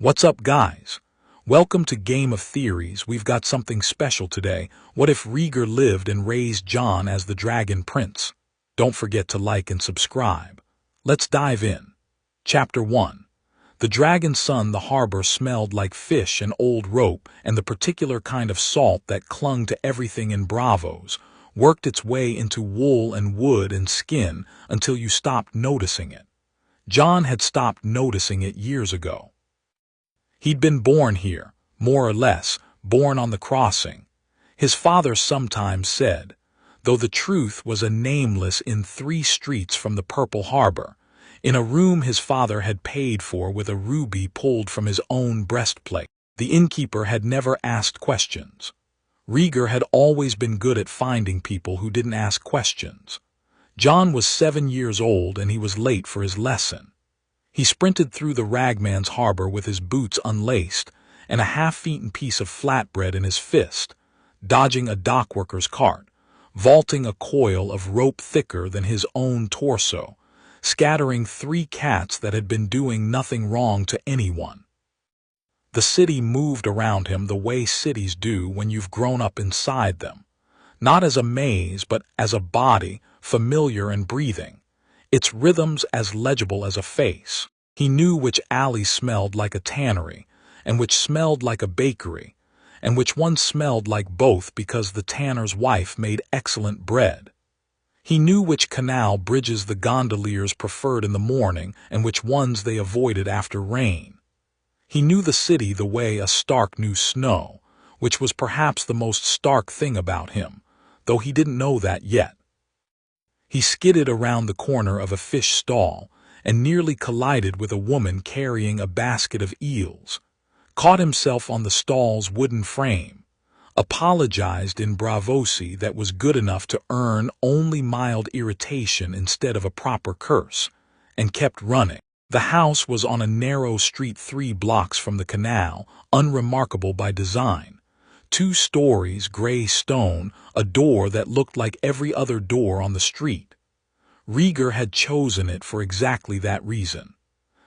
What's up, guys? Welcome to Game of Theories. We've got something special today. What if Rhaegar lived and raised Jon as the Dragon Prince? Don't forget to like and subscribe. Let's dive in. Chapter 1. The dragon's son. The harbor smelled like fish and old rope, and the particular kind of salt that clung to everything in Braavos worked its way into wool and wood and skin until you stopped noticing it. Jon had stopped noticing it years ago. He'd been born here, more or less, born on the crossing. His father sometimes said, though the truth was a nameless in 3 streets from the Purple Harbor, in a room his father had paid for with a ruby pulled from his own breastplate. The innkeeper had never asked questions. Rhaegar had always been good at finding people who didn't ask questions. Jon was 7 years old and he was late for his lesson. He sprinted through the ragman's harbor with his boots unlaced and a half-eaten piece of flatbread in his fist, dodging a dockworker's cart, vaulting a coil of rope thicker than his own torso, scattering 3 cats that had been doing nothing wrong to anyone. The city moved around him the way cities do when you've grown up inside them, not as a maze but as a body, familiar and breathing, its rhythms as legible as a face. He knew which alley smelled like a tannery, and which smelled like a bakery, and which one smelled like both because the tanner's wife made excellent bread. He knew which canal bridges the gondoliers preferred in the morning and which ones they avoided after rain. He knew the city the way a Stark knew snow, which was perhaps the most Stark thing about him, though he didn't know that yet. He skidded around the corner of a fish stall and nearly collided with a woman carrying a basket of eels, caught himself on the stall's wooden frame, apologized in Braavosi that was good enough to earn only mild irritation instead of a proper curse, and kept running. The house was on a narrow street 3 blocks from the canal, unremarkable by design. 2 stories, gray stone, a door that looked like every other door on the street. Rhaegar had chosen it for exactly that reason.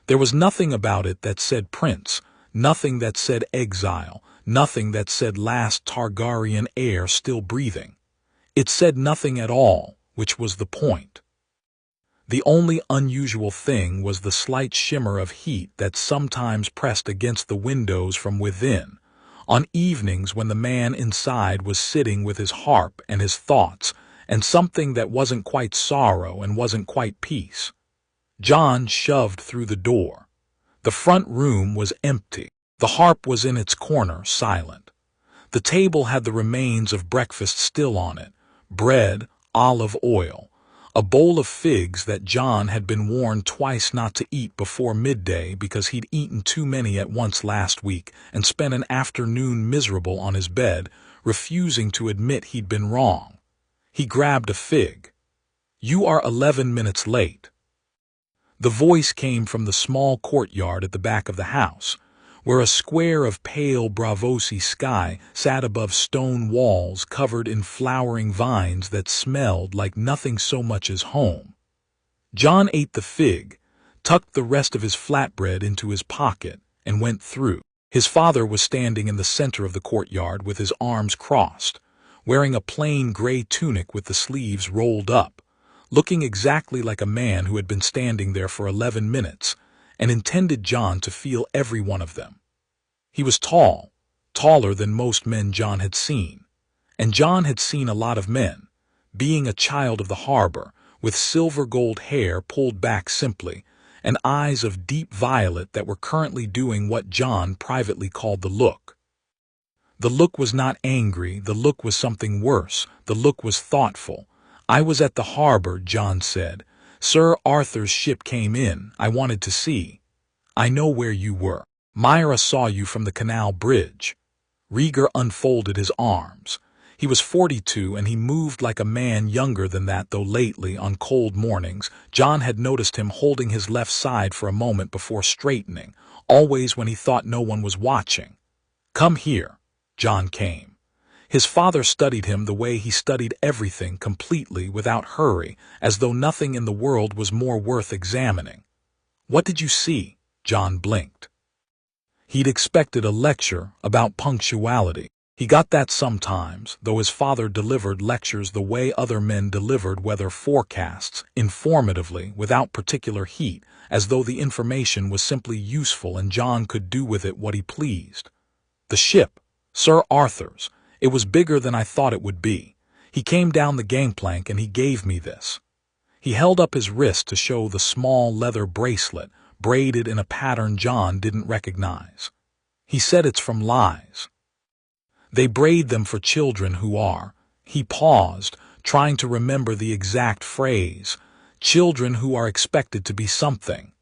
There was nothing about it that said prince, nothing that said exile, nothing that said last Targaryen heir still breathing. It said nothing at all, which was the point. The only unusual thing was the slight shimmer of heat that sometimes pressed against the windows from within, on evenings when the man inside was sitting with his harp and his thoughts, and something that wasn't quite sorrow and wasn't quite peace. Jon shoved through the door. The front room was empty. The harp was in its corner, silent. The table had the remains of breakfast still on it, bread, olive oil, a bowl of figs that Jon had been warned twice not to eat before midday because he'd eaten too many at once last week and spent an afternoon miserable on his bed, refusing to admit he'd been wrong. He grabbed a fig. "You are 11 minutes late." The voice came from the small courtyard at the back of the house, where a square of pale Braavosi sky sat above stone walls covered in flowering vines that smelled like nothing so much as home. Jon ate the fig, tucked the rest of his flatbread into his pocket, and went through. His father was standing in the center of the courtyard with his arms crossed, wearing a plain gray tunic with the sleeves rolled up, looking exactly like a man who had been standing there for 11 minutes, and intended Jon to feel every one of them. He was tall, taller than most men Jon had seen, and Jon had seen a lot of men, being a child of the harbor, with silver gold hair pulled back simply, and eyes of deep violet that were currently doing what Jon privately called the look. The look was not angry, the look was something worse, the look was thoughtful. "I was at the harbor," Jon said. "Ser Arthur's ship came in. I wanted to see. I know where you were. Myra saw you from the canal bridge." Rhaegar unfolded his arms. He was 42 and he moved like a man younger than that, though lately, on cold mornings, Jon had noticed him holding his left side for a moment before straightening, always when he thought no one was watching. "Come here." Jon came. His father studied him the way he studied everything, completely, without hurry, as though nothing in the world was more worth examining. "What did you see?" Jon blinked. He'd expected a lecture about punctuality. He got that sometimes, though his father delivered lectures the way other men delivered weather forecasts, informatively, without particular heat, as though the information was simply useful and Jon could do with it what he pleased. The ship, Ser Arthur's, it was bigger than I thought it would be. He came down the gangplank and he gave me this. He held up his wrist to show the small leather bracelet, braided in a pattern Jon didn't recognize. He said it's from Lies. They braid them for children who are, he paused, trying to remember the exact phrase, children who are expected to be something.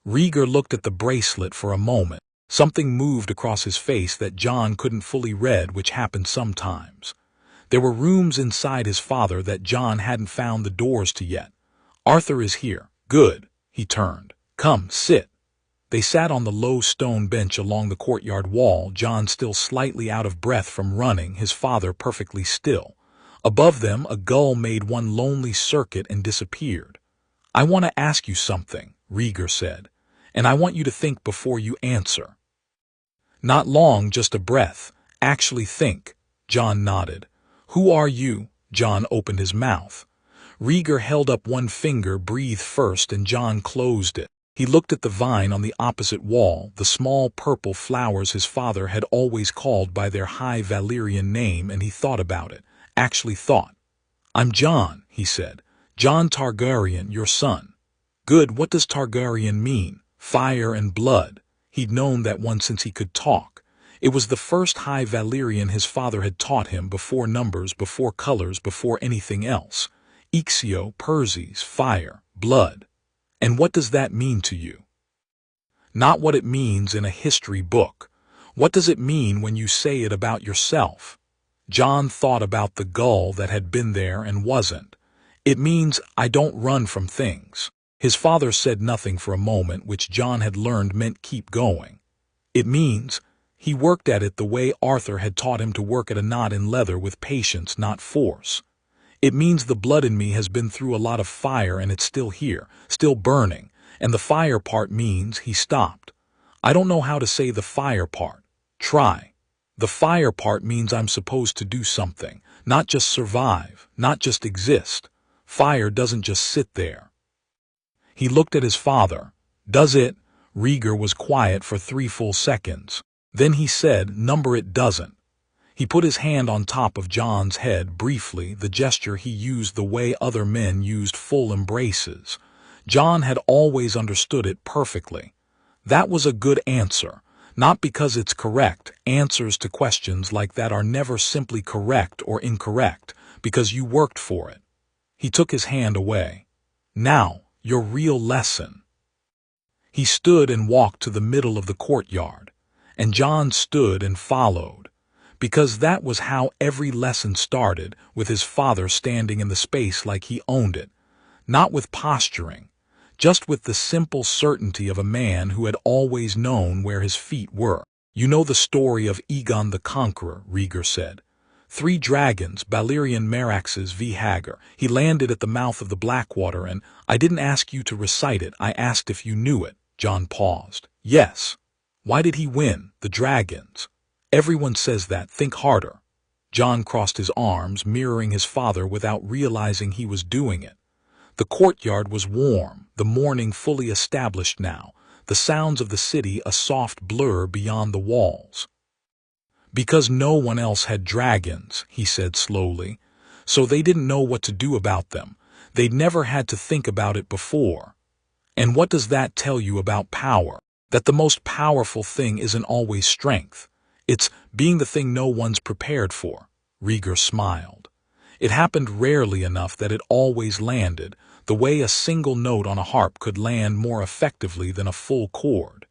Rhaegar looked at the bracelet for a moment. Something moved across his face that Jon couldn't fully read, which happened sometimes. There were rooms inside his father that Jon hadn't found the doors to yet. Arthur is here. Good. He turned. Come, sit. They sat on the low stone bench along the courtyard wall, Jon still slightly out of breath from running, his father perfectly still. Above them, a gull made one lonely circuit and disappeared. I want to ask you something, Rhaegar said, and I want you to think before you answer. Not long, just a breath. Actually think. Jon nodded. Who are you? Jon opened his mouth. Rhaegar held up one finger, breathed first, and Jon closed it. He looked at the vine on the opposite wall, the small purple flowers his father had always called by their high Valyrian name, and he thought about it. Actually thought. I'm Jon, he said. Jon Targaryen, your son. Good, what does Targaryen mean? Fire and blood. He'd known that one since he could talk. It was the first high Valyrian his father had taught him, before numbers, before colors, before anything else. Ixio, Perses, fire, blood. And what does that mean to you? Not what it means in a history book. What does it mean when you say it about yourself? Jon thought about the gull that had been there and wasn't. It means I don't run from things. His father said nothing for a moment, which Jon had learned meant keep going. It means he worked at it the way Arthur had taught him to work at a knot in leather, with patience, not force. It means the blood in me has been through a lot of fire and it's still here, still burning, and the fire part means he stopped. I don't know how to say the fire part. Try. The fire part means I'm supposed to do something, not just survive, not just exist. Fire doesn't just sit there. He looked at his father. Does it? Rhaegar was quiet for 3 full seconds. Then he said, Number it doesn't. He put his hand on top of Jon's head briefly, the gesture he used the way other men used full embraces. Jon had always understood it perfectly. That was a good answer. Not because it's correct. Answers to questions like that are never simply correct or incorrect, because you worked for it. He took his hand away. Now, your real lesson. He stood and walked to the middle of the courtyard, and Jon stood and followed. Because that was how every lesson started, with his father standing in the space like he owned it. Not with posturing, just with the simple certainty of a man who had always known where his feet were. You know the story of Aegon the Conqueror, Rhaegar said. 3 dragons, Balerion Meraxes v. Hagar. He landed at the mouth of the Blackwater, and I didn't ask you to recite it, I asked if you knew it. Jon paused. Yes. Why did he win? The dragons. Everyone says that. Think harder. Jon crossed his arms, mirroring his father without realizing he was doing it. The courtyard was warm, the morning fully established now, the sounds of the city a soft blur beyond the walls. Because no one else had dragons, he said slowly, so they didn't know what to do about them. They'd never had to think about it before. And what does that tell you about power? That the most powerful thing isn't always strength. It's being the thing no one's prepared for. Rhaegar smiled. It happened rarely enough that it always landed, the way a single note on a harp could land more effectively than a full chord.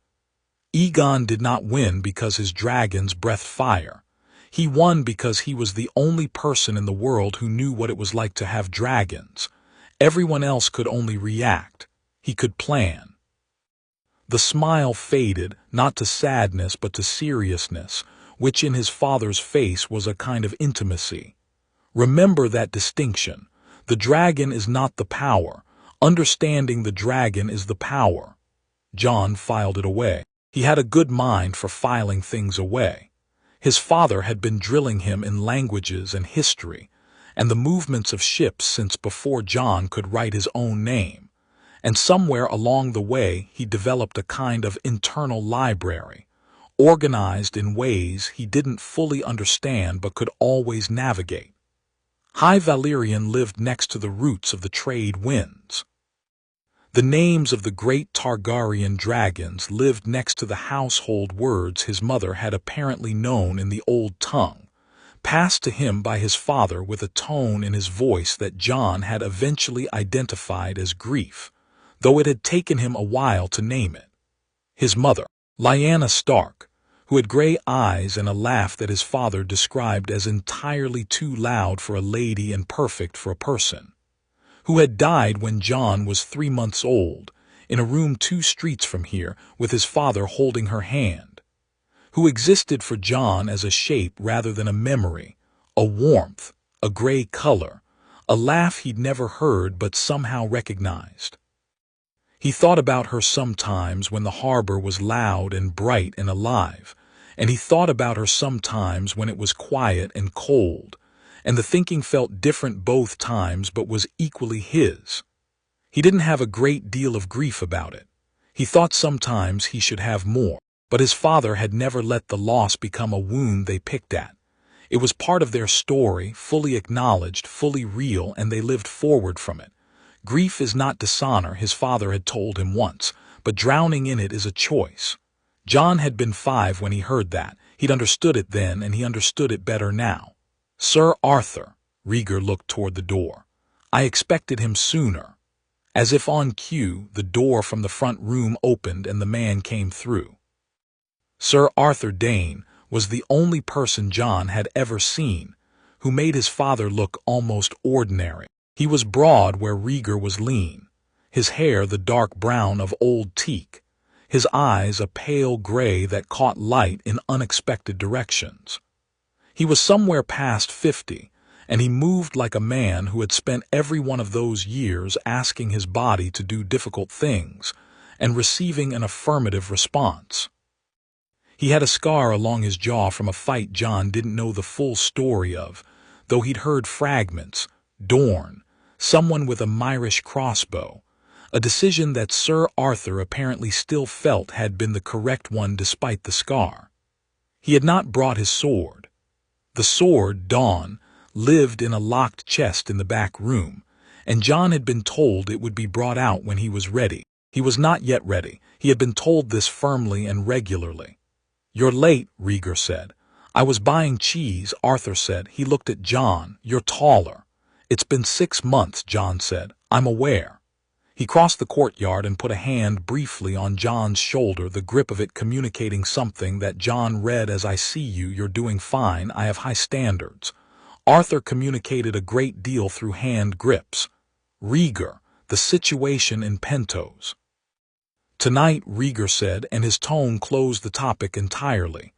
Aegon did not win because his dragons breathed fire. He won because he was the only person in the world who knew what it was like to have dragons. Everyone else could only react. He could plan. The smile faded, not to sadness but to seriousness, which in his father's face was a kind of intimacy. Remember that distinction. The dragon is not the power. Understanding the dragon is the power. Jon filed it away. He had a good mind for filing things away. His father had been drilling him in languages and history, and the movements of ships since before Jon could write his own name, and somewhere along the way he developed a kind of internal library, organized in ways he didn't fully understand but could always navigate. High Valyrian lived next to the roots of the trade winds. The names of the great Targaryen dragons lived next to the household words his mother had apparently known in the old tongue, passed to him by his father with a tone in his voice that Jon had eventually identified as grief, though it had taken him a while to name it. His mother, Lyanna Stark, who had gray eyes and a laugh that his father described as entirely too loud for a lady and perfect for a person, who had died when Jon was 3 months old, in a room 2 streets from here with his father holding her hand, who existed for Jon as a shape rather than a memory, a warmth, a gray color, a laugh he'd never heard but somehow recognized. He thought about her sometimes when the harbor was loud and bright and alive, and he thought about her sometimes when it was quiet and cold, and the thinking felt different both times but was equally his. He didn't have a great deal of grief about it. He thought sometimes he should have more, but his father had never let the loss become a wound they picked at. It was part of their story, fully acknowledged, fully real, and they lived forward from it. Grief is not dishonor, his father had told him once, but drowning in it is a choice. Jon had been 5 when he heard that. He'd understood it then, and he understood it better now. Ser Arthur, Rhaegar looked toward the door. I expected him sooner. As if on cue, the door from the front room opened and the man came through. Ser Arthur Dayne was the only person Jon had ever seen who made his father look almost ordinary. He was broad where Rhaegar was lean, his hair the dark brown of old teak, his eyes a pale gray that caught light in unexpected directions. He was somewhere past 50, and he moved like a man who had spent every one of those years asking his body to do difficult things and receiving an affirmative response. He had a scar along his jaw from a fight Jon didn't know the full story of, though he'd heard fragments. Dorne, someone with a Myrish crossbow, a decision that Ser Arthur apparently still felt had been the correct one despite the scar. He had not brought his sword. The sword, Dawn, lived in a locked chest in the back room, and Jon had been told it would be brought out when he was ready. He was not yet ready. He had been told this firmly and regularly. You're late, Rhaegar said. I was buying cheese, Arthur said. He looked at Jon. You're taller. It's been 6 months, Jon said. I'm aware. He crossed the courtyard and put a hand briefly on Jon's shoulder, the grip of it communicating something that Jon read as I see you, you're doing fine, I have high standards. Arthur communicated a great deal through hand grips. Rhaegar, the situation in Pentos. Tonight, Rhaegar said, and his tone closed the topic entirely.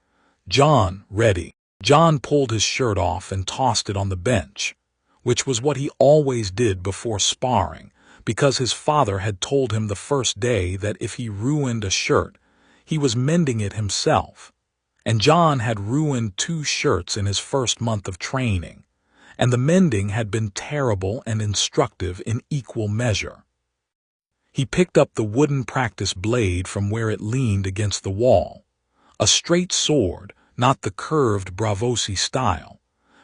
Jon, ready. Jon pulled his shirt off and tossed it on the bench, which was what he always did before sparring, because his father had told him the first day that if he ruined a shirt, he was mending it himself. And Jon had ruined 2 shirts in his first month of training, and the mending had been terrible and instructive in equal measure. He picked up the wooden practice blade from where it leaned against the wall, a straight sword, not the curved Braavosi style,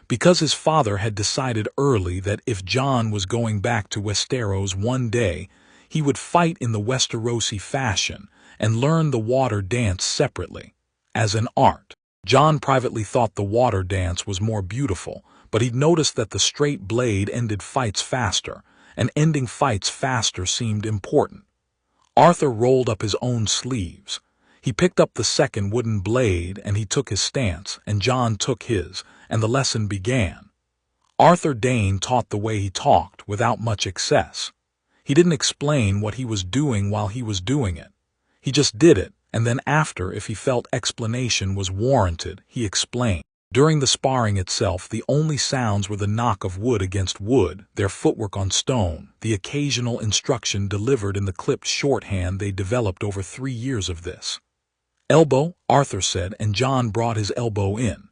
because his father had decided early that if Jon was going back to Westeros one day, he would fight in the Westerosi fashion and learn the water dance separately, as an art. Jon privately thought the water dance was more beautiful, but he'd noticed that the straight blade ended fights faster, and ending fights faster seemed important. Arthur rolled up his own sleeves. He picked up the second wooden blade and he took his stance, and Jon took his, and the lesson began. Arthur Dayne taught the way he talked, without much excess. He didn't explain what he was doing while he was doing it. He just did it, and then after, if he felt explanation was warranted, he explained. During the sparring itself, the only sounds were the knock of wood against wood, their footwork on stone, the occasional instruction delivered in the clipped shorthand they developed over 3 years of this. Elbow, Arthur said, and Jon brought his elbow in.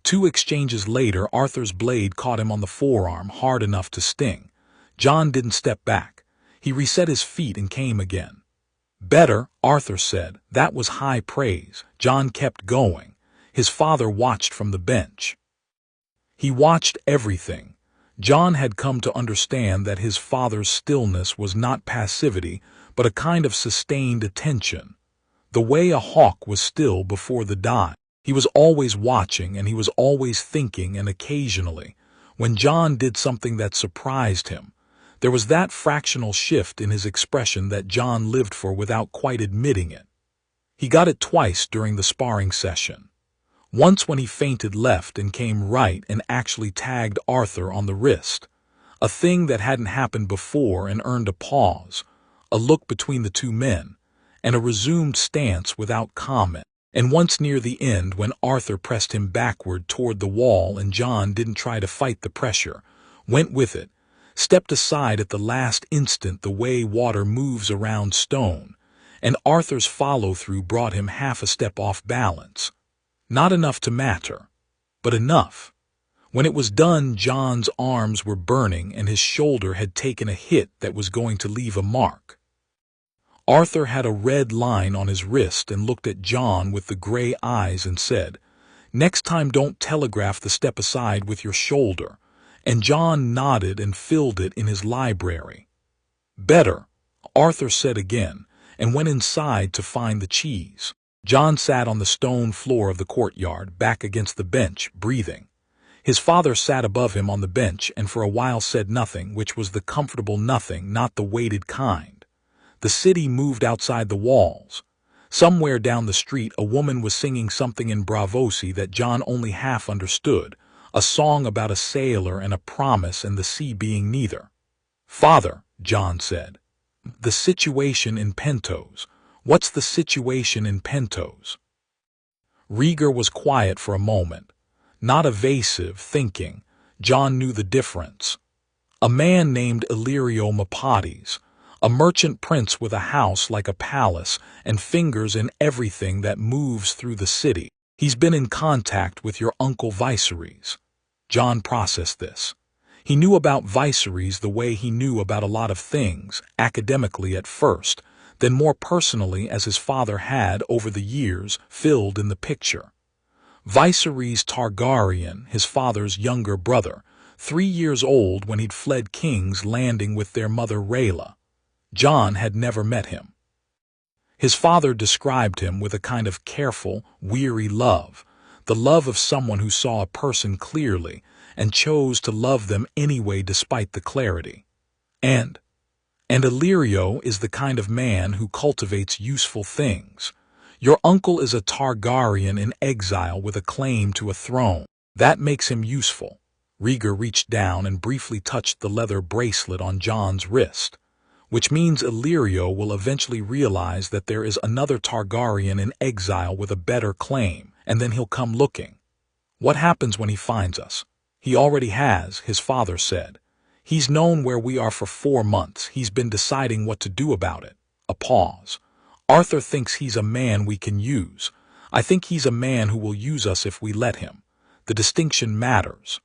2 exchanges later, Arthur's blade caught him on the forearm hard enough to sting. Jon didn't step back. He reset his feet and came again. Better, Arthur said. That was high praise. Jon kept going. His father watched from the bench. He watched everything. Jon had come to understand that his father's stillness was not passivity, but a kind of sustained attention. The way a hawk was still before the dive. He was always watching, and he was always thinking, and occasionally, when Jon did something that surprised him, there was that fractional shift in his expression that Jon lived for without quite admitting it. He got it twice during the sparring session. Once when he feinted left and came right and actually tagged Arthur on the wrist, a thing that hadn't happened before, and earned a pause, a look between the 2 men, and a resumed stance without comment. And once near the end, when Arthur pressed him backward toward the wall and Jon didn't try to fight the pressure, went with it, stepped aside at the last instant the way water moves around stone, and Arthur's follow-through brought him half a step off balance. Not enough to matter, but enough. When it was done, Jon's arms were burning and his shoulder had taken a hit that was going to leave a mark. Arthur had a red line on his wrist and looked at Jon with the gray eyes and said, "Next time don't telegraph the step aside with your shoulder," and Jon nodded and filled it in his library. "Better," Arthur said again, and went inside to find the cheese. Jon sat on the stone floor of the courtyard, back against the bench, breathing. His father sat above him on the bench and for a while said nothing, which was the comfortable nothing, not the weighted kind. The city moved outside the walls. Somewhere down the street a woman was singing something in Braavosi that Jon only half understood, a song about a sailor and a promise and the sea being neither. "Father," Jon said, "the situation in Pentos. What's the situation in Pentos?" Rhaegar was quiet for a moment, not evasive, thinking. Jon knew the difference. A man named Illyrio Mapades, a merchant prince with a house like a palace and fingers in everything that moves through the city. He's been in contact with your uncle Viserys. Jon processed this. He knew about Viserys the way he knew about a lot of things, academically at first, then more personally as his father had, over the years, filled in the picture. Viserys Targaryen, his father's younger brother, 3 years old when he'd fled King's Landing with their mother Rhaegar. Jon had never met him. His father described him with a kind of careful, weary love, the love of someone who saw a person clearly and chose to love them anyway despite the clarity. And Illyrio is the kind of man who cultivates useful things. Your uncle is a Targaryen in exile with a claim to a throne. That makes him useful. Rhaegar reached down and briefly touched the leather bracelet on Jon's wrist. Which means Illyrio will eventually realize that there is another Targaryen in exile with a better claim, and then he'll come looking. What happens when he finds us? He already has, his father said. He's known where we are for 4 months. He's been deciding what to do about it. A pause. Arthur thinks he's a man we can use. I think he's a man who will use us if we let him. The distinction matters.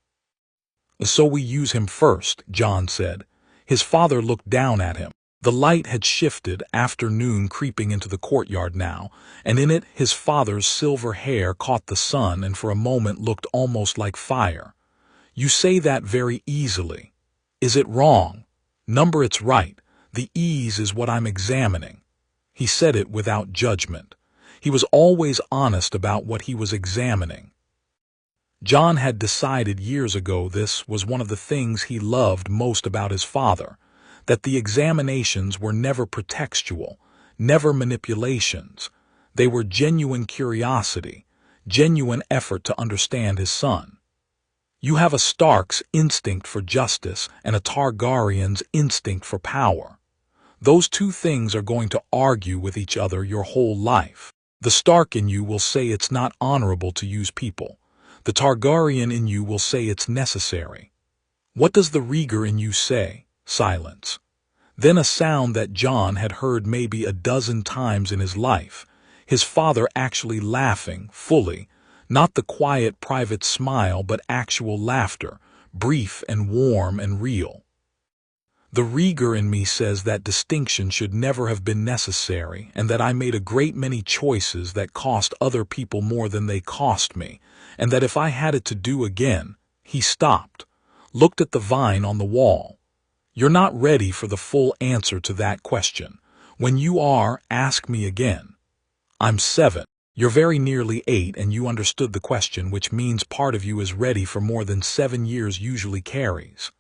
So we use him first, Jon said. His father looked down at him. The light had shifted, afternoon creeping into the courtyard now, and in it his father's silver hair caught the sun and for a moment looked almost like fire. "You say that very easily. Is it wrong?" "Number, it's right. The ease is what I'm examining." He said it without judgment. He was always honest about what he was examining. Jon had decided years ago this was one of the things he loved most about his father, that the examinations were never pretextual, never manipulations. They were genuine curiosity, genuine effort to understand his son. You have a Stark's instinct for justice and a Targaryen's instinct for power. Those 2 things are going to argue with each other your whole life. The Stark in you will say it's not honorable to use people. The Targaryen in you will say it's necessary. What does the Rhaegar in you say? Silence. Then a sound that Jon had heard maybe a dozen times in his life. his father actually laughing, fully, not the quiet private smile but actual laughter, brief and warm and real. The Rhaegar in me says that distinction should never have been necessary and that I made a great many choices that cost other people more than they cost me, and that if I had it to do again. He stopped, looked at the vine on the wall. You're not ready for the full answer to that question. When you are, ask me again. I'm 7. You're very nearly 8 and you understood the question, which means part of you is ready for more than 7 years usually carries.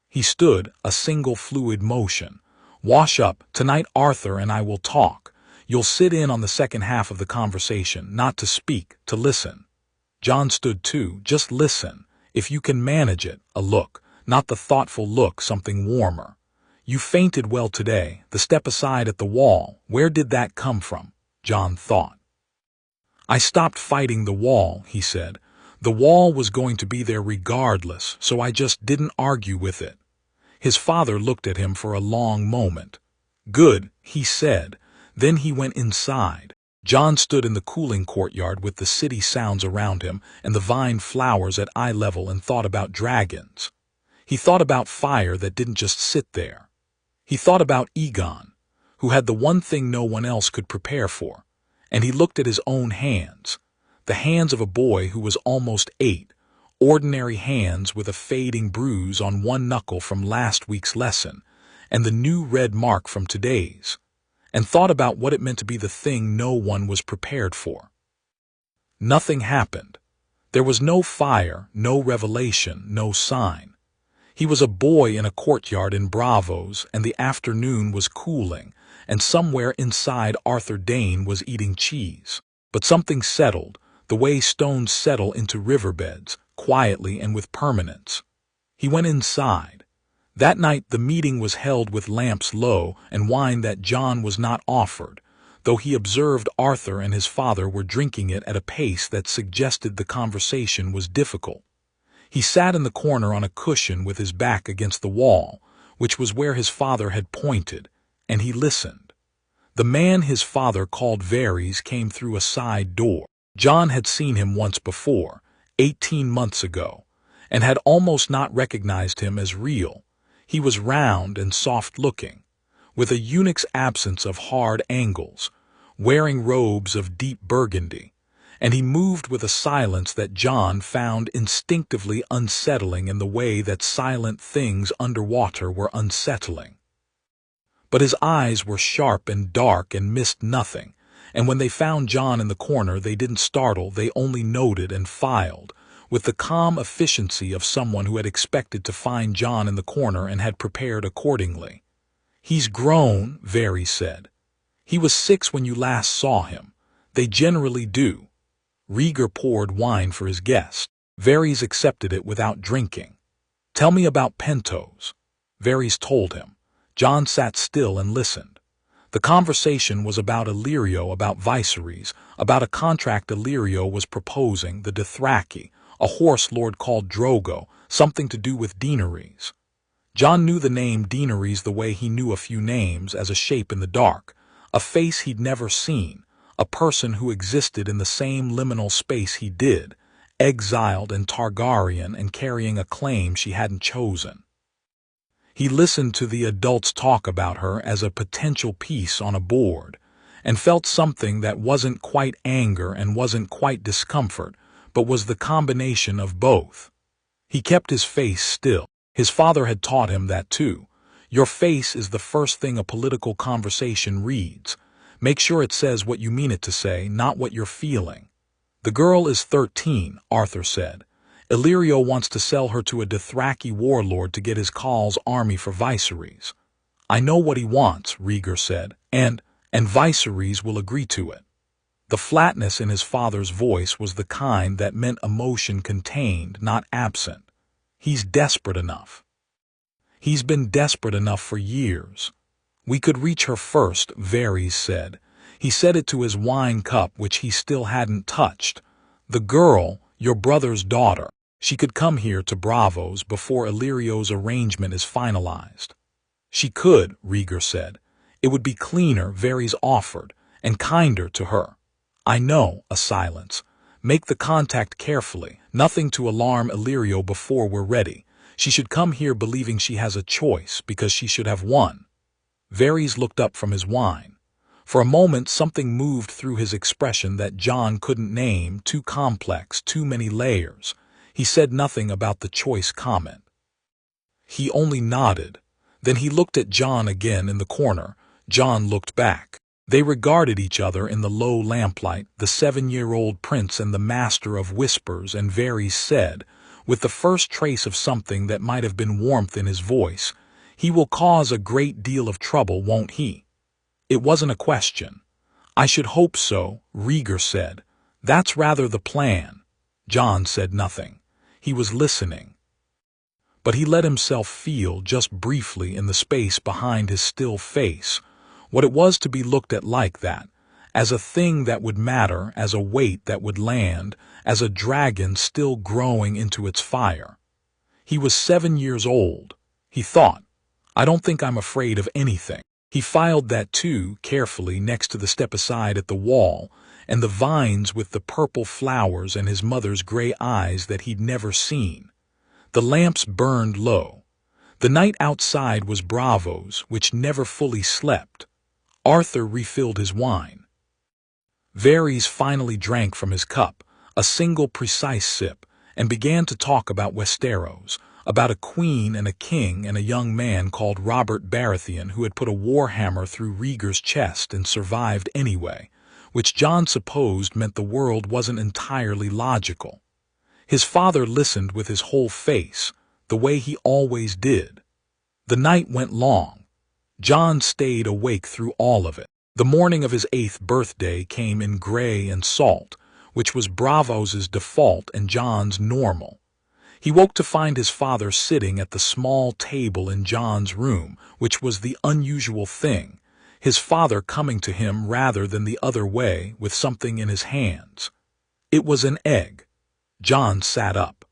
He stood, a single fluid motion. Wash up, tonight Arthur and I will talk. You'll sit in on the second half of the conversation, not to speak, to listen. Jon stood too, just listen. If you can manage it, a look, not the thoughtful look, something warmer. You fainted well today, the step aside at the wall, where did that come from? Jon thought. I stopped fighting the wall, he said. The wall was going to be there regardless, so I just didn't argue with it. His father looked at him for a long moment. Good, he said. Then he went inside. Jon stood in the cooling courtyard with the city sounds around him and the vine flowers at eye level and thought about dragons. He thought about fire that didn't just sit there. He thought about Aegon, who had the one thing no one else could prepare for, and he looked at his own hands, the hands of a boy who was almost 8, ordinary hands with a fading bruise on one knuckle from last week's lesson, and the new red mark from today's, and thought about what it meant to be the thing no one was prepared for. Nothing happened. There was no fire, no revelation, no sign. He was a boy in a courtyard in Braavos, and the afternoon was cooling, and somewhere inside Arthur Dayne was eating cheese. But something settled, the way stones settle into riverbeds, quietly and with permanence. He went inside. That night the meeting was held with lamps low and wine that Jon was not offered, though he observed Arthur and his father were drinking it at a pace that suggested the conversation was difficult. He sat in the corner on a cushion with his back against the wall, which was where his father had pointed, and he listened. The man his father called Varys came through a side door. Jon had seen him once before, 18 months ago, and had almost not recognized him as real. He was round and soft-looking, with a eunuch's absence of hard angles, wearing robes of deep burgundy, and he moved with a silence that Jon found instinctively unsettling in the way that silent things underwater were unsettling. But his eyes were sharp and dark and missed nothing, and when they found Jon in the corner they didn't startle, they only noted and filed, with the calm efficiency of someone who had expected to find Jon in the corner and had prepared accordingly. He's grown, Varys said. He was 6 when you last saw him. They generally do. Rhaegar poured wine for his guest. Varys accepted it without drinking. Tell me about Pentos. Varys told him. Jon sat still and listened. The conversation was about Illyrio, about Viserys, about a contract Illyrio was proposing, the Dothraki, a horse lord called Drogo, something to do with deaneries. Jon knew the name deaneries the way he knew a few names, as a shape in the dark, a face he'd never seen, a person who existed in the same liminal space he did, exiled and Targaryen and carrying a claim she hadn't chosen. He listened to the adults talk about her as a potential piece on a board, and felt something that wasn't quite anger and wasn't quite discomfort, but was the combination of both. He kept his face still. His father had taught him that too. Your face is the first thing a political conversation reads. Make sure it says what you mean it to say, not what you're feeling. The girl is 13, Arthur said. Illyrio wants to sell her to a Dothraki warlord to get his Khaal's army for Viserys. I know what he wants, Rhaegar said, and Viserys will agree to it. The flatness in his father's voice was the kind that meant emotion contained, not absent. He's desperate enough. He's been desperate enough for years. We could reach her first, Varys said. He said it to his wine cup, which he still hadn't touched. The girl, your brother's daughter, she could come here to Braavos before Illyrio's arrangement is finalized. She could, Rhaegar said. It would be cleaner, Varys offered, and kinder to her. I know, a silence. Make the contact carefully, nothing to alarm Illyrio before we're ready. She should come here believing she has a choice, because she should have one. Varys looked up from his wine. For a moment something moved through his expression that Jon couldn't name, too complex, too many layers. He said nothing about the choice comment. He only nodded. Then he looked at Jon again in the corner. Jon looked back. They regarded each other in the low lamplight, the 7-year-old prince and the master of whispers, and Varys said, with the first trace of something that might have been warmth in his voice, "He will cause a great deal of trouble, won't he?" It wasn't a question. "I should hope so," Rhaegar said. "That's rather the plan." Jon said nothing. He was listening. But he let himself feel, just briefly in the space behind his still face, what it was to be looked at like that, as a thing that would matter, as a weight that would land, as a dragon still growing into its fire. He was 7 years old. He thought, "I don't think I'm afraid of anything." He filed that too, carefully, next to the step aside at the wall, and the vines with the purple flowers and his mother's gray eyes that he'd never seen. The lamps burned low. The night outside was Braavos, which never fully slept. Arthur refilled his wine. Varys finally drank from his cup, a single precise sip, and began to talk about Westeros, about a queen and a king and a young man called Robert Baratheon who had put a warhammer through Rhaegar's chest and survived anyway, which Jon supposed meant the world wasn't entirely logical. His father listened with his whole face, the way he always did. The night went long. Jon stayed awake through all of it. The morning of his 8th birthday came in gray and salt, which was Braavos's default and Jon's normal. He woke to find his father sitting at the small table in Jon's room, which was the unusual thing, his father coming to him rather than the other way with something in his hands. It was an egg. Jon sat up.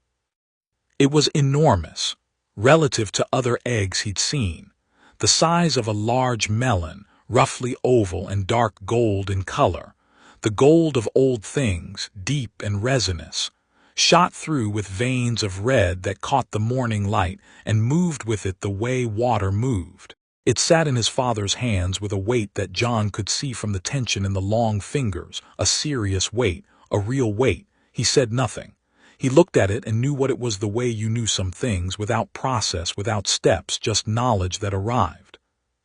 It was enormous, relative to other eggs he'd seen, the size of a large melon, roughly oval and dark gold in color, the gold of old things, deep and resinous, shot through with veins of red that caught the morning light and moved with it the way water moved. It sat in his father's hands with a weight that Jon could see from the tension in the long fingers, a serious weight, a real weight. He said nothing. He looked at it and knew what it was, the way you knew some things, without process, without steps, just knowledge that arrived.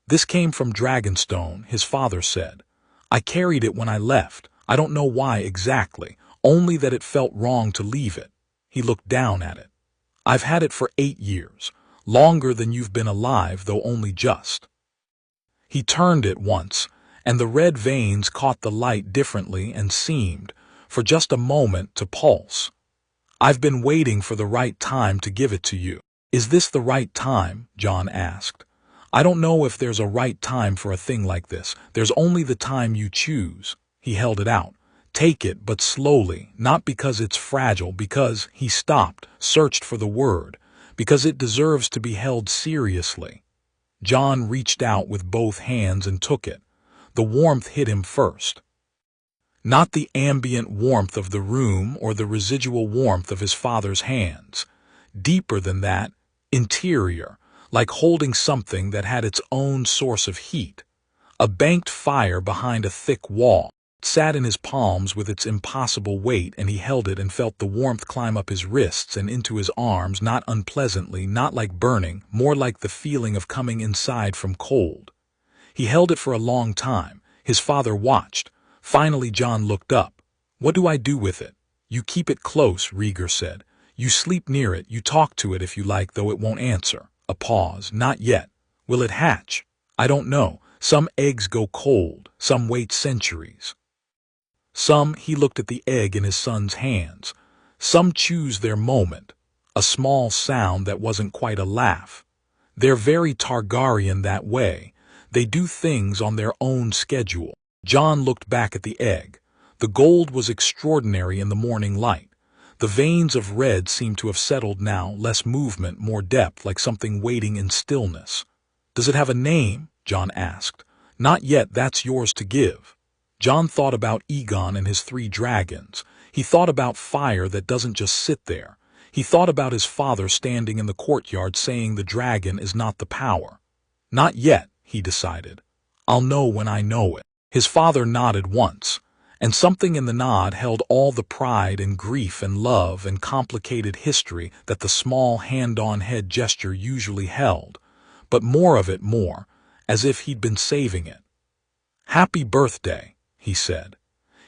"This came from Dragonstone," his father said. "I carried it when I left. I don't know why exactly, only that it felt wrong to leave it." He looked down at it. "I've had it for 8 years, longer than you've been alive, though only just." He turned it once, and the red veins caught the light differently and seemed, for just a moment, to pulse. "I've been waiting for the right time to give it to you." "Is this the right time?" Jon asked. "I don't know if there's a right time for a thing like this. There's only the time you choose." He held it out. "Take it, but slowly, not because it's fragile, because," he stopped, searched for the word, "because it deserves to be held seriously." Jon reached out with both hands and took it. The warmth hit him first. Not the ambient warmth of the room or the residual warmth of his father's hands. Deeper than that, interior, like holding something that had its own source of heat. A banked fire behind a thick wall. It sat in his palms with its impossible weight, and he held it and felt the warmth climb up his wrists and into his arms, not unpleasantly, not like burning, more like the feeling of coming inside from cold. He held it for a long time. His father watched. Finally Jon looked up. "What do I do with it?" "You keep it close," Rhaegar said. "You sleep near it, you talk to it if you like, though it won't answer." A pause. "Not yet." "Will it hatch?" "I don't know. Some eggs go cold, some wait centuries. Some," he looked at the egg in his son's hands, "some choose their moment." A small sound that wasn't quite a laugh. "They're very Targaryen that way. They do things on their own schedule." Jon looked back at the egg. The gold was extraordinary in the morning light. The veins of red seemed to have settled now, less movement, more depth, like something waiting in stillness. "Does it have a name?" Jon asked. "Not yet, that's yours to give." Jon thought about Aegon and his 3 dragons. He thought about fire that doesn't just sit there. He thought about his father standing in the courtyard saying the dragon is not the power. Not yet, he decided. I'll know when I know it. His father nodded once, and something in the nod held all the pride and grief and love and complicated history that the small hand-on-head gesture usually held, but more of it more, as if he'd been saving it. "Happy birthday," he said.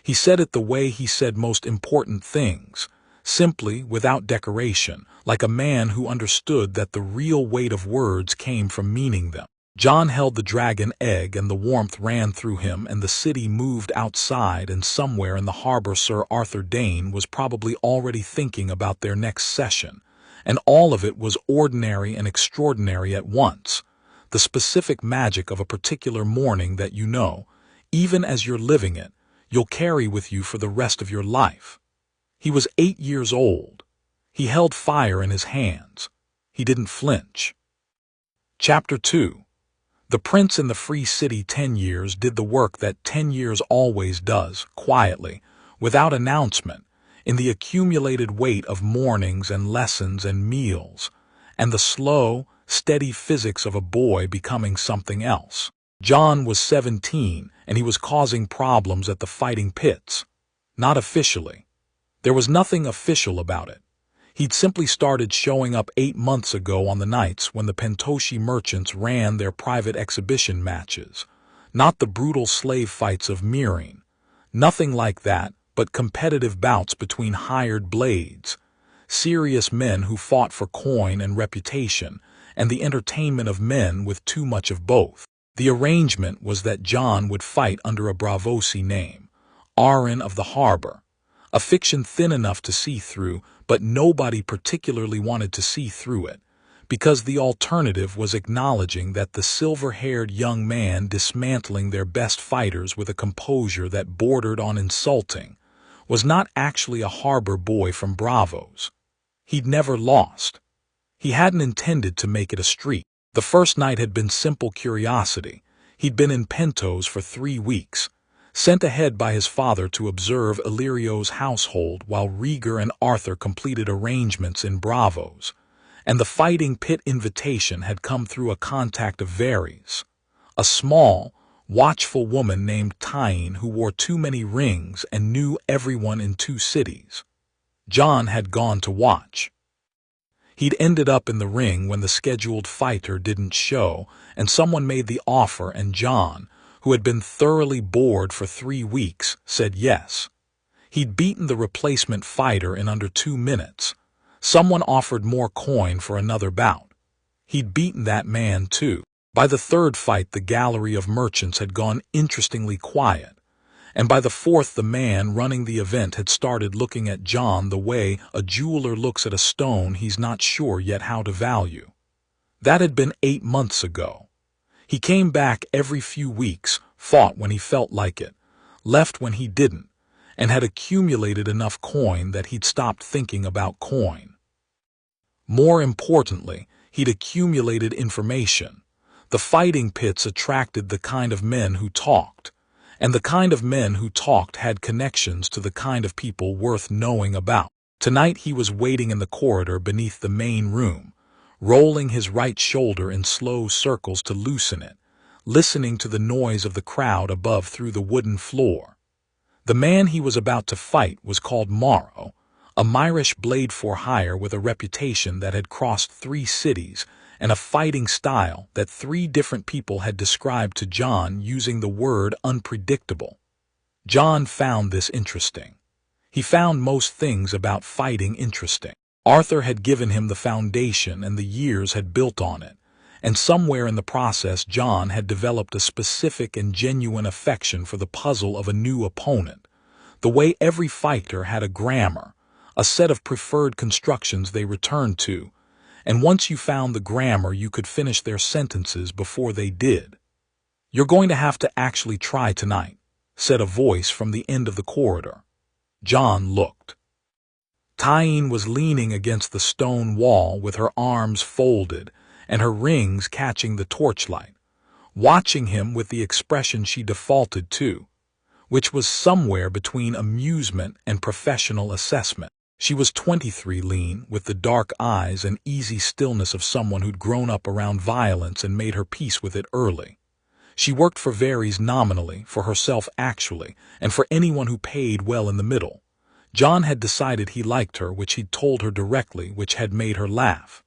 He said it the way he said most important things, simply, without decoration, like a man who understood that the real weight of words came from meaning them. Jon held the dragon egg and the warmth ran through him and the city moved outside, and somewhere in the harbor Ser Arthur Dayne was probably already thinking about their next session, and all of it was ordinary and extraordinary at once. The specific magic of a particular morning that you know, even as you're living it, you'll carry with you for the rest of your life. He was 8 years old. He held fire in his hands. He didn't flinch. Chapter 2. The prince in the free city 10 years did the work that 10 years always does, quietly, without announcement, in the accumulated weight of mornings and lessons and meals, and the slow, steady physics of a boy becoming something else. Jon was 17, and he was causing problems at the fighting pits. Not officially. There was nothing official about it. He'd simply started showing up 8 months ago on the nights when the Pentoshi merchants ran their private exhibition matches. Not the brutal slave fights of Meereen. Nothing like that, but competitive bouts between hired blades. Serious men who fought for coin and reputation, and the entertainment of men with too much of both. The arrangement was that Jon would fight under a Braavosi name, Arryn of the Harbor. A fiction thin enough to see through, but nobody particularly wanted to see through it, because the alternative was acknowledging that the silver-haired young man dismantling their best fighters with a composure that bordered on insulting was not actually a harbor boy from Braavos. He'd never lost. He hadn't intended to make it a streak. The first night had been simple curiosity. He'd been in Pentos for 3 weeks, sent ahead by his father to observe Illyrio's household while Rhaegar and Arthur completed arrangements in Braavos, and the fighting pit invitation had come through a contact of Varys, a small, watchful woman named Tyene who wore too many rings and knew everyone in 2 cities. Jon had gone to watch. He'd ended up in the ring when the scheduled fighter didn't show, and someone made the offer, and Jon, who had been thoroughly bored for 3 weeks, said yes. He'd beaten the replacement fighter in under 2 minutes. Someone offered more coin for another bout. He'd beaten that man too. By the 3rd fight the gallery of merchants had gone interestingly quiet, and by the 4th the man running the event had started looking at Jon the way a jeweler looks at a stone he's not sure yet how to value. That had been 8 months ago. He came back every few weeks, fought when he felt like it, left when he didn't, and had accumulated enough coin that he'd stopped thinking about coin. More importantly, he'd accumulated information. The fighting pits attracted the kind of men who talked, and the kind of men who talked had connections to the kind of people worth knowing about. Tonight he was waiting in the corridor beneath the main room, rolling his right shoulder in slow circles to loosen it, listening to the noise of the crowd above through the wooden floor. The man he was about to fight was called Morrow, a Myrish blade for hire with a reputation that had crossed 3 cities, and a fighting style that 3 different people had described to Jon using the word unpredictable. Jon found this interesting. He found most things about fighting interesting. Arthur had given him the foundation and the years had built on it, and somewhere in the process Jon had developed a specific and genuine affection for the puzzle of a new opponent, the way every fighter had a grammar, a set of preferred constructions they returned to, and once you found the grammar you could finish their sentences before they did. "You're going to have to actually try tonight," said a voice from the end of the corridor. Jon looked. Tyene was leaning against the stone wall with her arms folded and her rings catching the torchlight, watching him with the expression she defaulted to. which was somewhere between amusement and professional assessment. She was 23, lean, with the dark eyes and easy stillness of someone who'd grown up around violence and made her peace with it early. She worked for Varys nominally, for herself actually, and for anyone who paid well in the middle. Jon had decided he liked her, which he'd told her directly, which had made her laugh.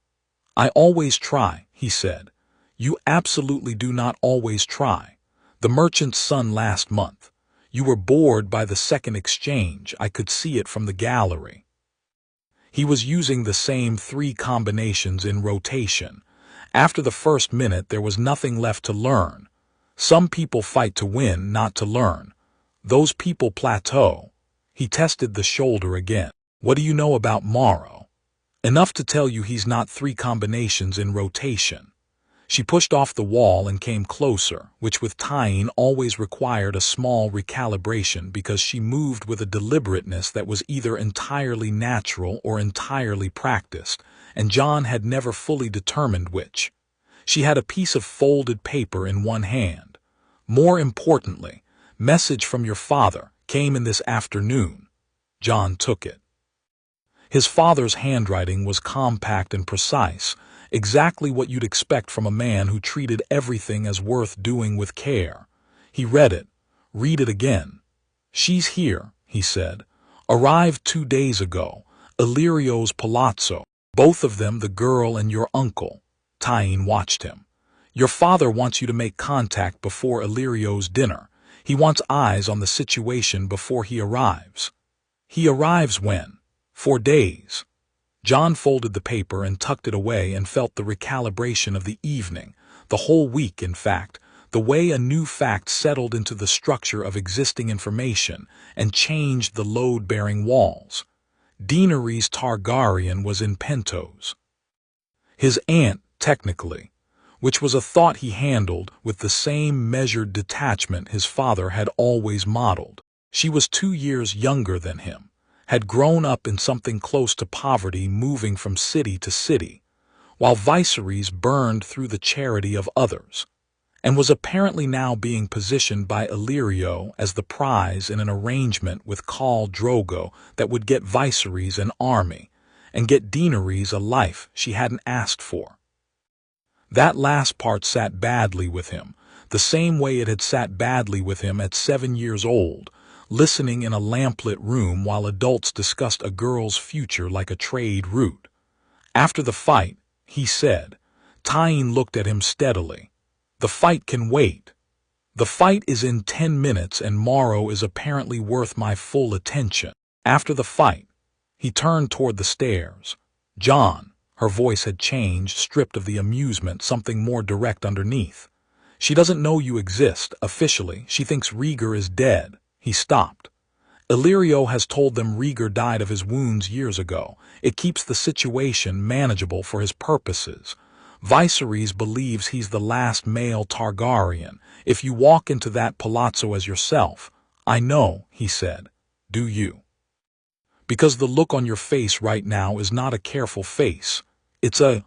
"I always try," he said. "You absolutely do not always try. The merchant's son last month. You were bored by the second exchange. I could see it from the gallery." He was using the same 3 combinations in rotation. After the first minute, there was nothing left to learn. Some people fight to win, not to learn. Those people plateau. He tested the shoulder again. "What do you know about Morrow?" "Enough to tell you he's not 3 combinations in rotation." She pushed off the wall and came closer, which with Tyene always required a small recalibration because she moved with a deliberateness that was either entirely natural or entirely practiced, and Jon had never fully determined which. She had a piece of folded paper in one hand. "More importantly, message from your father, came in this afternoon." Jon took it. His father's handwriting was compact and precise, exactly what you'd expect from a man who treated everything as worth doing with care. He read it. "Read it again." "She's here," he said. "Arrived 2 days ago. Illyrio's palazzo. Both of them, the girl and your uncle." Tyene watched him. "Your father wants you to make contact before Illyrio's dinner. He wants eyes on the situation before he arrives." "He arrives when?" 4 days. Jon folded the paper and tucked it away and felt the recalibration of the evening, the whole week in fact, the way a new fact settled into the structure of existing information and changed the load-bearing walls. Daenerys Targaryen was in Pentos. His aunt, technically, which was a thought he handled with the same measured detachment his father had always modeled. She was 2 years younger than him, had grown up in something close to poverty, moving from city to city, while Viserys burned through the charity of others, and was apparently now being positioned by Illyrio as the prize in an arrangement with Khal Drogo that would get Viserys an army, and get Daenerys a life she hadn't asked for. That last part sat badly with him, the same way it had sat badly with him at 7 years old, listening in a lamplit room while adults discussed a girl's future like a trade route. After the fight, he said. Tyene looked at him steadily. "The fight can wait. The fight is in 10 minutes and Morrow is apparently worth my full attention. After the fight." He turned toward the stairs. "Jon," her voice had changed, stripped of the amusement, something more direct underneath. "She doesn't know you exist, officially. She thinks Rhaegar is dead." He stopped. "Illyrio has told them Rhaegar died of his wounds years ago. It keeps the situation manageable for his purposes. Viserys believes he's the last male Targaryen. If you walk into that palazzo as yourself—" "I know," he said. "Do you?" "Because the look on your face right now is not a careful face. It's a—"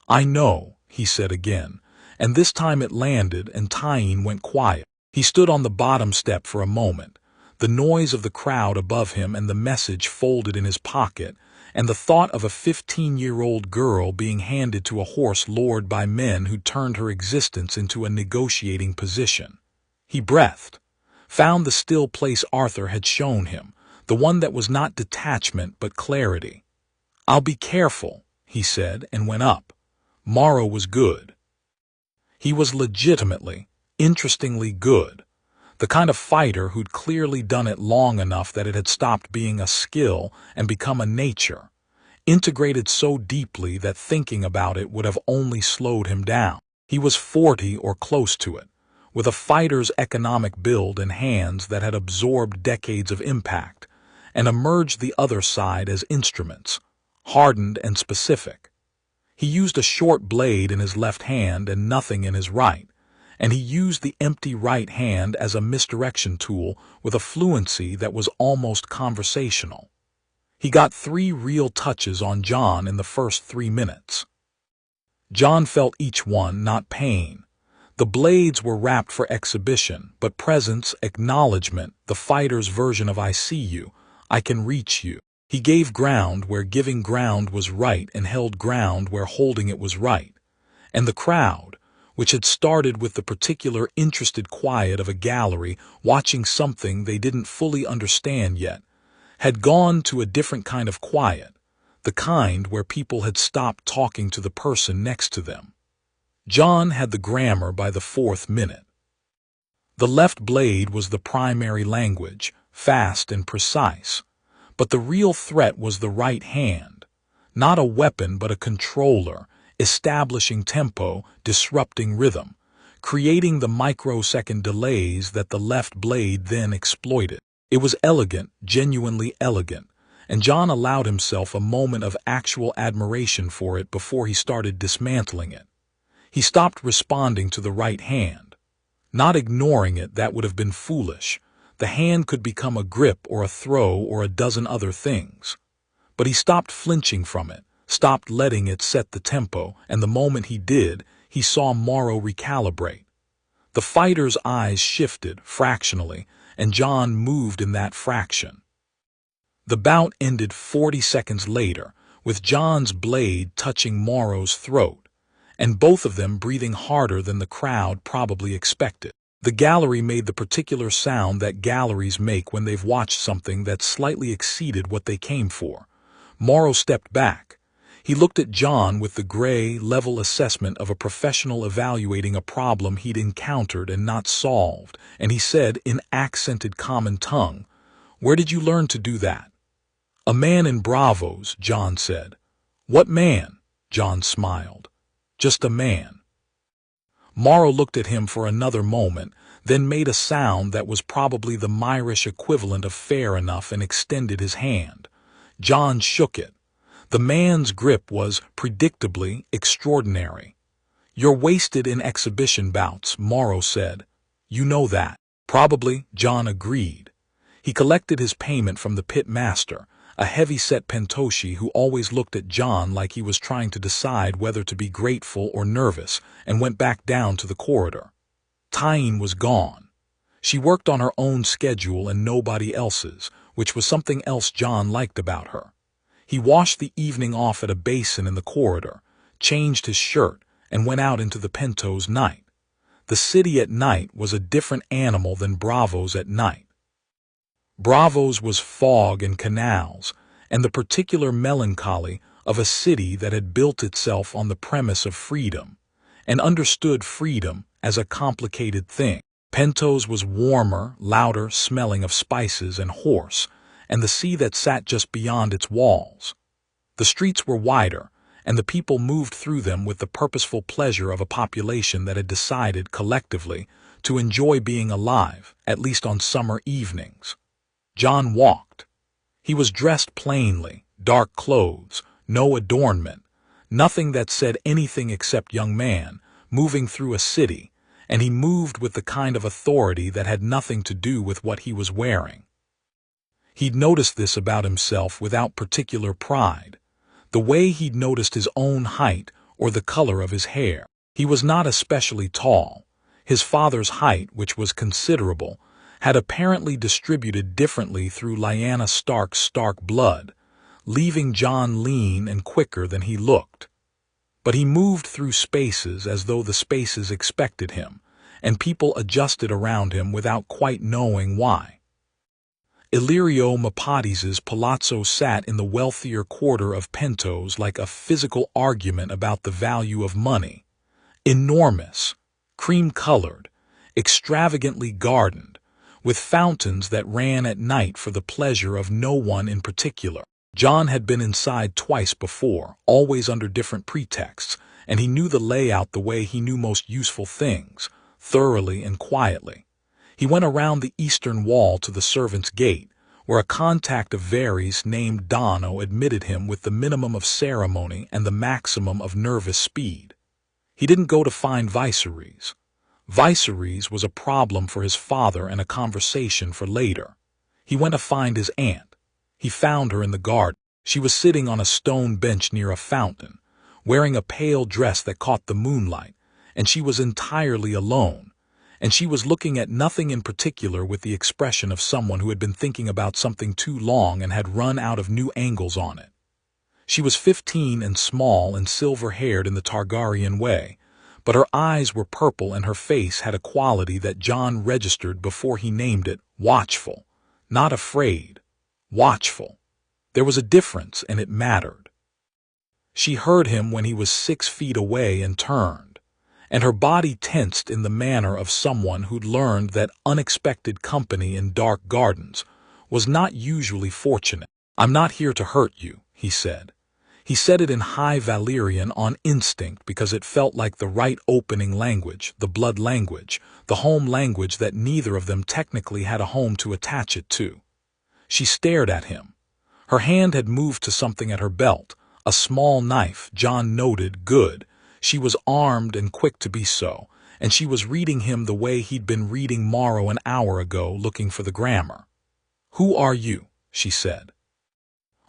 "I know," he said again, and this time it landed and Tyene went quiet. He stood on the bottom step for a moment, the noise of the crowd above him and the message folded in his pocket, and the thought of a 15-year-old girl being handed to a horse lord by men who turned her existence into a negotiating position. He breathed, found the still place Arthur had shown him, the one that was not detachment but clarity. "I'll be careful," he said, and went up. Morrow was good. He was legitimately, interestingly good. The kind of fighter who'd clearly done it long enough that it had stopped being a skill and become a nature, integrated so deeply that thinking about it would have only slowed him down. He was 40 or close to it, with a fighter's economic build and hands that had absorbed decades of impact, and emerged the other side as instruments, hardened and specific. He used a short blade in his left hand and nothing in his right, and he used the empty right hand as a misdirection tool with a fluency that was almost conversational. He got 3 real touches on Jon in the first 3 minutes. Jon felt each one, not pain. The blades were wrapped for exhibition, but presence, acknowledgement, the fighter's version of "I see you, I can reach you." He gave ground where giving ground was right and held ground where holding it was right. And the crowd, which had started with the particular interested quiet of a gallery watching something they didn't fully understand yet, had gone to a different kind of quiet, the kind where people had stopped talking to the person next to them. Jon had the grammar by the 4th minute. The left blade was the primary language, fast and precise. But the real threat was the right hand. Not a weapon, but a controller, establishing tempo, disrupting rhythm, creating the microsecond delays that the left blade then exploited. It was elegant, genuinely elegant, and Jon allowed himself a moment of actual admiration for it before he started dismantling it. He stopped responding to the right hand. Not ignoring it, that would have been foolish. The hand could become a grip or a throw or a dozen other things. But he stopped flinching from it, stopped letting it set the tempo, and the moment he did, he saw Morrow recalibrate. The fighter's eyes shifted, fractionally, and Jon moved in that fraction. The bout ended 40 seconds later, with Jon's blade touching Morrow's throat, and both of them breathing harder than the crowd probably expected. The gallery made the particular sound that galleries make when they've watched something that slightly exceeded what they came for. Morrow stepped back. He looked at Jon with the gray, level assessment of a professional evaluating a problem he'd encountered and not solved, and he said in accented common tongue, "Where did you learn to do that?" "A man in Braavos," Jon said. "What man?" Jon smiled. "Just a man." Morrow looked at him for another moment, then made a sound that was probably the Myrish equivalent of fair enough and extended his hand. Jon shook it. The man's grip was, predictably, extraordinary. "You're wasted in exhibition bouts," Morrow said. "You know that." "Probably," Jon agreed. He collected his payment from the pit master, a heavy-set pentoshi who always looked at Jon like he was trying to decide whether to be grateful or nervous, and went back down to the corridor. Tyene was gone. She worked on her own schedule and nobody else's, which was something else Jon liked about her. He washed the evening off at a basin in the corridor, changed his shirt, and went out into the Pento's night. The city at night was a different animal than Braavos at night. Braavos was fog and canals, and the particular melancholy of a city that had built itself on the premise of freedom, and understood freedom as a complicated thing. Pento's was warmer, louder, smelling of spices and horse, and the sea that sat just beyond its walls. The streets were wider, and the people moved through them with the purposeful pleasure of a population that had decided, collectively, to enjoy being alive, at least on summer evenings. Jon walked. He was dressed plainly, dark clothes, no adornment, nothing that said anything except young man, moving through a city, and he moved with the kind of authority that had nothing to do with what he was wearing. He'd noticed this about himself without particular pride, the way he'd noticed his own height or the color of his hair. He was not especially tall. His father's height, which was considerable, had apparently distributed differently through Lyanna Stark's Stark blood, leaving Jon lean and quicker than he looked. But he moved through spaces as though the spaces expected him, and people adjusted around him without quite knowing why. Illyrio Mapatides's palazzo sat in the wealthier quarter of Pentos like a physical argument about the value of money. Enormous, cream-colored, extravagantly gardened, with fountains that ran at night for the pleasure of no one in particular. Jon had been inside twice before, always under different pretexts, and he knew the layout the way he knew most useful things, thoroughly and quietly. He went around the eastern wall to the servants' gate, where a contact of Varys named Dono admitted him with the minimum of ceremony and the maximum of nervous speed. He didn't go to find Viserys. Viserys was a problem for his father and a conversation for later. He went to find his aunt. He found her in the garden. She was sitting on a stone bench near a fountain, wearing a pale dress that caught the moonlight, and she was entirely alone, and she was looking at nothing in particular with the expression of someone who had been thinking about something too long and had run out of new angles on it. She was 15 and small and silver-haired in the Targaryen way, but her eyes were purple and her face had a quality that Jon registered before he named it watchful, not afraid, watchful. There was a difference and it mattered. She heard him when he was 6 feet away and turned, and her body tensed in the manner of someone who'd learned that unexpected company in dark gardens was not usually fortunate. "I'm not here to hurt you," he said. He said it in High Valyrian on instinct because it felt like the right opening language, the blood language, the home language that neither of them technically had a home to attach it to. She stared at him. Her hand had moved to something at her belt, a small knife, Jon noted. Good. She was armed and quick to be so, and she was reading him the way he'd been reading Morrow an hour ago, looking for the grammar. "Who are you?" she said.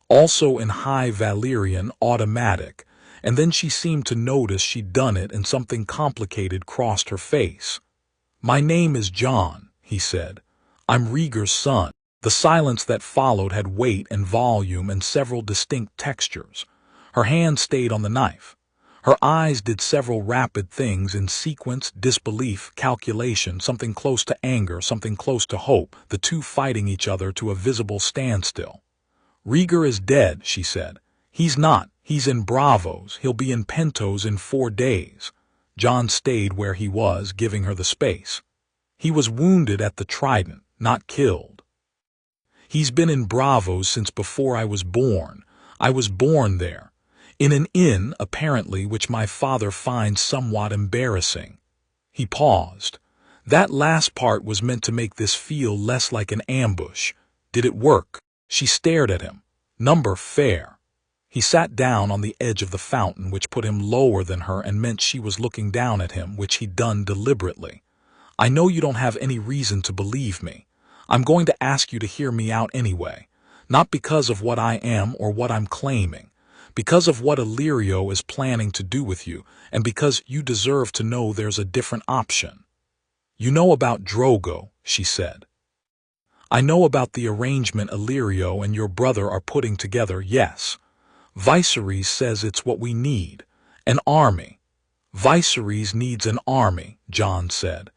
Also in High Valyrian, automatic, and then she seemed to notice she'd done it and something complicated crossed her face. "My name is Jon," he said. "I'm Rhaegar's son." The silence that followed had weight and volume and several distinct textures. Her hand stayed on the knife. Her eyes did several rapid things in sequence: disbelief, calculation, something close to anger, something close to hope, the two fighting each other to a visible standstill. "Rhaegar is dead," she said. "He's not. He's in Braavos. He'll be in Pentos in 4 days. Jon stayed where he was, giving her the space. "He was wounded at the Trident, not killed. He's been in Braavos since before I was born. I was born there. In an inn, apparently, which my father finds somewhat embarrassing." He paused. That last part was meant to make this feel less like an ambush. Did it work? She stared at him. "Number fair." He sat down on the edge of the fountain, which put him lower than her and meant she was looking down at him, which he'd done deliberately. "I know you don't have any reason to believe me. I'm going to ask you to hear me out anyway, not because of what I am or what I'm claiming, because of what Illyrio is planning to do with you, and because you deserve to know there's a different option." "You know about Drogo," she said. "I know about the arrangement Illyrio and your brother are putting together, yes. Viserys says it's what we need. An army." "Viserys needs an army," Jon said.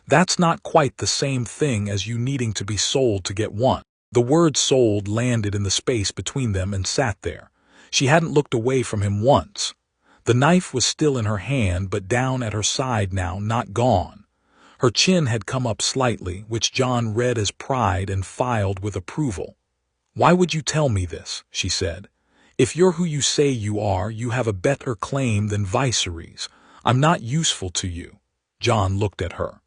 "That's not quite the same thing as you needing to be sold to get one." The word sold landed in the space between them and sat there. She hadn't looked away from him once. The knife was still in her hand, but down at her side now, not gone. Her chin had come up slightly, which Jon read as pride and filed with approval. "Why would you tell me this?" she said. "If you're who you say you are, you have a better claim than Viserys. I'm not useful to you." Jon looked at her.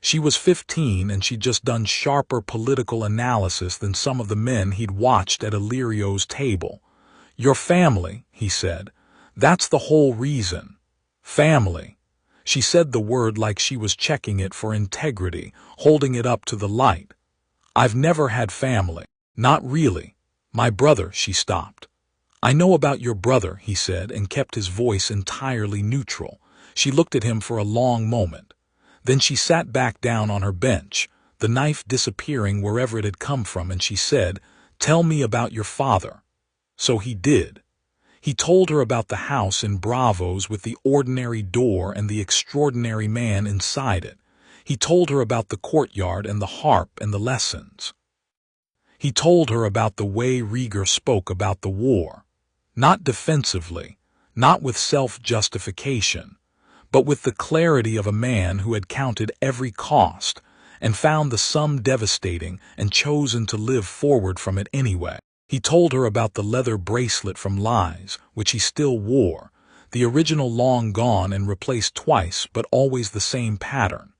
She was 15 and she'd just done sharper political analysis than some of the men he'd watched at Illyrio's table. "Your family," he said. "That's the whole reason. Family." She said the word like she was checking it for integrity, holding it up to the light. "I've never had family." "Not really. My brother," she stopped. "I know about your brother," he said, and kept his voice entirely neutral. She looked at him for a long moment. Then she sat back down on her bench, the knife disappearing wherever it had come from, and she said, "Tell me about your father." So he did. He told her about the house in Braavos with the ordinary door and the extraordinary man inside it. He told her about the courtyard and the harp and the lessons. He told her about the way Rhaegar spoke about the war. Not defensively, not with self-justification, but with the clarity of a man who had counted every cost and found the sum devastating and chosen to live forward from it anyway. He told her about the leather bracelet from Lies, which he still wore, the original long gone and replaced twice, but always the same pattern.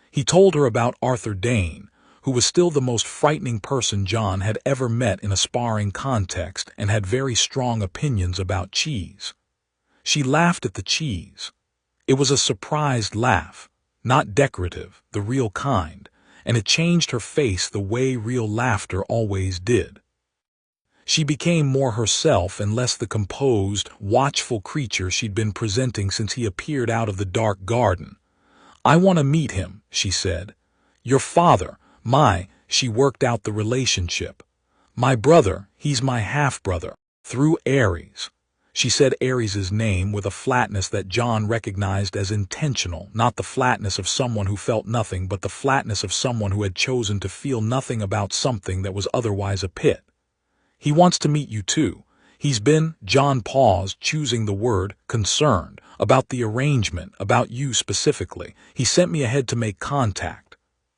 He told her about Arthur Dayne, who was still the most frightening person Jon had ever met in a sparring context and had very strong opinions about cheese. She laughed at the cheese. It was a surprised laugh, not decorative, the real kind, and it changed her face the way real laughter always did. She became more herself and less the composed, watchful creature she'd been presenting since he appeared out of the dark garden. "I want to meet him," she said. "Your father, she worked out the relationship. My brother, he's my half-brother, through Ares." She said Ares's name with a flatness that Jon recognized as intentional, not the flatness of someone who felt nothing, but the flatness of someone who had chosen to feel nothing about something that was otherwise a pit. "He wants to meet you too. He's been," Jon paused, choosing the word, "concerned, about the arrangement, about you specifically. He sent me ahead to make contact."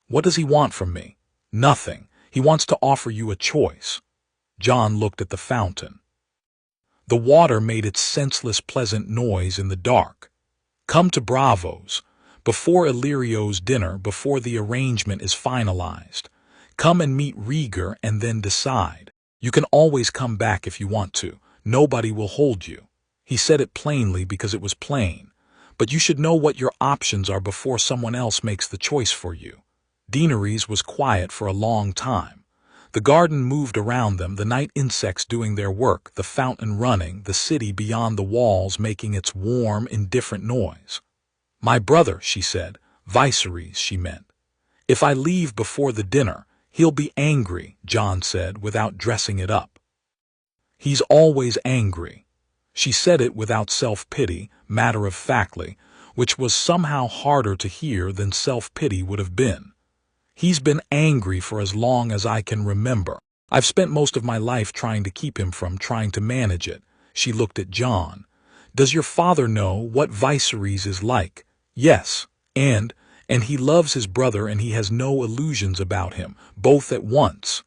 "What does he want from me?" "Nothing. He wants to offer you a choice." Jon looked at the fountain. The water made its senseless pleasant noise in the dark. "Come to Braavos, before Illyrio's dinner, before the arrangement is finalized. Come and meet Rhaegar and then decide. You can always come back if you want to. Nobody will hold you." He said it plainly because it was plain. "But you should know what your options are before someone else makes the choice for you." Daenerys was quiet for a long time. The garden moved around them, the night insects doing their work, the fountain running, the city beyond the walls making its warm, indifferent noise. "My brother," she said. Viserys, she meant. "If I leave before the dinner, he'll be angry," Jon said, without dressing it up. "He's always angry." She said it without self-pity, matter-of-factly, which was somehow harder to hear than self-pity would have been. "He's been angry for as long as I can remember. I've spent most of my life trying to keep him from trying to manage it." She looked at Jon. "Does your father know what Viserys is like?" "Yes, and he loves his brother and he has no illusions about him, both at once."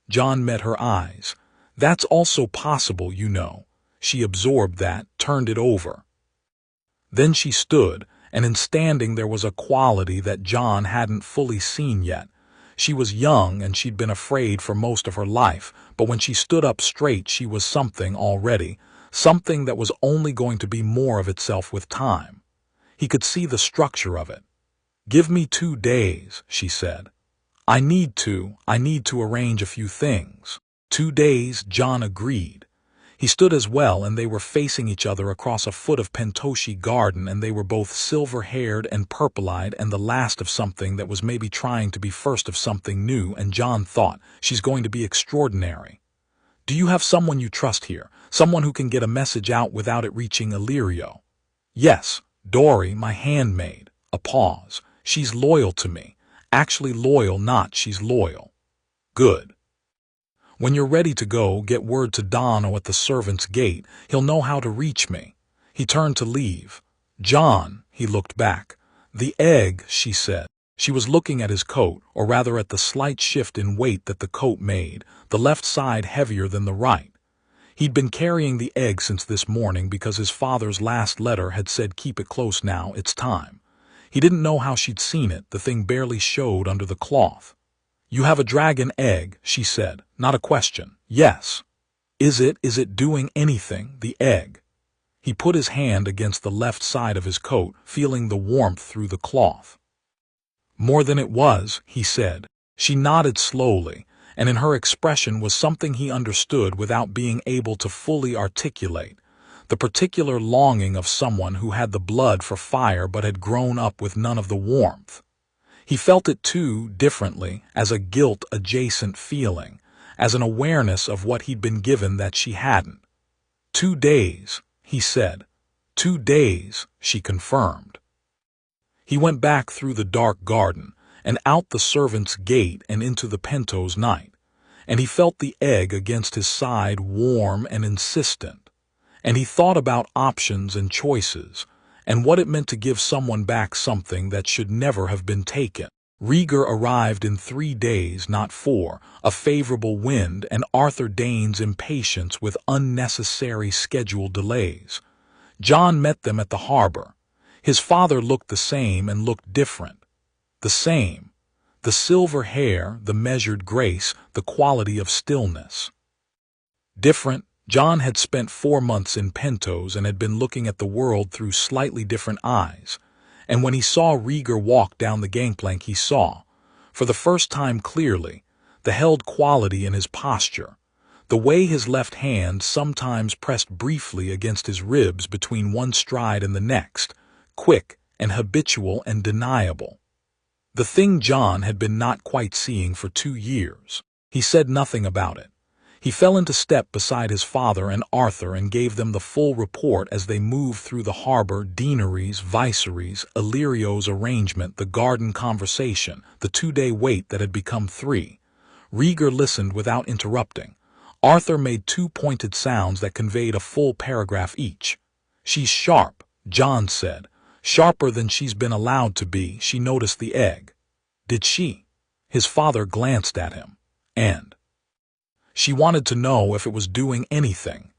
Jon met her eyes. "That's also possible, you know." She absorbed that, turned it over. Then she stood, and in standing there was a quality that Jon hadn't fully seen yet. She was young and she'd been afraid for most of her life, but when she stood up straight she was something already, something that was only going to be more of itself with time. He could see the structure of it. "Give me 2 days," she said. I need to arrange a few things." 2 days, Jon agreed. He stood as well, and they were facing each other across a foot of Pentoshi garden, and they were both silver-haired and purple-eyed, and the last of something that was maybe trying to be first of something new, and Jon thought, she's going to be extraordinary. "Do you have someone you trust here? Someone who can get a message out without it reaching Illyrio?" "Yes, Dory, my handmaid." A pause. "She's loyal to me. Actually loyal, not she's loyal." "Good. When you're ready to go, get word to Dono at the servants' gate. He'll know how to reach me." He turned to leave. "Jon," he looked back. "The egg," she said. She was looking at his coat, or rather at the slight shift in weight that the coat made, the left side heavier than the right. He'd been carrying the egg since this morning because his father's last letter had said keep it close now, it's time. He didn't know how she'd seen it, the thing barely showed under the cloth. "You have a dragon egg," she said, not a question. "Yes." Is it doing anything, the egg?" He put his hand against the left side of his coat, feeling the warmth through the cloth. "More than it was," he said. She nodded slowly, and in her expression was something he understood without being able to fully articulate, the particular longing of someone who had the blood for fire but had grown up with none of the warmth. He felt it too, differently, as a guilt-adjacent feeling, as an awareness of what he'd been given that she hadn't. 2 days, he said. 2 days, she confirmed. He went back through the dark garden, and out the servants' gate and into the Pentos night, and he felt the egg against his side warm and insistent, and he thought about options and choices, and what it meant to give someone back something that should never have been taken. Rhaegar arrived in 3 days, not 4, a favorable wind, and Arthur Dayne's impatience with unnecessary scheduled delays. Jon met them at the harbor. His father looked the same and looked different. The same. The silver hair, the measured grace, the quality of stillness. Different. Jon had spent 4 months in Pentos and had been looking at the world through slightly different eyes, and when he saw Rhaegar walk down the gangplank he saw, for the first time clearly, the held quality in his posture, the way his left hand sometimes pressed briefly against his ribs between one stride and the next, quick and habitual and deniable. The thing Jon had been not quite seeing for 2 years. He said nothing about it. He fell into step beside his father and Arthur and gave them the full report as they moved through the harbor, deaneries, viceroys, Illyrio's arrangement, the garden conversation, the 2-day wait that had become 3. Rhaegar listened without interrupting. Arthur made 2 pointed sounds that conveyed a full paragraph each. "She's sharp," Jon said. "Sharper than she's been allowed to be." She noticed the egg. "Did she?" His father glanced at him. "And?" "She wanted to know if it was doing anything."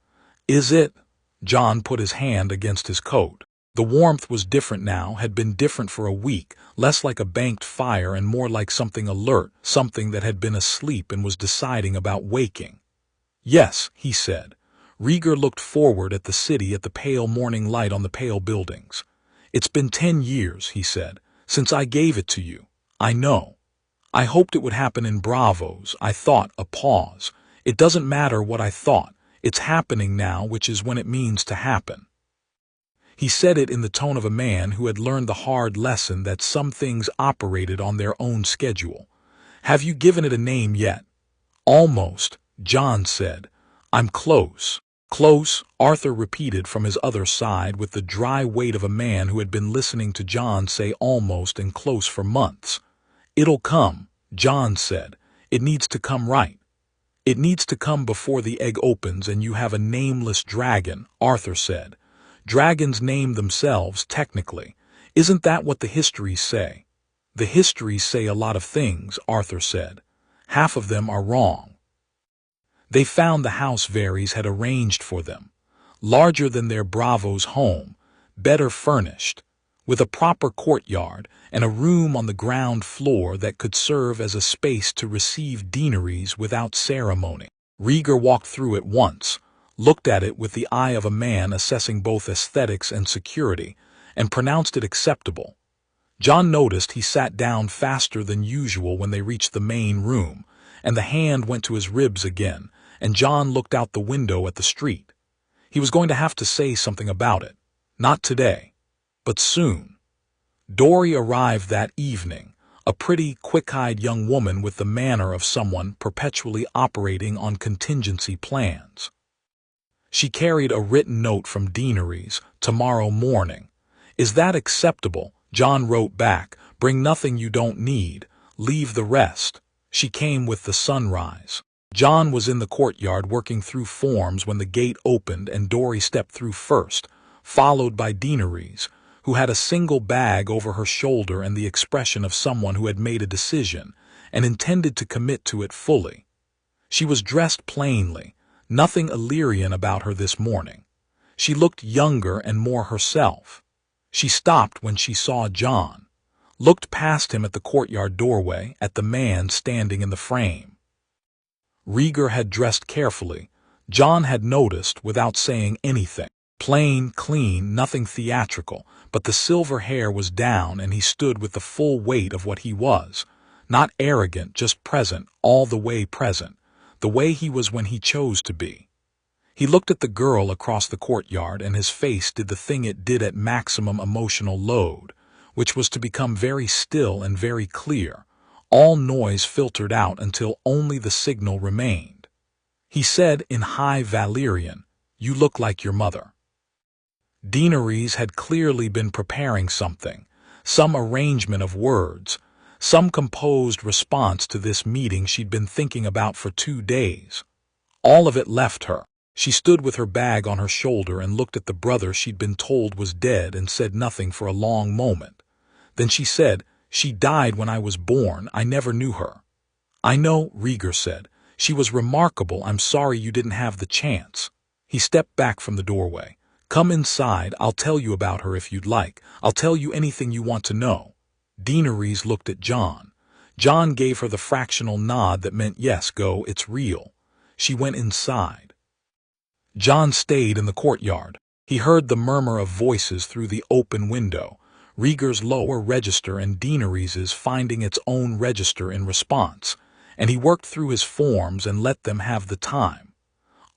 "Is it?" Jon put his hand against his coat. The warmth was different now, had been different for a week, less like a banked fire and more like something alert, something that had been asleep and was deciding about waking. "Yes," he said. Rhaegar looked forward at the city, at the pale morning light on the pale buildings. "It's been 10 years," he said, "since I gave it to you. I know. I hoped it would happen in Braavos. I thought," a pause. "It doesn't matter what I thought. It's happening now, which is when it means to happen." He said it in the tone of a man who had learned the hard lesson that some things operated on their own schedule. "Have you given it a name yet?" "Almost," Jon said. "I'm close." "Close," Arthur repeated from his other side with the dry weight of a man who had been listening to Jon say almost and close for months. "It'll come," Jon said. "It needs to come right. It needs to come before the egg opens and you have a nameless dragon," Arthur said. "Dragons name themselves, technically. Isn't that what the histories say?" "The histories say a lot of things," Arthur said. "Half of them are wrong." They found the house Varys had arranged for them, larger than their Braavos home, better furnished, with a proper courtyard and a room on the ground floor that could serve as a space to receive deaneries without ceremony. Rhaegar walked through it once, looked at it with the eye of a man assessing both aesthetics and security, and pronounced it acceptable. Jon noticed he sat down faster than usual when they reached the main room, and the hand went to his ribs again, and Jon looked out the window at the street. He was going to have to say something about it. Not today, but soon. Dorry arrived that evening, a pretty, quick-eyed young woman with the manner of someone perpetually operating on contingency plans. She carried a written note from deaneries, "Tomorrow morning." "Is that acceptable?" Jon wrote back. "Bring nothing you don't need. Leave the rest." She came with the sunrise. Jon was in the courtyard working through forms when the gate opened and Dorry stepped through first, followed by deaneries, who had a single bag over her shoulder and the expression of someone who had made a decision and intended to commit to it fully. She was dressed plainly, nothing Illyrian about her this morning. She looked younger and more herself. She stopped when she saw Jon, looked past him at the courtyard doorway, at the man standing in the frame. Rhaegar had dressed carefully. Jon had noticed without saying anything. Plain, clean, nothing theatrical, but the silver hair was down and he stood with the full weight of what he was. Not arrogant, just present, all the way present, the way he was when he chose to be. He looked at the girl across the courtyard and his face did the thing it did at maximum emotional load, which was to become very still and very clear. All noise filtered out until only the signal remained. He said in High Valyrian, "You look like your mother." Deaneries had clearly been preparing something, some arrangement of words, some composed response to this meeting she'd been thinking about for 2 days. All of it left her. She stood with her bag on her shoulder and looked at the brother she'd been told was dead and said nothing for a long moment. Then she said, "She died when I was born. I never knew her." "I know," Rhaegar said. "She was remarkable. I'm sorry you didn't have the chance." He stepped back from the doorway. "Come inside. I'll tell you about her if you'd like. I'll tell you anything you want to know." Deaneries looked at Jon. Jon gave her the fractional nod that meant yes, go, it's real. She went inside. Jon stayed in the courtyard. He heard the murmur of voices through the open window, Rhaegar's lower register and Daenerys's finding its own register in response, and he worked through his forms and let them have the time.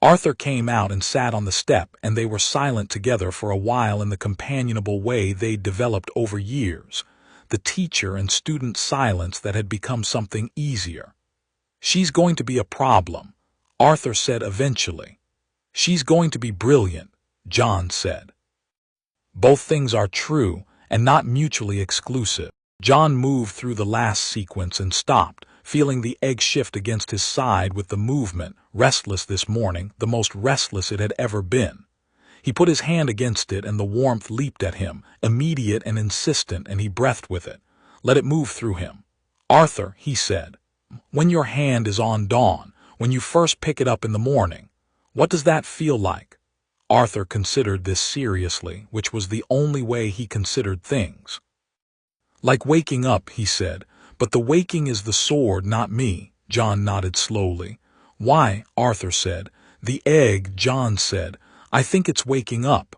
Arthur came out and sat on the step, and they were silent together for a while in the companionable way they'd developed over years, the teacher and student silence that had become something easier. "She's going to be a problem," Arthur said eventually. "She's going to be brilliant," Jon said. Both things are true and not mutually exclusive. Jon moved through the last sequence and stopped, feeling the egg shift against his side with the movement, restless this morning, the most restless it had ever been. He put his hand against it and the warmth leaped at him, immediate and insistent, and he breathed with it. Let it move through him. "Arthur," he said, "when your hand is on dawn, when you first pick it up in the morning, what does that feel like?" Arthur considered this seriously, which was the only way he considered things. "Like waking up," he said, "but the waking is the sword, not me." Jon nodded slowly. "Why?" Arthur said. "The egg," Jon said. "I think it's waking up."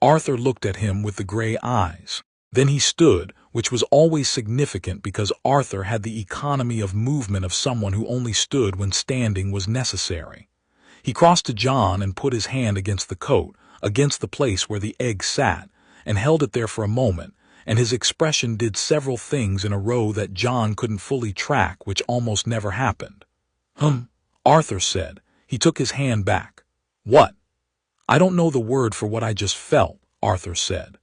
Arthur looked at him with the gray eyes. Then he stood, which was always significant because Arthur had the economy of movement of someone who only stood when standing was necessary. He crossed to Jon and put his hand against the coat, against the place where the egg sat, and held it there for a moment, and his expression did several things in a row that Jon couldn't fully track, which almost never happened. Arthur said. He took his hand back. "What?" "I don't know the word for what I just felt," Arthur said.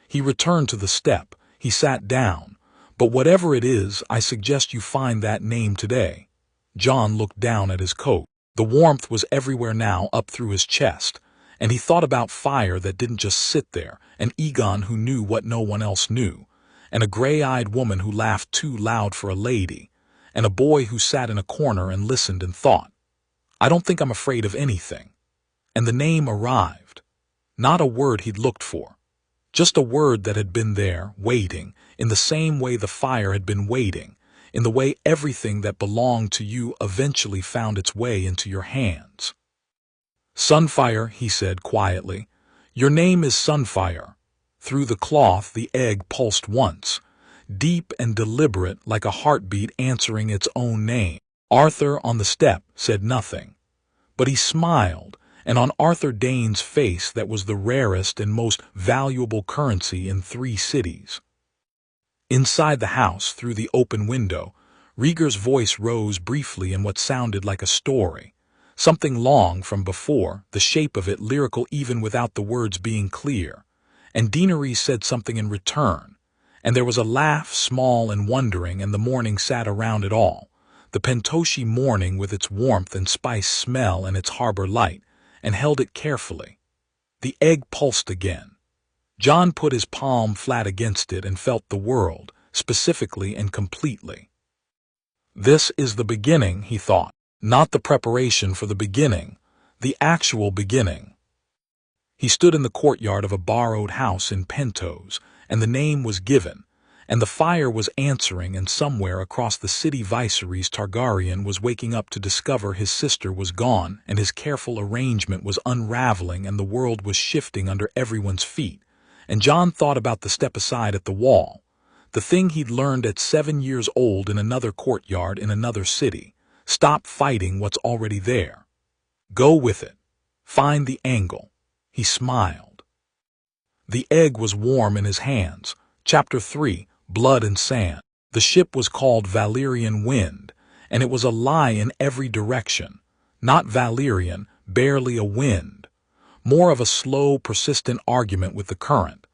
He returned to the step. He sat down. "But whatever it is, I suggest you find that name today." Jon looked down at his coat. The warmth was everywhere now, up through his chest, and he thought about fire that didn't just sit there, an Egon who knew what no one else knew, and a gray-eyed woman who laughed too loud for a lady, and a boy who sat in a corner and listened and thought. "I don't think I'm afraid of anything." And the name arrived. Not a word he'd looked for. Just a word that had been there, waiting, in the same way the fire had been waiting, in the way everything that belonged to you eventually found its way into your hands. "Sunfire," he said quietly. "Your name is Sunfire." Through the cloth the egg pulsed once, deep and deliberate like a heartbeat answering its own name. Arthur on the step said nothing. But he smiled, and on Arthur Dayne's face that was the rarest and most valuable currency in 3 cities. Inside the house, through the open window, Rhaegar's voice rose briefly in what sounded like a story, something long from before, the shape of it lyrical even without the words being clear, and Daenerys said something in return, and there was a laugh, small and wondering, and the morning sat around it all, the Pentoshi morning with its warmth and spice smell and its harbor light, and held it carefully. The egg pulsed again. Jon put his palm flat against it and felt the world, specifically and completely. This is the beginning, he thought, not the preparation for the beginning, the actual beginning. He stood in the courtyard of a borrowed house in Pentos, and the name was given, and the fire was answering, and somewhere across the city Viserys Targaryen was waking up to discover his sister was gone, and his careful arrangement was unraveling, and the world was shifting under everyone's feet. And Jon thought about the step aside at the wall, the thing he'd learned at 7 years old in another courtyard in another city. Stop fighting what's already there. Go with it. Find the angle. He smiled. The egg was warm in his hands. Chapter 3, Blood and Sand. The ship was called Valyrian Wind, and it was a lie in every direction. Not Valyrian, barely a wind. More of a slow, persistent argument with the current.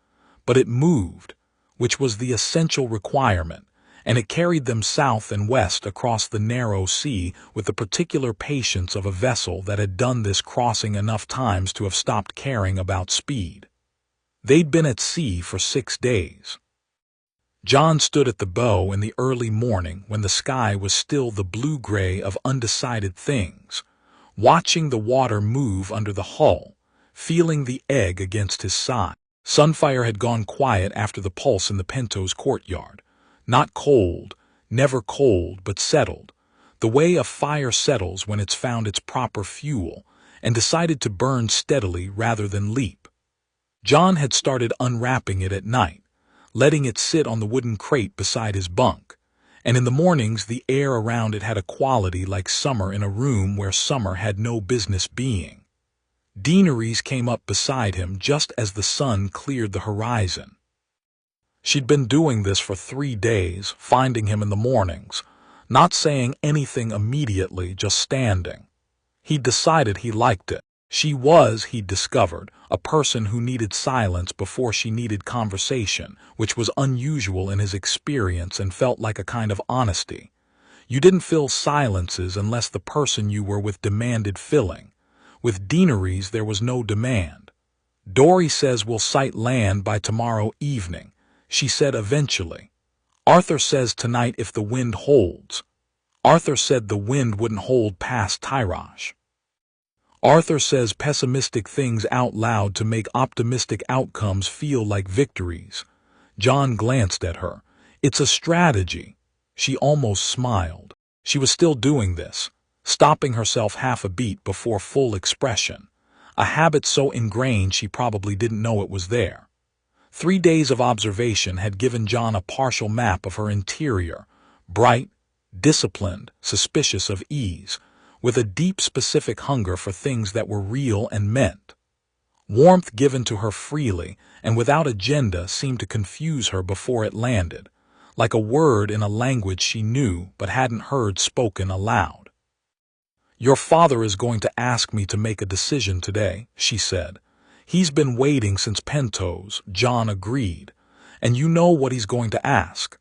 But it moved, which was the essential requirement, and it carried them south and west across the narrow sea with the particular patience of a vessel that had done this crossing enough times to have stopped caring about speed. They'd been at sea for 6 days. Jon stood at the bow in the early morning when the sky was still the blue-gray of undecided things, watching the water move under the hull, feeling the egg against his side. Sunfire had gone quiet after the pulse in the Pentos courtyard. Not cold, never cold, but settled, the way a fire settles when it's found its proper fuel, and decided to burn steadily rather than leap. Jon had started unwrapping it at night, letting it sit on the wooden crate beside his bunk, and in the mornings the air around it had a quality like summer in a room where summer had no business being. Daenerys came up beside him just as the sun cleared the horizon. She'd been doing this for 3 days, finding him in the mornings, not saying anything immediately, just standing. He'd decided he liked it. She was, he'd discovered, a person who needed silence before she needed conversation, which was unusual in his experience and felt like a kind of honesty. You didn't fill silences unless the person you were with demanded filling. With Daenerys there was no demand. Dory says we'll sight land by tomorrow evening. She said eventually. Arthur says tonight if the wind holds. Arthur said the wind wouldn't hold past Tyrosh. Arthur says pessimistic things out loud to make optimistic outcomes feel like victories. Jon glanced at her. It's a strategy. She almost smiled. She was still doing this, stopping herself half a beat before full expression. A habit so ingrained she probably didn't know it was there. 3 days of observation had given Jon a partial map of her interior, bright, disciplined, suspicious of ease, with a deep specific hunger for things that were real and meant. Warmth given to her freely and without agenda seemed to confuse her before it landed, like a word in a language she knew but hadn't heard spoken aloud. Your father is going to ask me to make a decision today, she said. He's been waiting since Pentos, Jon agreed. And you know what he's going to ask.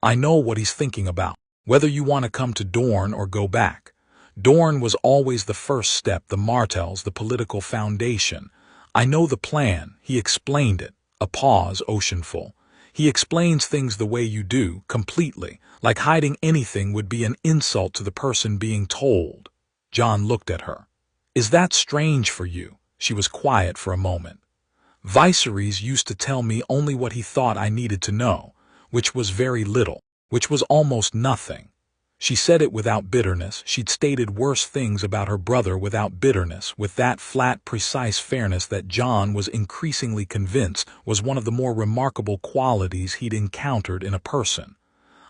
I know what he's thinking about, whether you want to come to Dorne or go back. Dorne was always the first step, the Martells, the political foundation. I know the plan, he explained it. A pause, oceanful. He explains things the way you do, completely, like hiding anything would be an insult to the person being told. Jon looked at her. Is that strange for you? She was quiet for a moment. Viserys used to tell me only what he thought I needed to know, which was very little, which was almost nothing. She said it without bitterness. She'd stated worse things about her brother without bitterness, with that flat, precise fairness that Jon was increasingly convinced was one of the more remarkable qualities he'd encountered in a person.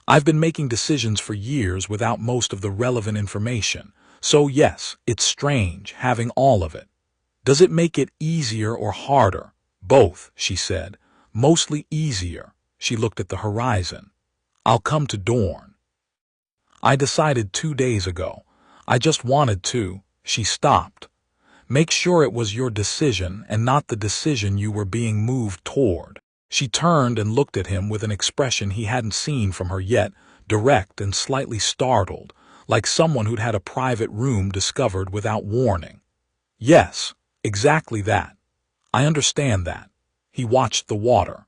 I've been making decisions for years without most of the relevant information, so yes, it's strange having all of it. Does it make it easier or harder? Both, she said. Mostly easier. She looked at the horizon. I'll come to Dorne. I decided 2 days ago. I just wanted to. She stopped. Make sure it was your decision and not the decision you were being moved toward. She turned and looked at him with an expression he hadn't seen from her yet, direct and slightly startled, like someone who'd had a private room discovered without warning. Yes, exactly that. I understand that. He watched the water.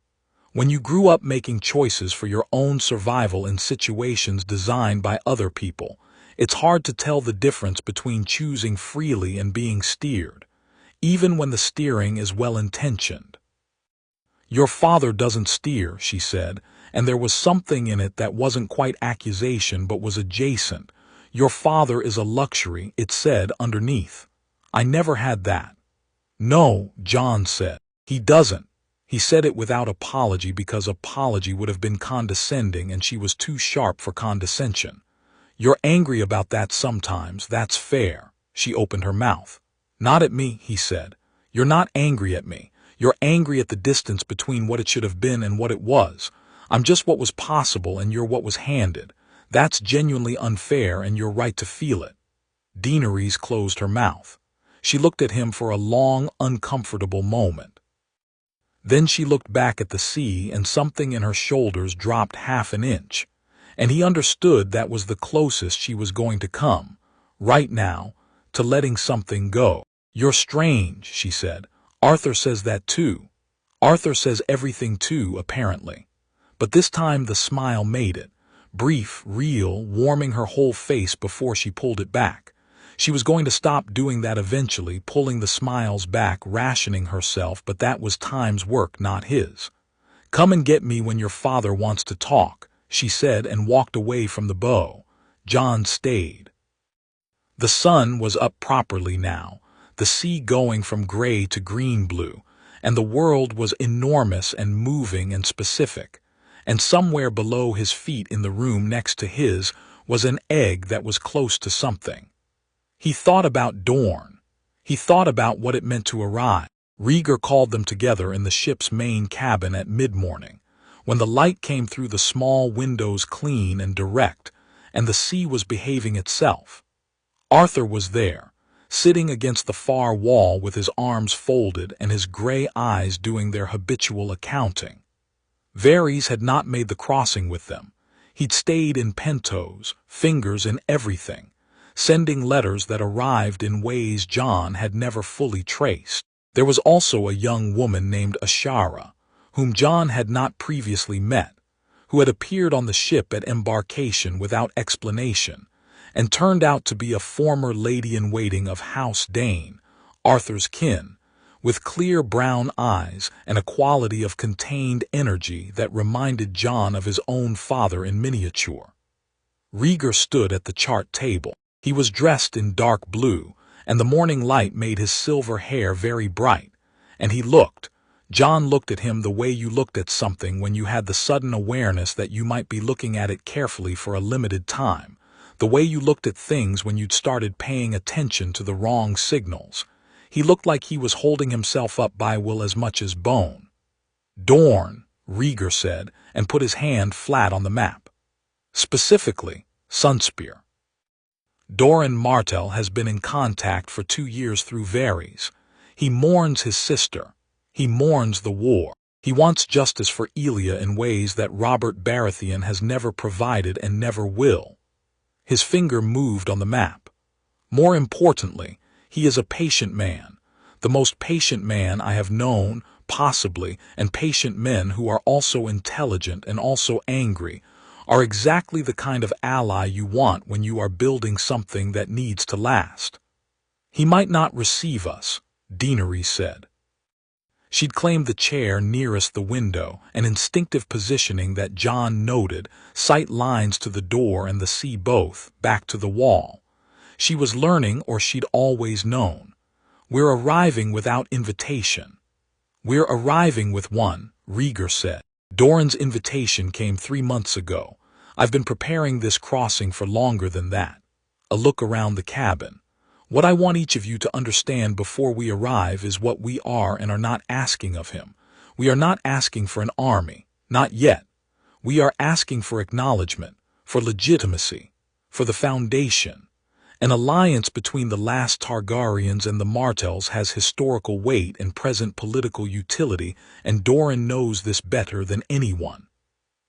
When you grew up making choices for your own survival in situations designed by other people, it's hard to tell the difference between choosing freely and being steered, even when the steering is well-intentioned. Your father doesn't steer, she said, and there was something in it that wasn't quite accusation but was adjacent. Your father is a luxury, it said underneath. I never had that. No, Jon said. He doesn't. He said it without apology because apology would have been condescending and she was too sharp for condescension. You're angry about that sometimes, that's fair. She opened her mouth. Not at me, he said. You're not angry at me. You're angry at the distance between what it should have been and what it was. I'm just what was possible and you're what was handed. That's genuinely unfair and you're right to feel it. Daenerys closed her mouth. She looked at him for a long, uncomfortable moment. Then she looked back at the sea and something in her shoulders dropped half an inch. And he understood that was the closest she was going to come, right now, to letting something go. You're strange, she said. Arthur says that too. Arthur says everything too, apparently. But this time the smile made it, brief, real, warming her whole face before she pulled it back. She was going to stop doing that eventually, pulling the smiles back, rationing herself, but that was time's work, not his. Come and get me when your father wants to talk, she said and walked away from the bow. Jon stayed. The sun was up properly now, the sea going from gray to green-blue, and the world was enormous and moving and specific. and somewhere below his feet in the room next to his was an egg that was close to something. He thought about Dorne. He thought about what it meant to arrive. Rhaegar called them together in the ship's main cabin at mid-morning, when the light came through the small windows clean and direct, and the sea was behaving itself. Arthur was there, sitting against the far wall with his arms folded and his gray eyes doing their habitual accounting. Varys had not made the crossing with them. He'd stayed in Pentos, fingers in everything, sending letters that arrived in ways Jon had never fully traced. There was also a young woman named Ashara, whom Jon had not previously met, who had appeared on the ship at embarkation without explanation, and turned out to be a former lady-in-waiting of House Dayne, Arthur's kin, with clear brown eyes and a quality of contained energy that reminded Jon of his own father in miniature. Rhaegar stood at the chart table. He was dressed in dark blue, and the morning light made his silver hair very bright, and Jon looked at him the way you looked at something when you had the sudden awareness that you might be looking at it carefully for a limited time, the way you looked at things when you'd started paying attention to the wrong signals. He looked like he was holding himself up by will as much as bone. "Dorne," Rhaegar said, and put his hand flat on the map. "Specifically, Sunspear. Doran Martell has been in contact for 2 years through Varys. He mourns his sister. He mourns the war. He wants justice for Elia in ways that Robert Baratheon has never provided and never will." His finger moved on the map. "More importantly, he is a patient man, the most patient man I have known, possibly, and patient men who are also intelligent and also angry are exactly the kind of ally you want when you are building something that needs to last." "He might not receive us," Daenerys said. She'd claimed the chair nearest the window, an instinctive positioning that Jon noted, sight lines to the door and the sea both, back to the wall. She was learning, or she'd always known. "We're arriving without invitation." "We're arriving with one," Rhaegar said. "Doran's invitation came 3 months ago. I've been preparing this crossing for longer than that." A look around the cabin. "What I want each of you to understand before we arrive is what we are and are not asking of him. We are not asking for an army, not yet. We are asking for acknowledgement, for legitimacy, for the foundation. An alliance between the last Targaryens and the Martells has historical weight and present political utility, and Doran knows this better than anyone."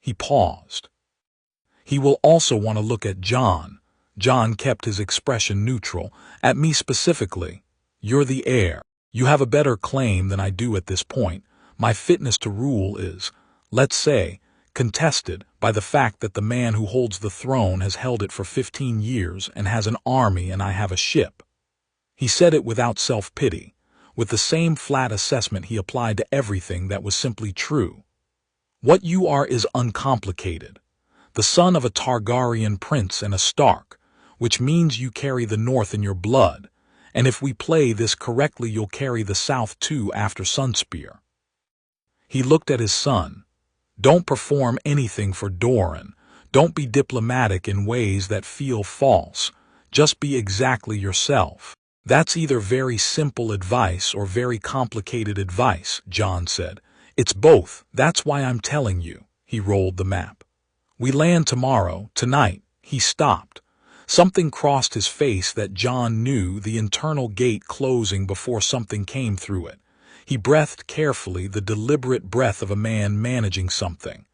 He paused. "He will also want to look at Jon." Jon kept his expression neutral. "At me specifically. You're the heir. You have a better claim than I do at this point. My fitness to rule is, let's say, contested by the fact that the man who holds the throne has held it for 15 years and has an army and I have a ship." He said it without self-pity, with the same flat assessment he applied to everything that was simply true. "What you are is uncomplicated. The son of a Targaryen prince and a Stark, which means you carry the North in your blood, and if we play this correctly you'll carry the South too after Sunspear." He looked at his son. "Don't perform anything for Doran. Don't be diplomatic in ways that feel false. Just be exactly yourself." "That's either very simple advice or very complicated advice," Jon said. "It's both. That's why I'm telling you." He rolled the map. "We land tomorrow, tonight." He stopped. Something crossed his face that Jon knew, the internal gate closing before something came through it. He breathed carefully, the deliberate breath of a man managing something.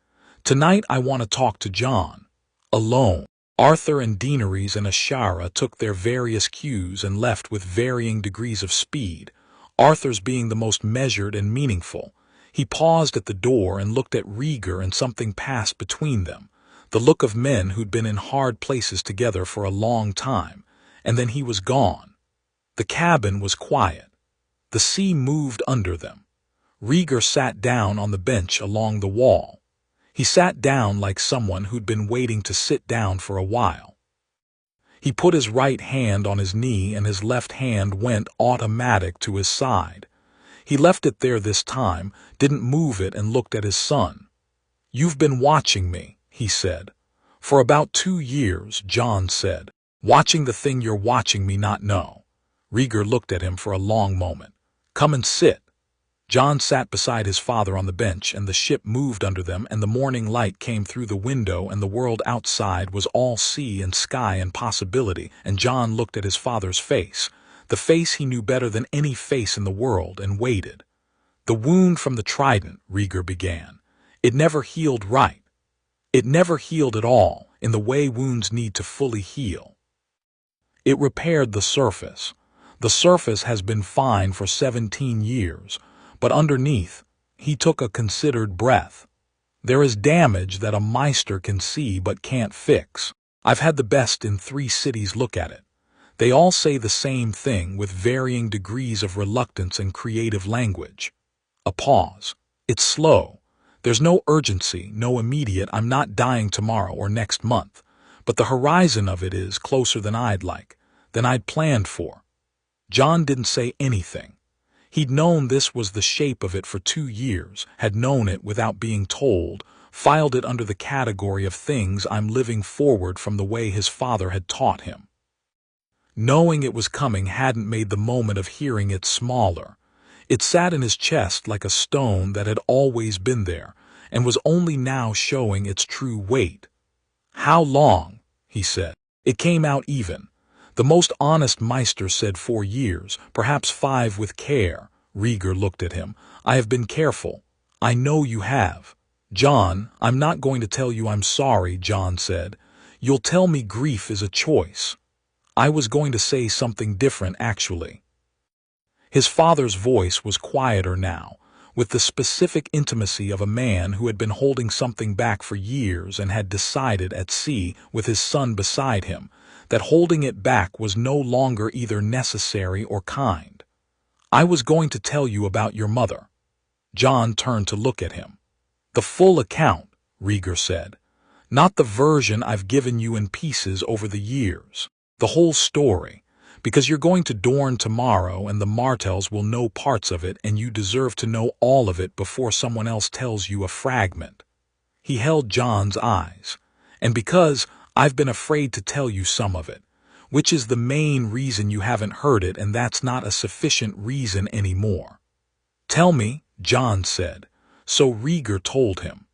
"Tonight I want to talk to Jon. Alone." Arthur and Daenerys and Ashara took their various cues and left with varying degrees of speed, Arthur's being the most measured and meaningful. He paused at the door and looked at Rhaegar, and something passed between them, the look of men who'd been in hard places together for a long time, and then he was gone. The cabin was quiet. The sea moved under them. Rhaegar sat down on the bench along the wall. He sat down like someone who'd been waiting to sit down for a while. He put his right hand on his knee and his left hand went automatic to his side. He left it there this time, didn't move it, and looked at his son. "You've been watching me," he said. "For about 2 years," Jon said. "Watching the thing you're watching me not know." Rhaegar looked at him for a long moment. "Come and sit." Jon sat beside his father on the bench, and the ship moved under them, and the morning light came through the window, and the world outside was all sea and sky and possibility, and Jon looked at his father's face, the face he knew better than any face in the world, and waited. "The wound from the trident," Rhaegar began. "It never healed right. It never healed at all, in the way wounds need to fully heal. It repaired the surface. The surface has been fine for 17 years, but underneath," he took a considered breath, "there is damage that a Maester can see but can't fix. I've had the best in 3 cities look at it. They all say the same thing with varying degrees of reluctance and creative language." A pause. "It's slow. There's no urgency, no immediate 'I'm not dying tomorrow or next month,' but the horizon of it is closer than I'd like, than I'd planned for." Jon didn't say anything. He'd known this was the shape of it for 2 years, had known it without being told, filed it under the category of things I'm living forward from the way his father had taught him. Knowing it was coming hadn't made the moment of hearing it smaller. It sat in his chest like a stone that had always been there, and was only now showing its true weight. "How long?" he said. It came out even. The most honest Maester said 4 years, perhaps 5 with care. Rhaegar looked at him. "I have been careful. I know you have." "Jon, I'm not going to tell you I'm sorry," Jon said. "You'll tell me grief is a choice." "I was going to say something different, actually." His father's voice was quieter now, with the specific intimacy of a man who had been holding something back for years and had decided at sea, with his son beside him, that holding it back was no longer either necessary or kind. "I was going to tell you about your mother." Jon turned to look at him. "The full account," Rhaegar said. "Not the version I've given you in pieces over the years. The whole story. Because you're going to Dorne tomorrow, and the Martells will know parts of it, and you deserve to know all of it before someone else tells you a fragment." He held Jon's eyes. "And because I've been afraid to tell you some of it, which is the main reason you haven't heard it, and that's not a sufficient reason anymore." "Tell me," Jon said. So Rhaegar told him.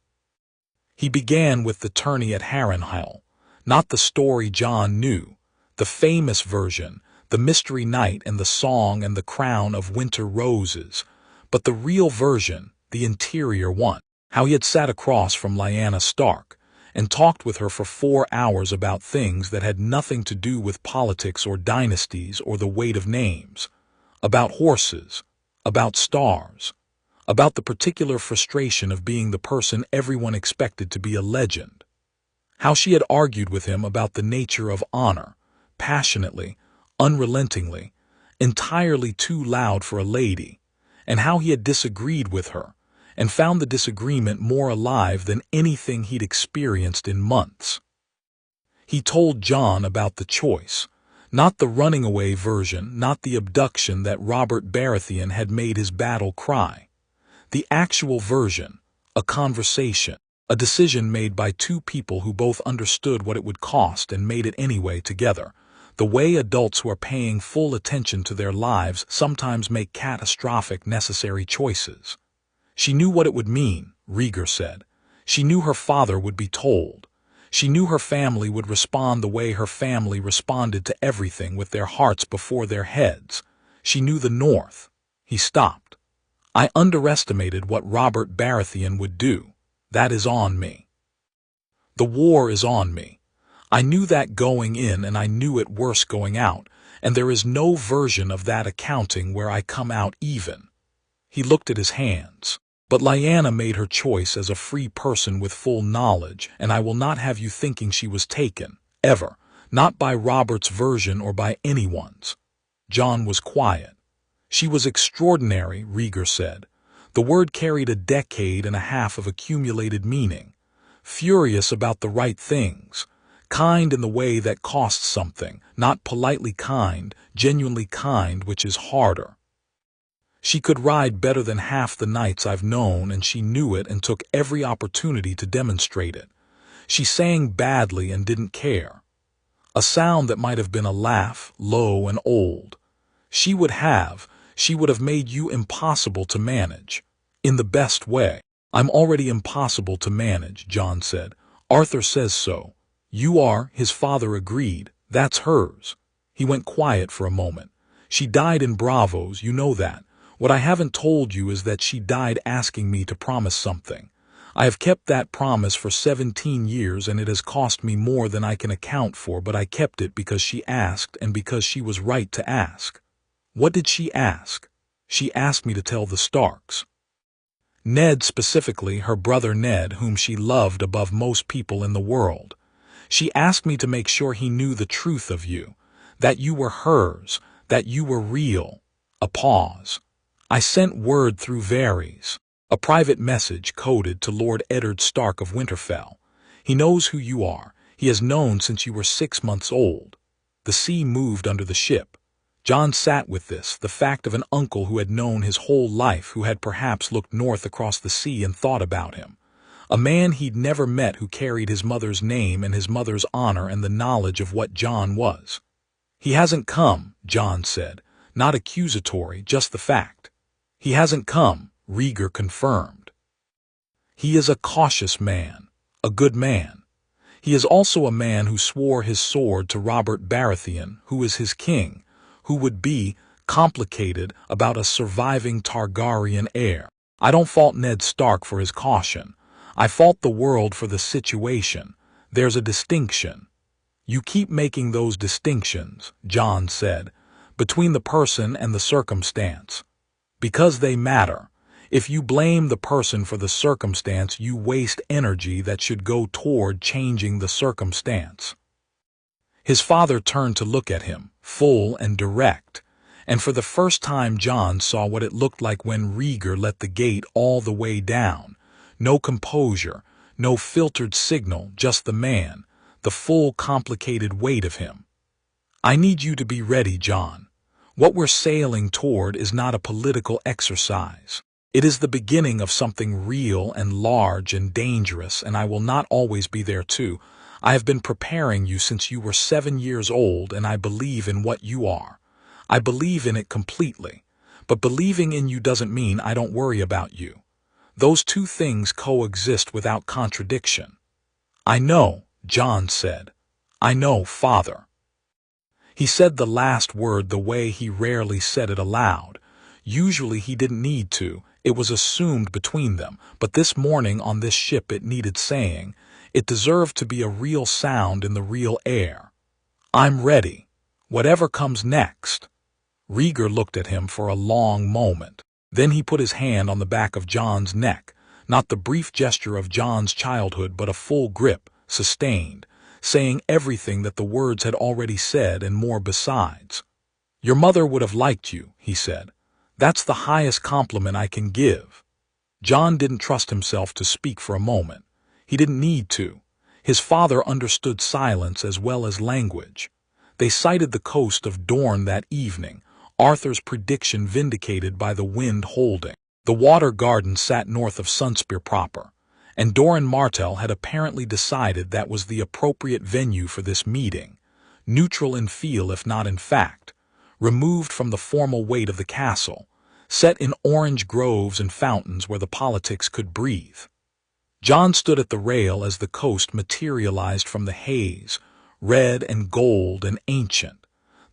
He began with the tourney at Harrenhal, not the story Jon knew, the famous version, the mystery night and the song and the crown of winter roses, but the real version, the interior one, how he had sat across from Lyanna Stark, and talked with her for 4 hours about things that had nothing to do with politics or dynasties or the weight of names, about horses, about stars, about the particular frustration of being the person everyone expected to be a legend. How she had argued with him about the nature of honor, passionately, unrelentingly, entirely too loud for a lady, and how he had disagreed with her, and found the disagreement more alive than anything he'd experienced in months. He told Jon about the choice, not the running away version, not the abduction that Robert Baratheon had made his battle cry. The actual version, a conversation, a decision made by 2 people who both understood what it would cost and made it anyway together, the way adults who are paying full attention to their lives sometimes make catastrophic necessary choices. She knew what it would mean, Rhaegar said. She knew her father would be told. She knew her family would respond the way her family responded to everything, with their hearts before their heads. She knew the North. He stopped. "I underestimated what Robert Baratheon would do. That is on me. The war is on me. I knew that going in, and I knew it worse going out, and there is no version of that accounting where I come out even." He looked at his hands. "But Lyanna made her choice as a free person with full knowledge, and I will not have you thinking she was taken, ever, not by Robert's version or by anyone's." Jon was quiet. "She was extraordinary," Rhaegar said. The word carried a 1.5 decades of accumulated meaning. Furious about the right things. Kind in the way that costs something, not politely kind, genuinely kind, which is harder. She could ride better than half the knights I've known, and she knew it and took every opportunity to demonstrate it. She sang badly and didn't care. A sound that might have been a laugh, low and old. She would have made you impossible to manage. In the best way. I'm already impossible to manage, Jon said. Arthur says so. You are, his father agreed. That's hers. He went quiet for a moment. She died in Braavos, you know that. What I haven't told you is that she died asking me to promise something. I have kept that promise for 17 years and it has cost me more than I can account for, but I kept it because she asked and because she was right to ask. What did she ask? She asked me to tell the Starks. Ned specifically, her brother Ned, whom she loved above most people in the world. She asked me to make sure he knew the truth of you, that you were hers, that you were real. A pause. I sent word through Varys. A private message coded to Lord Eddard Stark of Winterfell. He knows who you are. He has known since you were 6 months old. The sea moved under the ship. Jon sat with this, the fact of an uncle who had known his whole life, who had perhaps looked north across the sea and thought about him. A man he'd never met who carried his mother's name and his mother's honor and the knowledge of what Jon was. He hasn't come, Jon said. Not accusatory, just the fact. He hasn't come, Rhaegar confirmed. He is a cautious man, a good man. He is also a man who swore his sword to Robert Baratheon, who is his king, who would be complicated about a surviving Targaryen heir. I don't fault Ned Stark for his caution. I fault the world for the situation. There's a distinction. You keep making those distinctions, Jon said, between the person and the circumstance. Because they matter. If you blame the person for the circumstance, you waste energy that should go toward changing the circumstance. His father turned to look at him, full and direct, and for the first time Jon saw what it looked like when Rhaegar let the gate all the way down. No composure, no filtered signal, just the man, the full complicated weight of him. I need you to be ready, Jon. What we're sailing toward is not a political exercise. It is the beginning of something real and large and dangerous, and I will not always be there too. I have been preparing you since you were 7 years old, and I believe in what you are. I believe in it completely. But believing in you doesn't mean I don't worry about you. Those two things coexist without contradiction. I know, Jon said. I know, Father. He said the last word the way he rarely said it aloud. Usually he didn't need to. It was assumed between them, but this morning on this ship it needed saying. It deserved to be a real sound in the real air. I'm ready. Whatever comes next. Rhaegar looked at him for a long moment. Then he put his hand on the back of Jon's neck, not the brief gesture of Jon's childhood, but a full grip, sustained, saying everything that the words had already said and more besides. Your mother would have liked you, he said. That's the highest compliment I can give. Jon didn't trust himself to speak for a moment. He didn't need to. His father understood silence as well as language. They sighted the coast of Dorne that evening, Arthur's prediction vindicated by the wind holding. The water garden sat north of Sunspear proper, and Doran Martell had apparently decided that was the appropriate venue for this meeting, neutral in feel if not in fact, removed from the formal weight of the castle, set in orange groves and fountains where the politics could breathe. Jon stood at the rail as the coast materialized from the haze, red and gold and ancient,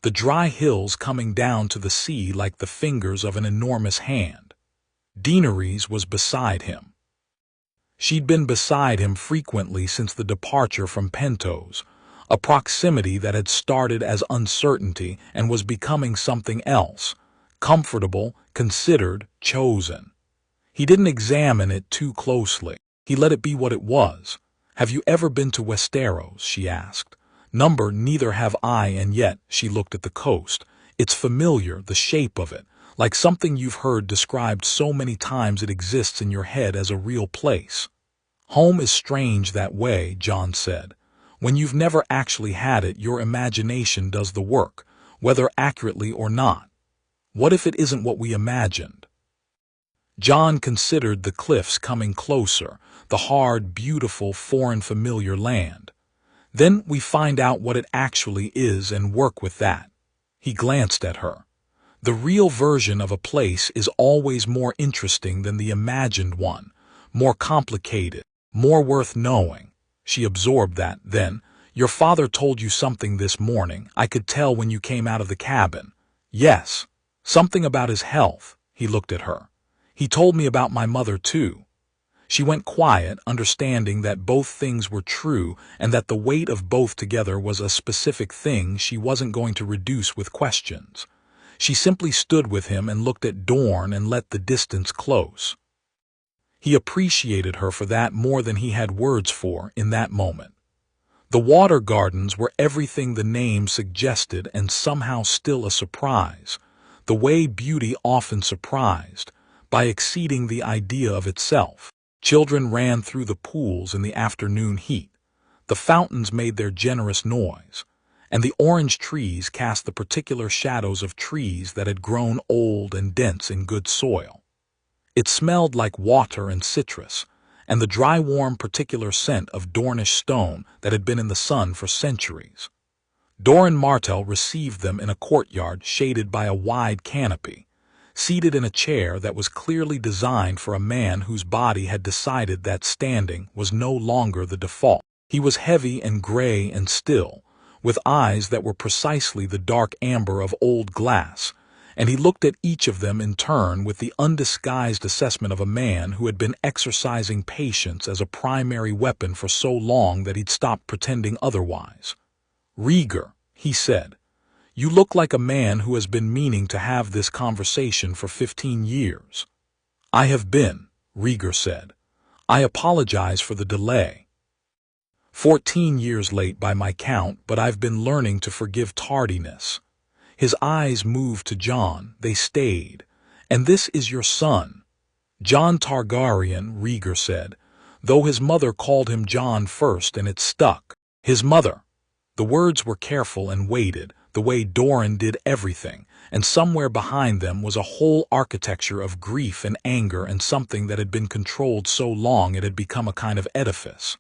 the dry hills coming down to the sea like the fingers of an enormous hand. Daenerys was beside him. She'd been beside him frequently since the departure from Pentos, a proximity that had started as uncertainty and was becoming something else, comfortable, considered, chosen. He didn't examine it too closely. He let it be what it was. Have you ever been to Westeros? She asked. Number, neither have I, and yet, she looked at the coast. It's familiar, the shape of it, like something you've heard described so many times it exists in your head as a real place. Home is strange that way, Jon said. When you've never actually had it, your imagination does the work, whether accurately or not. What if it isn't what we imagined? Jon considered the cliffs coming closer, the hard, beautiful, foreign familiar land. Then we find out what it actually is and work with that. He glanced at her. The real version of a place is always more interesting than the imagined one, more complicated, more worth knowing. She absorbed that. Then, your father told you something this morning. I could tell when you came out of the cabin. Yes, something about his health. He looked at her. He told me about my mother, too. She went quiet, understanding that both things were true and that the weight of both together was a specific thing she wasn't going to reduce with questions. She simply stood with him and looked at Dorne and let the distance close. He appreciated her for that more than he had words for in that moment. The water gardens were everything the name suggested and somehow still a surprise, the way beauty often surprised, by exceeding the idea of itself. Children ran through the pools in the afternoon heat. The fountains made their generous noise, and the orange trees cast the particular shadows of trees that had grown old and dense in good soil. It smelled like water and citrus, and the dry warm particular scent of Dornish stone that had been in the sun for centuries. Doran Martell received them in a courtyard shaded by a wide canopy, seated in a chair that was clearly designed for a man whose body had decided that standing was no longer the default. He was heavy and gray and still, with eyes that were precisely the dark amber of old glass, and he looked at each of them in turn with the undisguised assessment of a man who had been exercising patience as a primary weapon for so long that he'd stopped pretending otherwise. "Rhaegar," he said, "you look like a man who has been meaning to have this conversation for 15 years. I have been," Rhaegar said. "I apologize for the delay. 14 years late by my count, but I've been learning to forgive tardiness." His eyes moved to Jon. They stayed. "And this is your son." "Jon Targaryen," Rhaegar said, though his mother called him Jon first and it stuck. His mother. The words were careful and weighted, the way Doran did everything, and somewhere behind them was a whole architecture of grief and anger and something that had been controlled so long it had become a kind of edifice.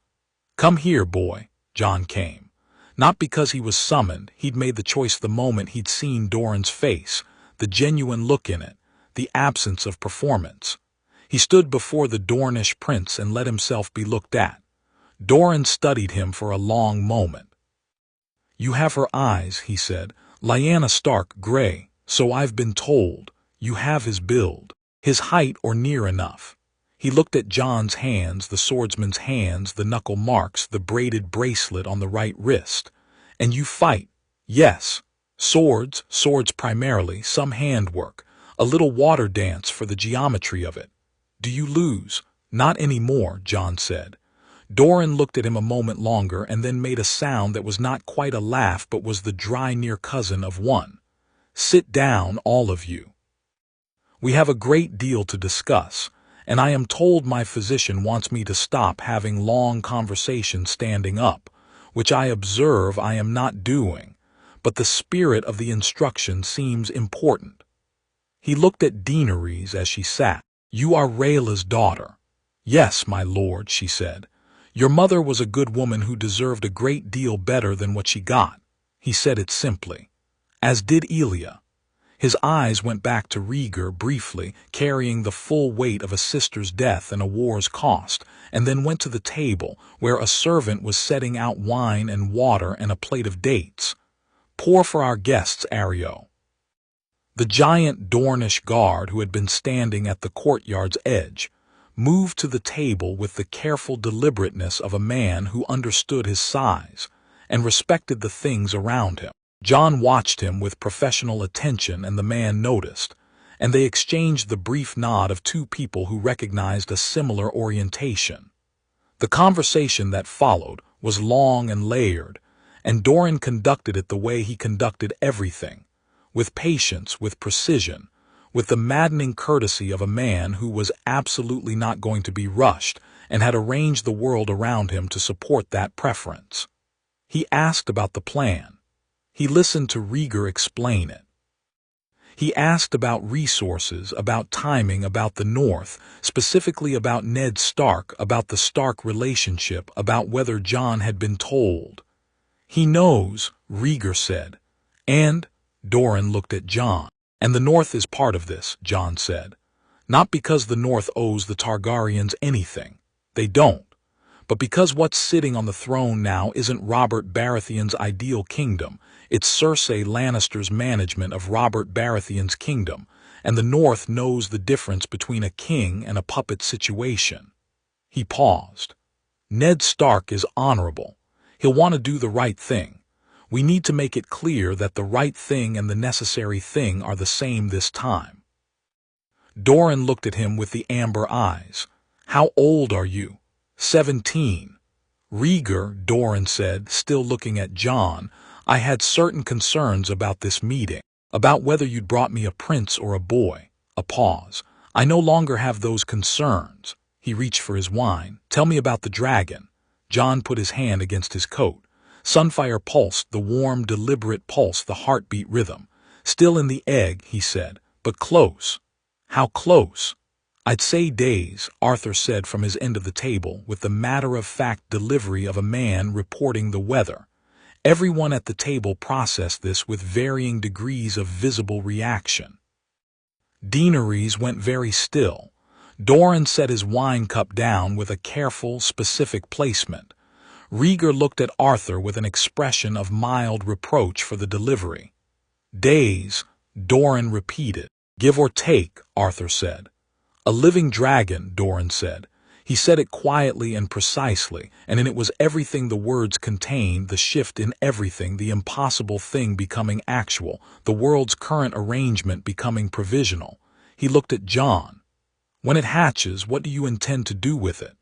"Come here, boy." Jon came. Not because he was summoned. He'd made the choice the moment he'd seen Doran's face, the genuine look in it, the absence of performance. He stood before the Dornish prince and let himself be looked at. Doran studied him for a long moment. "You have her eyes," he said. "Lyanna Stark gray, so I've been told. You have his build, his height or near enough." He looked at Jon's hands, the swordsman's hands, the knuckle marks, the braided bracelet on the right wrist. "And you fight." "Yes. Swords primarily, some handwork, a little water dance for the geometry of it." "Do you lose?" "Not anymore," Jon said. Doran looked at him a moment longer and then made a sound that was not quite a laugh but was the dry near cousin of one. "Sit down, all of you. We have a great deal to discuss, and I am told my physician wants me to stop having long conversations standing up, which I observe I am not doing, but the spirit of the instruction seems important." He looked at Daenerys as she sat. "You are Rhaella's daughter." "Yes, my lord," she said. "Your mother was a good woman who deserved a great deal better than what she got." He said it simply. "As did Elia." His eyes went back to Rhaegar briefly, carrying the full weight of a sister's death and a war's cost, and then went to the table, where a servant was setting out wine and water and a plate of dates. "Pour for our guests, Areo." The giant Dornish guard who had been standing at the courtyard's edge moved to the table with the careful deliberateness of a man who understood his size and respected the things around him. Jon watched him with professional attention, and the man noticed, and they exchanged the brief nod of two people who recognized a similar orientation. The conversation that followed was long and layered, and Doran conducted it the way he conducted everything, with patience, with precision, with the maddening courtesy of a man who was absolutely not going to be rushed and had arranged the world around him to support that preference. He asked about the plan. He listened to Rhaegar explain it. He asked about resources, about timing, about the North, specifically about Ned Stark, about the Stark relationship, about whether Jon had been told. "He knows," Rhaegar said. "And," Doran looked at Jon. "And the North is part of this," Jon said. "Not because the North owes the Targaryens anything. They don't. But because what's sitting on the throne now isn't Robert Baratheon's ideal kingdom, it's Cersei Lannister's management of Robert Baratheon's kingdom, and the North knows the difference between a king and a puppet situation." He paused. "Ned Stark is honorable. He'll want to do the right thing. We need to make it clear that the right thing and the necessary thing are the same this time." Doran looked at him with the amber eyes. "How old are you?" 17. "Rhaegar," Doran said, still looking at Jon, "I had certain concerns about this meeting, about whether you'd brought me a prince or a boy." A pause. "I no longer have those concerns." He reached for his wine. "Tell me about the dragon." Jon put his hand against his coat. Sunfire pulsed, the warm, deliberate pulse, the heartbeat rhythm. "Still in the egg," he said, "but close." "How close?" "I'd say days," Arthur said from his end of the table, with the matter-of-fact delivery of a man reporting the weather. Everyone at the table processed this with varying degrees of visible reaction. Daenerys went very still. Doran set his wine cup down with a careful, specific placement. Rhaegar looked at Arthur with an expression of mild reproach for the delivery. "Days," Doran repeated. "Give or take," Arthur said. "A living dragon," Doran said. He said it quietly and precisely, and in it was everything the words contained, the shift in everything, the impossible thing becoming actual, the world's current arrangement becoming provisional. He looked at Jon. "When it hatches, what do you intend to do with it?"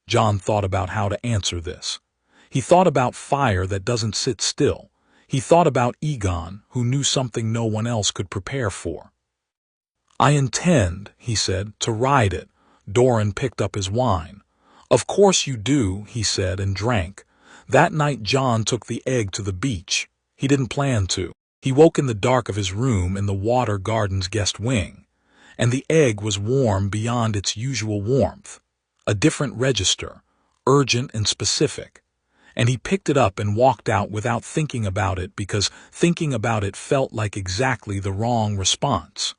Jon thought about how to answer this. He thought about fire that doesn't sit still. He thought about Aegon, who knew something no one else could prepare for. "I intend," he said, "to ride it." Doran picked up his wine. "Of course you do," he said, and drank. That night Jon took the egg to the beach. He didn't plan to. He woke in the dark of his room in the Water Garden's guest wing. And the egg was warm beyond its usual warmth. A different register, urgent and specific. And he picked it up and walked out without thinking about it, because thinking about it felt like exactly the wrong response.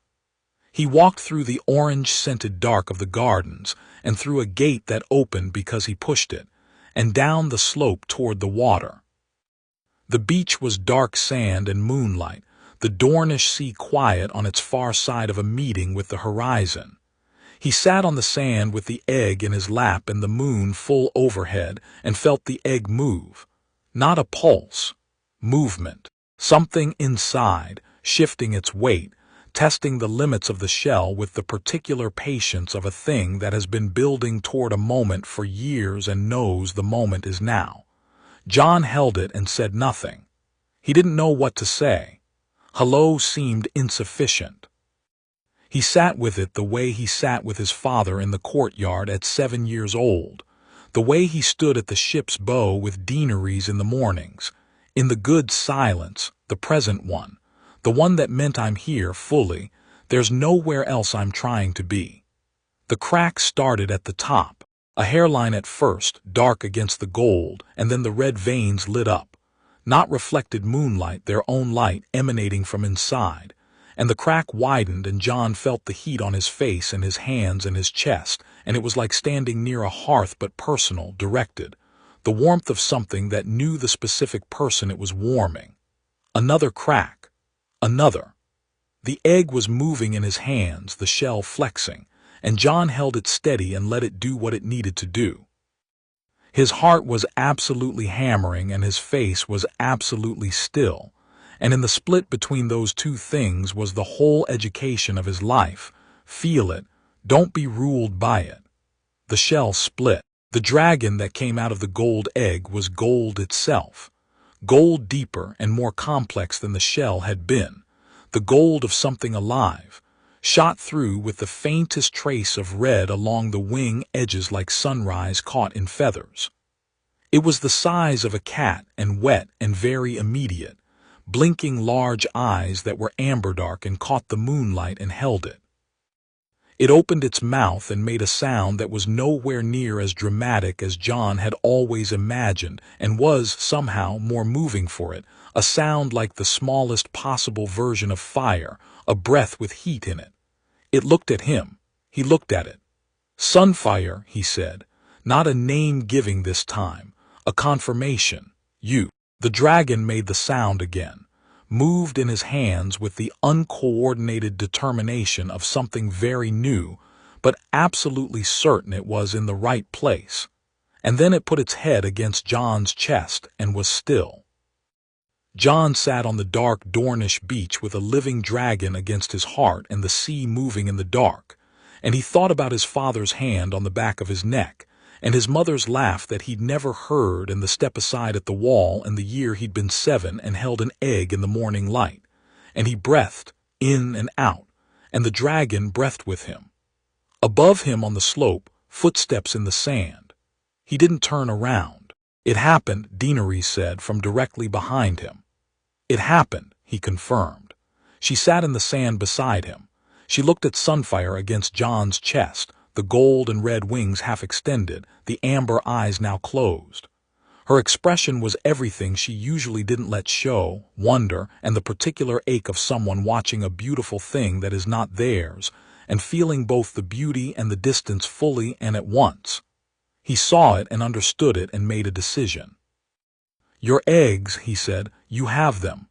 He walked through the orange-scented dark of the gardens, and through a gate that opened because he pushed it, and down the slope toward the water. The beach was dark sand and moonlight, the Dornish sea quiet on its far side of a meeting with the horizon. He sat on the sand with the egg in his lap and the moon full overhead, and felt the egg move. Not a pulse. Movement. Something inside, shifting its weight, testing the limits of the shell with the particular patience of a thing that has been building toward a moment for years and knows the moment is now. Jon held it and said nothing. He didn't know what to say. Hello seemed insufficient. He sat with it the way he sat with his father in the courtyard at 7 years old, the way he stood at the ship's bow with Daenerys in the mornings, in the good silence, the present one. The one that meant I'm here fully, there's nowhere else I'm trying to be. The crack started at the top, a hairline at first, dark against the gold, and then the red veins lit up. Not reflected moonlight, their own light emanating from inside. And the crack widened, and Jon felt the heat on his face and his hands and his chest, and it was like standing near a hearth but personal, directed. The warmth of something that knew the specific person it was warming. Another crack. Another. The egg was moving in his hands, the shell flexing, and Jon held it steady and let it do what it needed to do. His heart was absolutely hammering and his face was absolutely still, and in the split between those two things was the whole education of his life. Feel it, don't be ruled by it. The shell split. The dragon that came out of the gold egg was gold itself. Gold deeper and more complex than the shell had been, the gold of something alive, shot through with the faintest trace of red along the wing edges like sunrise caught in feathers. It was the size of a cat and wet and very immediate, blinking large eyes that were amber dark and caught the moonlight and held it. It opened its mouth and made a sound that was nowhere near as dramatic as Jon had always imagined, and was, somehow, more moving for it, a sound like the smallest possible version of fire, a breath with heat in it. It looked at him. He looked at it. "Sunfire," he said, not a name giving this time, a confirmation. "You." The dragon made the sound again, moved in his hands with the uncoordinated determination of something very new, but absolutely certain it was in the right place. And then it put its head against Jon's chest and was still. Jon sat on the dark Dornish beach with a living dragon against his heart and the sea moving in the dark, and he thought about his father's hand on the back of his neck, and his mother's laugh that he'd never heard, and the step aside at the wall, and the year he'd been 7 and held an egg in the morning light. And he breathed, in and out, and the dragon breathed with him. Above him on the slope, footsteps in the sand. He didn't turn around. "It happened," Daenerys said from directly behind him. "It happened," he confirmed. She sat in the sand beside him. She looked at Sunfire against Jon's chest, the gold and red wings half extended, the amber eyes now closed. Her expression was everything she usually didn't let show: wonder and the particular ache of someone watching a beautiful thing that is not theirs, and feeling both the beauty and the distance fully and at once. He saw it and understood it and made a decision. "Your eggs," he said, "you have them."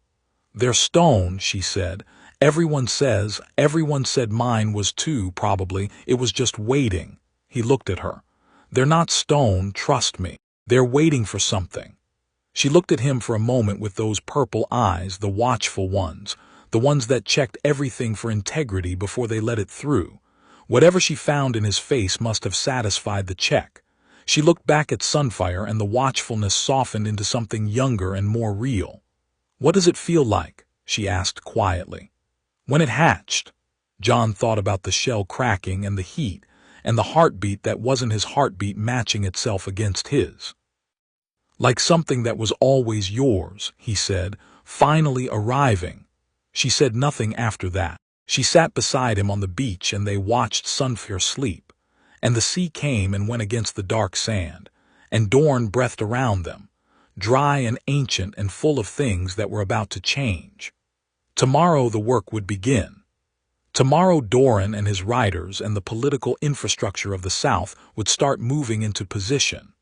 "They're stone," she said. Everyone said mine was too, probably. It was just waiting." He looked at her. "They're not stone, trust me. They're waiting for something." She looked at him for a moment with those purple eyes, the watchful ones, the ones that checked everything for integrity before they let it through. Whatever she found in his face must have satisfied the check. She looked back at Sunfire, and the watchfulness softened into something younger and more real. "What does it feel like?" she asked quietly. "When it hatched." Jon thought about the shell cracking and the heat, and the heartbeat that wasn't his heartbeat matching itself against his. "Like something that was always yours," he said, "finally arriving." She said nothing after that. She sat beside him on the beach and they watched Sunfire sleep. And the sea came and went against the dark sand, and Dorne breathed around them, dry and ancient and full of things that were about to change. Tomorrow the work would begin. Tomorrow Doran and his riders and the political infrastructure of the South would start moving into position.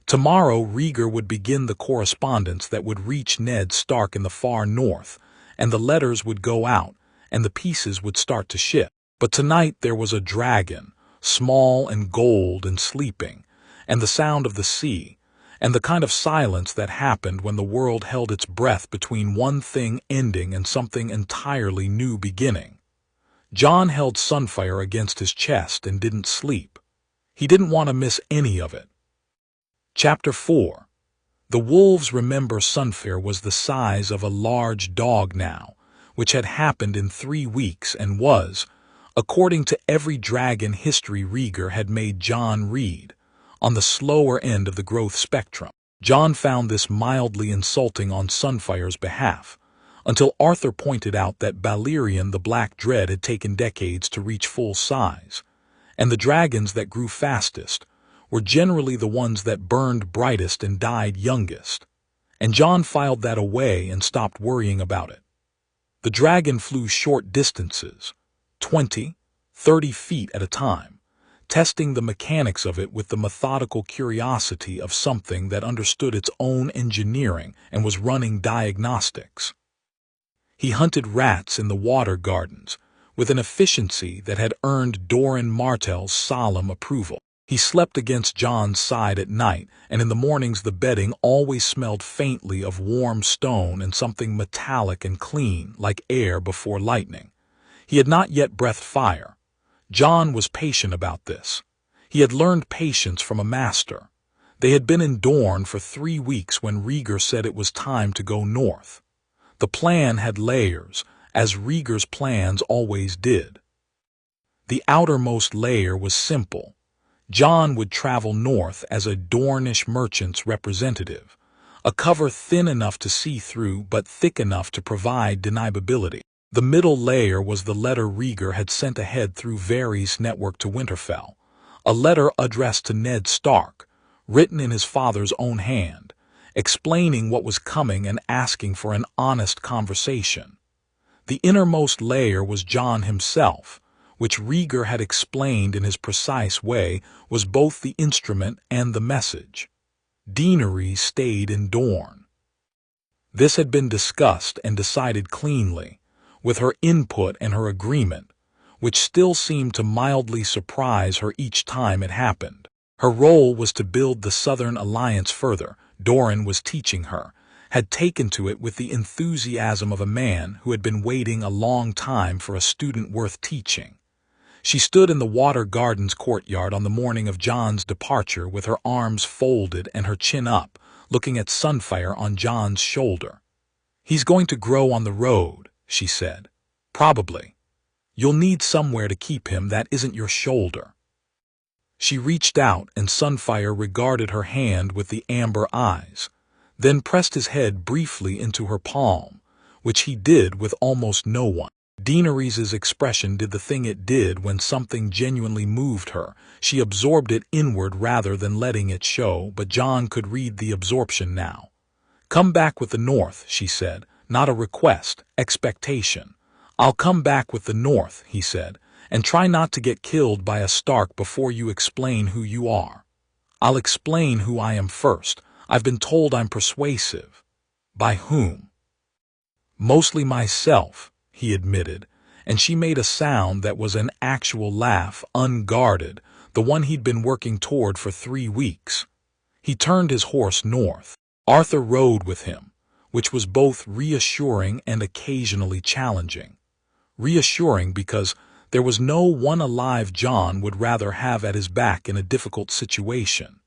Tomorrow Rhaegar would begin the correspondence that would reach Ned Stark in the far north, and the letters would go out, and the pieces would start to shift. But tonight there was a dragon, small and gold and sleeping, and the sound of the sea, and the kind of silence that happened when the world held its breath between one thing ending and something entirely new beginning. Jon held Sunfire against his chest and didn't sleep. He didn't want to miss any of it. Chapter 4. The wolves remember Sunfire was the size of a large dog now, which had happened in 3 weeks and was, according to every dragon history Rhaegar had made Jon read, on the slower end of the growth spectrum. Jon found this mildly insulting on Sunfire's behalf, until Arthur pointed out that Balerion the Black Dread had taken decades to reach full size, and the dragons that grew fastest were generally the ones that burned brightest and died youngest, and Jon filed that away and stopped worrying about it. The dragon flew short distances, 20, 30 feet at a time, testing the mechanics of it with the methodical curiosity of something that understood its own engineering and was running diagnostics. He hunted rats in the water gardens with an efficiency that had earned Doran Martell's solemn approval. He slept against Jon's side at night, and in the mornings the bedding always smelled faintly of warm stone and something metallic and clean, like air before lightning. He had not yet breathed fire. Jon was patient about this. He had learned patience from a master. They had been in Dorne for 3 weeks when Rhaegar said it was time to go north. The plan had layers, as Rhaegar's plans always did. The outermost layer was simple. Jon would travel north as a Dornish merchant's representative, a cover thin enough to see through but thick enough to provide deniability. The middle layer was the letter Rhaegar had sent ahead through Varys' network to Winterfell, a letter addressed to Ned Stark, written in his father's own hand, explaining what was coming and asking for an honest conversation. The innermost layer was Jon himself, which Rhaegar had explained in his precise way was both the instrument and the message. Daenerys stayed in Dorne. This had been discussed and decided cleanly, with her input and her agreement, which still seemed to mildly surprise her each time it happened. Her role was to build the Southern Alliance further. Doran was teaching her, had taken to it with the enthusiasm of a man who had been waiting a long time for a student worth teaching. She stood in the Water Garden's courtyard on the morning of Jon's departure with her arms folded and her chin up, looking at Sunfire on Jon's shoulder. "He's going to grow on the road," she said. "Probably. You'll need somewhere to keep him that isn't your shoulder." She reached out and Sunfire regarded her hand with the amber eyes, then pressed his head briefly into her palm, which he did with almost no one. Daenerys' expression did the thing it did when something genuinely moved her. She absorbed it inward rather than letting it show, but Jon could read the absorption now. "Come back with the North," she said, "not a request, expectation." "I'll come back with the North," he said, "and try not to get killed by a Stark before you explain who you are." "I'll explain who I am first. I've been told I'm persuasive." "By whom?" "Mostly myself," he admitted, and she made a sound that was an actual laugh, unguarded, the one he'd been working toward for 3 weeks. He turned his horse north. Arthur rode with him, which was both reassuring and occasionally challenging. Reassuring because there was no one alive Jon would rather have at his back in a difficult situation,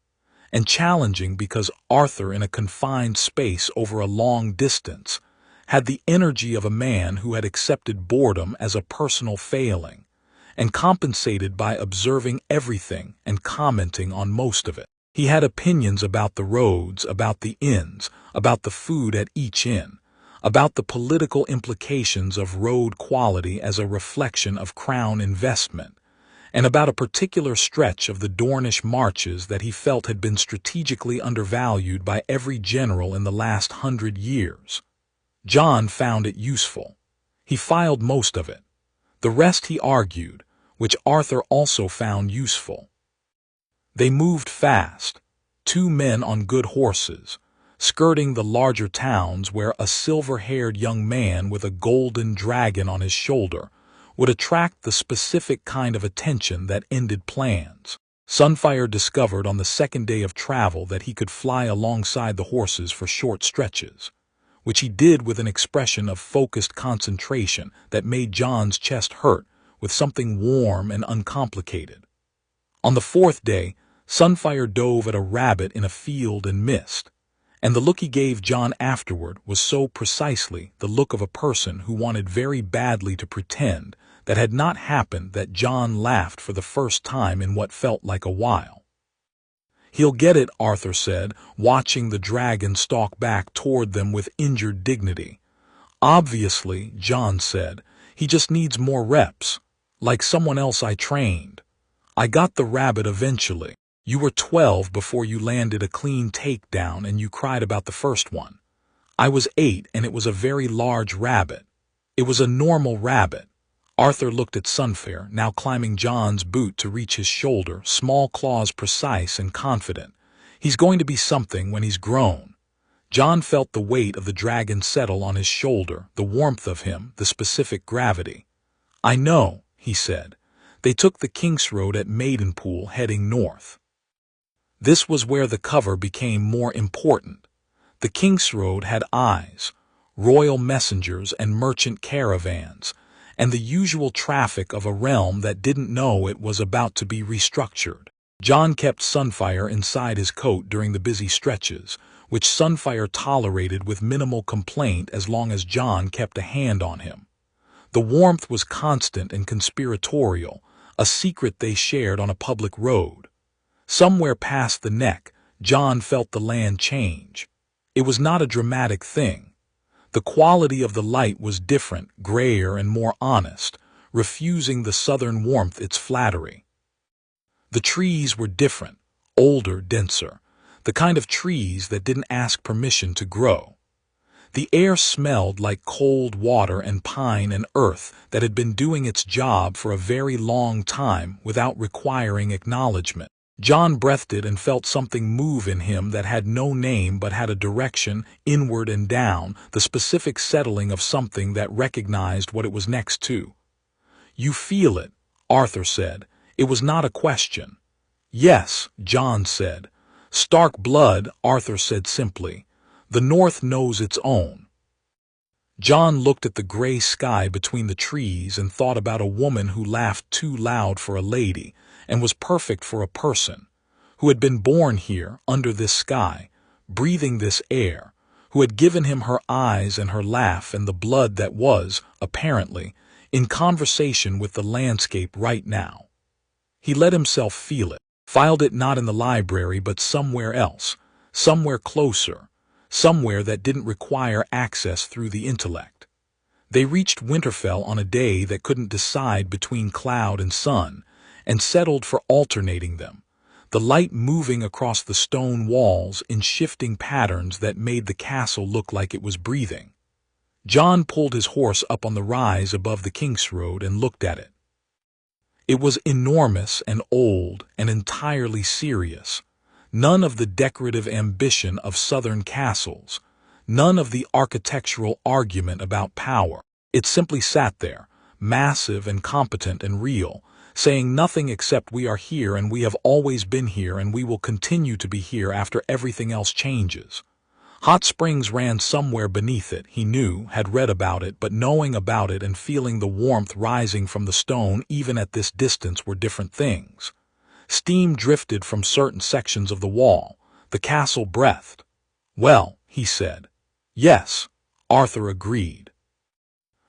and challenging because Arthur, in a confined space over a long distance, had the energy of a man who had accepted boredom as a personal failing, and compensated by observing everything and commenting on most of it. He had opinions about the roads, about the inns, about the food at each inn, about the political implications of road quality as a reflection of crown investment, and about a particular stretch of the Dornish marches that he felt had been strategically undervalued by every general in the last 100 years. Jon found it useful. He filed most of it. The rest he argued, which Arthur also found useful. They moved fast, 2 men on good horses, skirting the larger towns where a silver-haired young man with a golden dragon on his shoulder would attract the specific kind of attention that ended plans. Sunfire discovered on the 2nd day of travel that he could fly alongside the horses for short stretches, which he did with an expression of focused concentration that made Jon's chest hurt with something warm and uncomplicated. On the 4th day, Sunfire dove at a rabbit in a field and missed, and the look he gave Jon afterward was so precisely the look of a person who wanted very badly to pretend that had not happened that Jon laughed for the first time in what felt like a while. "He'll get it," Arthur said, watching the dragon stalk back toward them with injured dignity. "Obviously," Jon said, "he just needs more reps, like someone else I trained. I got the rabbit eventually. You were 12 before you landed a clean takedown and you cried about the first one. I was 8 and it was a very large rabbit. It was a normal rabbit." Arthur looked at Sunfire, now climbing Jon's boot to reach his shoulder, small claws precise and confident. "He's going to be something when he's grown." Jon felt the weight of the dragon settle on his shoulder, the warmth of him, the specific gravity. "I know," he said. They took the King's Road at Maidenpool, heading north. This was where the cover became more important. The King's Road had eyes, royal messengers and merchant caravans, and the usual traffic of a realm that didn't know it was about to be restructured. Jon kept Sunfire inside his coat during the busy stretches, which Sunfire tolerated with minimal complaint as long as Jon kept a hand on him. The warmth was constant and conspiratorial, a secret they shared on a public road. Somewhere past the neck, Jon felt the land change. It was not a dramatic thing. The quality of the light was different, grayer and more honest, refusing the southern warmth its flattery. The trees were different, older, denser, the kind of trees that didn't ask permission to grow. The air smelled like cold water and pine and earth that had been doing its job for a very long time without requiring acknowledgement. Jon breathed it and felt something move in him that had no name but had a direction, inward and down, the specific settling of something that recognized what it was next to. "You feel it," Arthur said. It was not a question. "Yes," Jon said. "Stark blood," Arthur said simply. "The North knows its own." Jon looked at the gray sky between the trees and thought about a woman who laughed too loud for a lady and was perfect for a person, who had been born here, under this sky, breathing this air, who had given him her eyes and her laugh and the blood that was, apparently, in conversation with the landscape right now. He let himself feel it, filed it not in the library but somewhere else, somewhere closer, somewhere that didn't require access through the intellect. They reached Winterfell on a day that couldn't decide between cloud and sun, and settled for alternating them, the light moving across the stone walls in shifting patterns that made the castle look like it was breathing. Jon pulled his horse up on the rise above the King's Road and looked at it. It was enormous and old and entirely serious. None of the decorative ambition of southern castles, none of the architectural argument about power. It simply sat there, massive and competent and real, saying nothing except we are here and we have always been here and we will continue to be here after everything else changes. Hot springs ran somewhere beneath it, he knew, had read about it, but knowing about it and feeling the warmth rising from the stone even at this distance were different things. Steam drifted from certain sections of the wall. The castle breathed. "Well," he said. "Yes," Arthur agreed.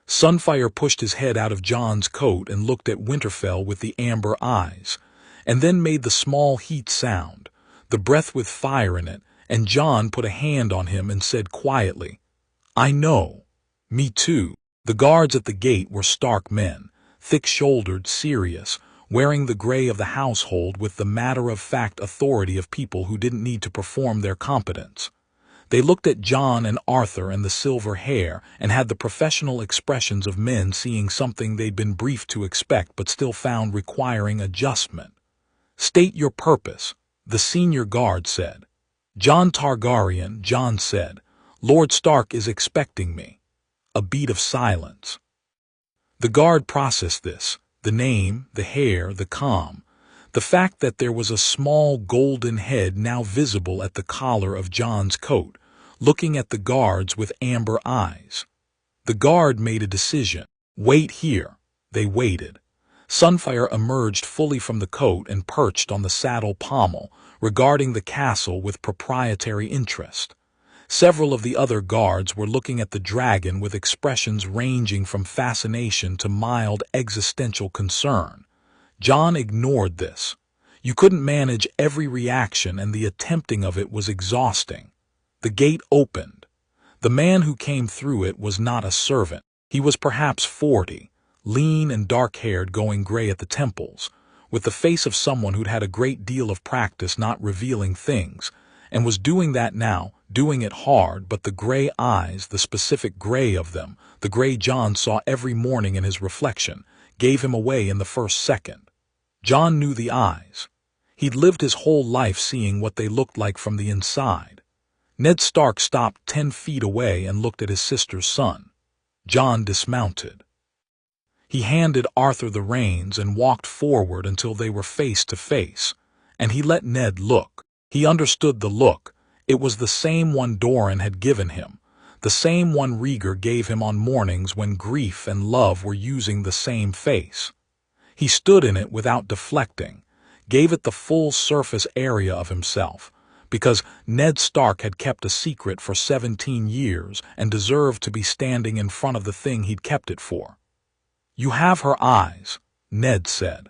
Sunfire pushed his head out of Jon's coat and looked at Winterfell with the amber eyes, and then made the small heat sound, the breath with fire in it, and Jon put a hand on him and said quietly, "I know. Me too." The guards at the gate were stark men, thick-shouldered, serious, wearing the gray of the household with the matter-of-fact authority of people who didn't need to perform their competence. They looked at Jon and Arthur and the silver hair and had the professional expressions of men seeing something they'd been briefed to expect but still found requiring adjustment. "State your purpose," the senior guard said. "Jon Targaryen," Jon said. "Lord Stark is expecting me." A beat of silence. The guard processed this, the name, the hair, the calm, the fact that there was a small golden head now visible at the collar of Jon's coat, looking at the guards with amber eyes. The guard made a decision. "Wait here." They waited. Sunfire emerged fully from the coat and perched on the saddle pommel, regarding the castle with proprietary interest. Several of the other guards were looking at the dragon with expressions ranging from fascination to mild existential concern. Jon ignored this. You couldn't manage every reaction, and the attempting of it was exhausting. The gate opened. The man who came through it was not a servant. He was perhaps 40, lean and dark-haired, going gray at the temples, with the face of someone who'd had a great deal of practice not revealing things, and was doing that now, doing it hard, but the gray eyes, the specific gray of them, the gray Jon saw every morning in his reflection, gave him away in the first second. Jon knew the eyes. He'd lived his whole life seeing what they looked like from the inside. Ned Stark stopped 10 feet away and looked at his sister's son. Jon dismounted. He handed Arthur the reins and walked forward until they were face to face, and he let Ned look. He understood the look. It was the same one Doran had given him, the same one Rhaegar gave him on mornings when grief and love were using the same face. He stood in it without deflecting, gave it the full surface area of himself, because Ned Stark had kept a secret for 17 years and deserved to be standing in front of the thing he'd kept it for. "You have her eyes," Ned said.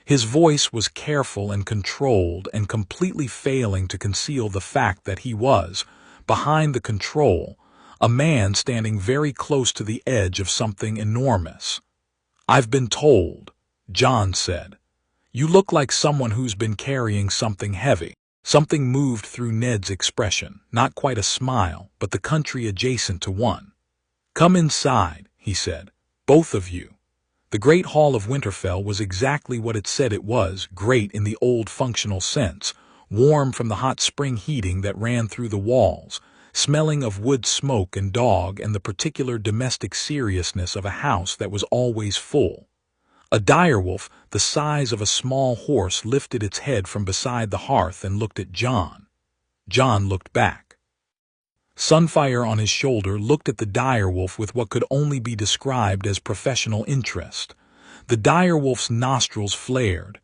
His voice was careful and controlled and completely failing to conceal the fact that he was, Behind the control, a man standing very close to the edge of something enormous. "I've been told," Jon said. "You look like someone who's been carrying something heavy." Something moved through Ned's expression, not quite a smile, but the country adjacent to one. "Come inside," he said. "Both of you." The Great Hall of Winterfell was exactly what it said it was, great in the old functional sense, warm from the hot spring heating that ran through the walls, smelling of wood smoke and dog and the particular domestic seriousness of a house that was always full. A direwolf the size of a small horse lifted its head from beside the hearth and looked at Jon. Jon looked back. Sunfire on his shoulder looked at the direwolf with what could only be described as professional interest. The direwolf's nostrils flared.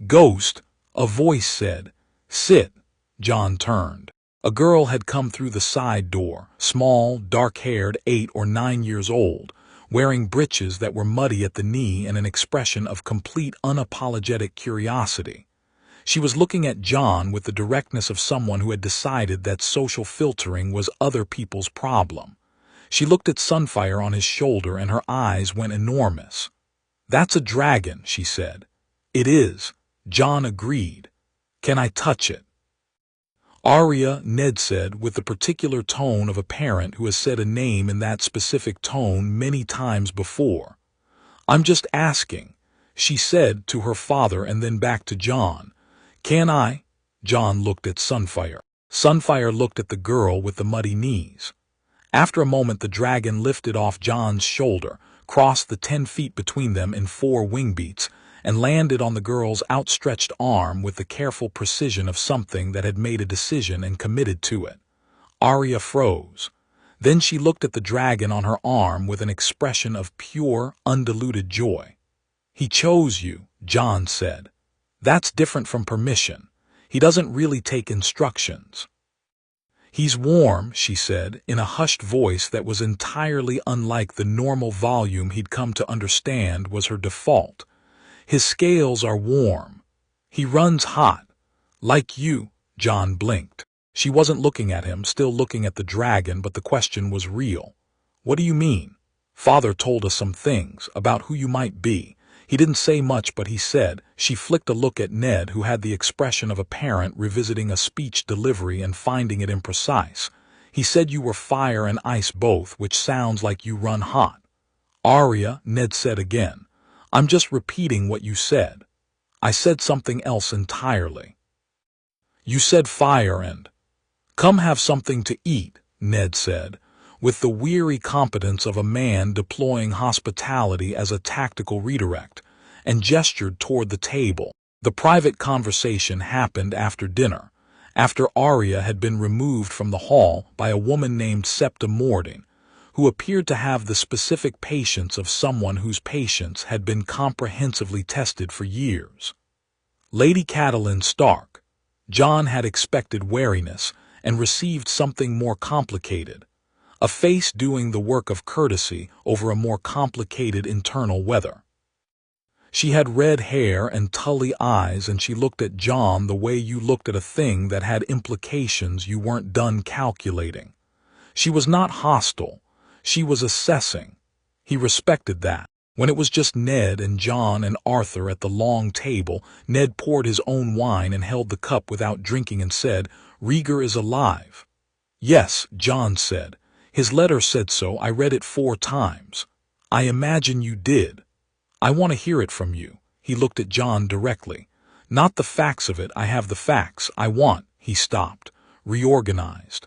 "Ghost," a voice said. "Sit." Jon turned. A girl had come through the side door, small, dark-haired, 8 or 9 years old, wearing breeches that were muddy at the knee and an expression of complete unapologetic curiosity. She was looking at Jon with the directness of someone who had decided that social filtering was other people's problem. She looked at Sunfire on his shoulder and her eyes went enormous. "That's a dragon," she said. "It is," Jon agreed. "Can I touch it?" "Arya," Ned said, with the particular tone of a parent who has said a name in that specific tone many times before. "I'm just asking," she said to her father and then back to Jon. "Can I?" Jon looked at Sunfire. Sunfire looked at the girl with the muddy knees. After a moment the dragon lifted off Jon's shoulder, crossed the 10 feet between them in 4 wing beats, and landed on the girl's outstretched arm with the careful precision of something that had made a decision and committed to it. Arya froze. Then she looked at the dragon on her arm with an expression of pure, undiluted joy. "He chose you," Jon said. "That's different from permission. He doesn't really take instructions." "He's warm," she said, in a hushed voice that was entirely unlike the normal volume he'd come to understand was her default. "His scales are warm. He runs hot. Like you." Jon blinked. She wasn't looking at him, still looking at the dragon, but the question was real. "What do you mean?" "Father told us some things, about who you might be. He didn't say much, but he said." She flicked a look at Ned, who had the expression of a parent revisiting a speech delivery and finding it imprecise. "He said you were fire and ice both, which sounds like you run hot." "Arya," Ned said again. "I'm just repeating what you said." "I said something else entirely." "You said fire and—" "Come have something to eat," Ned said, with the weary competence of a man deploying hospitality as a tactical redirect, and gestured toward the table. The private conversation happened after dinner, after Arya had been removed from the hall by a woman named Septa Mording, who appeared to have the specific patience of someone whose patience had been comprehensively tested for years. Lady Catelyn Stark. Jon had expected wariness and received something more complicated, a face doing the work of courtesy over a more complicated internal weather. She had red hair and tully eyes, and she looked at Jon the way you looked at a thing that had implications you weren't done calculating. She was not hostile. She was assessing. He respected that. When it was just Ned and Jon and Arthur at the long table, Ned poured his own wine and held the cup without drinking and said, "Rhaegar is alive." "Yes," Jon said. "His letter said so. I read it 4 times. I imagine you did. I want to hear it from you." He looked at Jon directly. "Not the facts of it. I have the facts. I want—" He stopped, reorganized.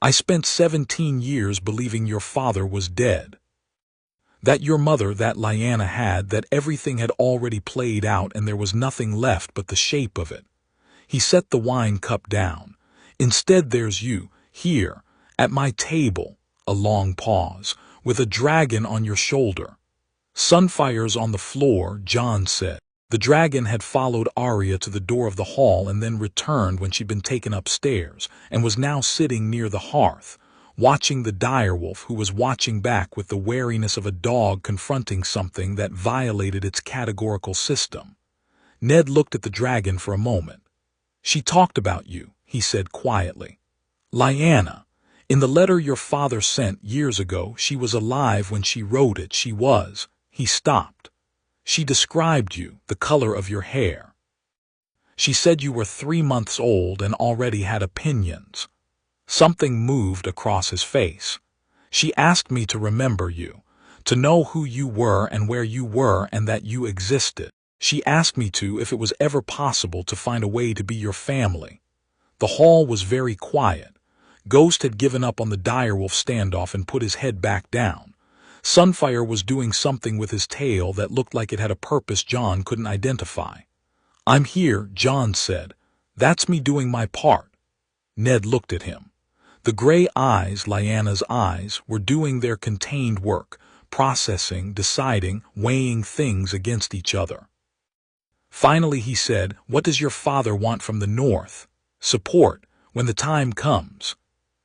"I spent 17 years believing your father was dead. That your mother, that Lyanna had, that everything had already played out and there was nothing left but the shape of it." He set the wine cup down. "Instead there's you, here, at my table," a long pause, "with a dragon on your shoulder." "Sunfire's on the floor," Jon said. The dragon had followed Arya to the door of the hall and then returned when she'd been taken upstairs, and was now sitting near the hearth, watching the direwolf, who was watching back with the wariness of a dog confronting something that violated its categorical system. Ned looked at the dragon for a moment. "She talked about you," he said quietly. "Lyanna." In the letter your father sent years ago, she was alive when she wrote it. She was. He stopped. She described you, the color of your hair. She said you were 3 months old and already had opinions. Something moved across his face. She asked me to remember you, to know who you were and where you were and that you existed. She asked me to, if it was ever possible, to find a way to be your family. The hall was very quiet. Ghost had given up on the direwolf standoff and put his head back down. Sunfire was doing something with his tail that looked like it had a purpose Jon couldn't identify. "I'm here," Jon said. "That's me doing my part." Ned looked at him. The gray eyes, Lyanna's eyes, were doing their contained work, processing, deciding, weighing things against each other. Finally he said, "What does your father want from the North? Support, when the time comes."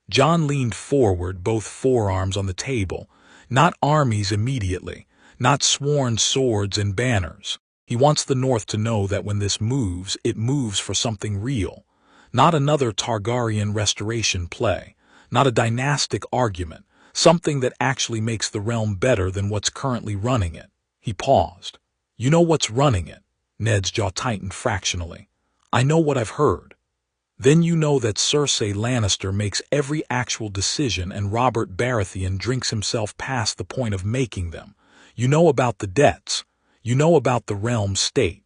Jon leaned forward, both forearms on the table. Not armies immediately, not sworn swords and banners. He wants the North to know that when this moves, it moves for something real. Not another Targaryen restoration play, not a dynastic argument, something that actually makes the realm better than what's currently running it. He paused. "You know what's running it?" Ned's jaw tightened fractionally. "I know what I've heard." "Then you know that Cersei Lannister makes every actual decision and Robert Baratheon drinks himself past the point of making them. You know about the debts. You know about the realm state."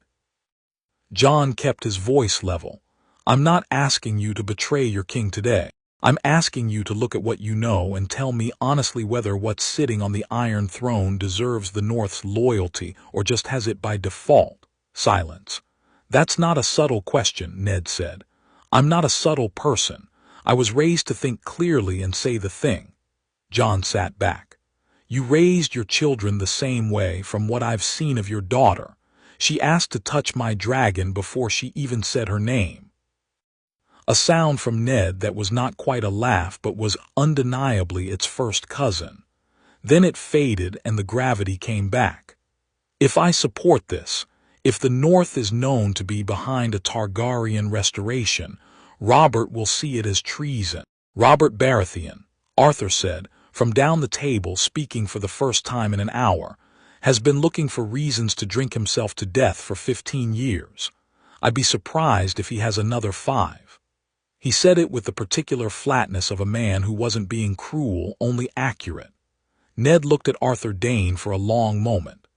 Jon kept his voice level. "I'm not asking you to betray your king today. I'm asking you to look at what you know and tell me honestly whether what's sitting on the Iron Throne deserves the North's loyalty or just has it by default." Silence. "That's not a subtle question," Ned said. "I'm not a subtle person. I was raised to think clearly and say the thing." Jon sat back. "You raised your children the same way from what I've seen of your daughter. She asked to touch my dragon before she even said her name." A sound from Ned that was not quite a laugh but was undeniably its first cousin. Then it faded and the gravity came back. "If I support this, if the North is known to be behind a Targaryen restoration, Robert will see it as treason." "Robert Baratheon," Arthur said, from down the table, speaking for the first time in an hour, "has been looking for reasons to drink himself to death for 15 years. I'd be surprised if he has another 5. He said it with the particular flatness of a man who wasn't being cruel, only accurate. Ned looked at Arthur Dayne for a long moment.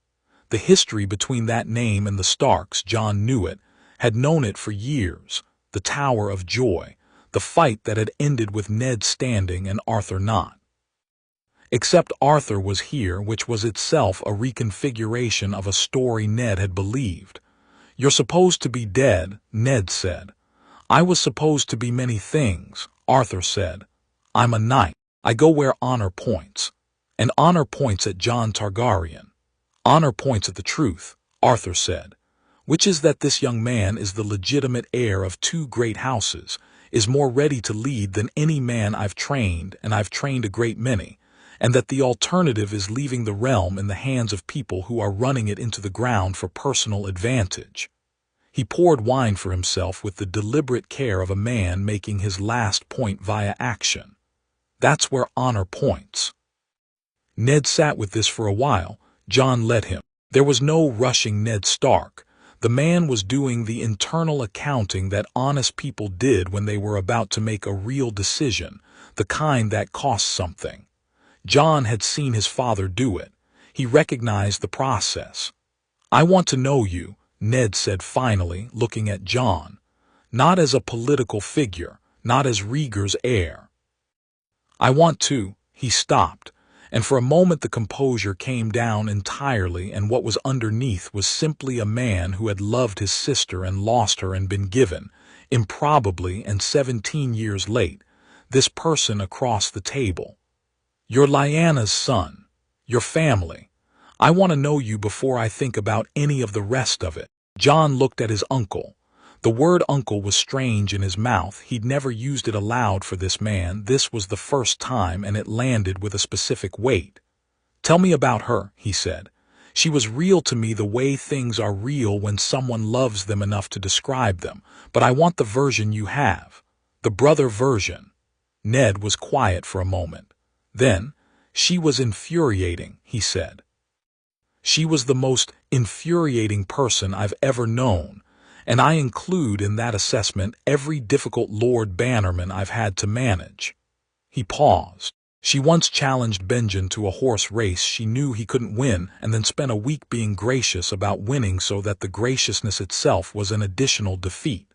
The history between that name and the Starks, Jon knew it, had known it for years. The Tower of Joy, the fight that had ended with Ned standing and Arthur not. Except Arthur was here, which was itself a reconfiguration of a story Ned had believed. "You're supposed to be dead," Ned said. "I was supposed to be many things," Arthur said. "I'm a knight. I go where honor points. And honor points at Jon Targaryen. Honor points at the truth," Arthur said, "which is that this young man is the legitimate heir of 2 great houses, is more ready to lead than any man I've trained, and I've trained a great many, and that the alternative is leaving the realm in the hands of people who are running it into the ground for personal advantage." He poured wine for himself with the deliberate care of a man making his last point via action. "That's where honor points." Ned sat with this for a while. Jon let him. There was no rushing Ned Stark. The man was doing the internal accounting that honest people did when they were about to make a real decision, the kind that cost something. Jon had seen his father do it. He recognized the process. "I want to know you," Ned said finally, looking at Jon. "Not as a political figure, not as Rhaegar's heir. I want to." He stopped, and for a moment the composure came down entirely, and what was underneath was simply a man who had loved his sister and lost her and been given, improbably and 17 years late, this person across the table. "You're Lyanna's son. Your family. I want to know you before I think about any of the rest of it." Jon looked at his uncle. The word uncle was strange in his mouth. He'd never used it aloud for this man. This was the first time, and it landed with a specific weight. "Tell me about her," he said. "She was real to me the way things are real when someone loves them enough to describe them, but I want the version you have. The brother version." Ned was quiet for a moment. Then, "She was infuriating," he said. "She was the most infuriating person I've ever known, and I include in that assessment every difficult Lord Bannerman I've had to manage." He paused. "She once challenged Benjen to a horse race she knew he couldn't win and then spent a week being gracious about winning so that the graciousness itself was an additional defeat."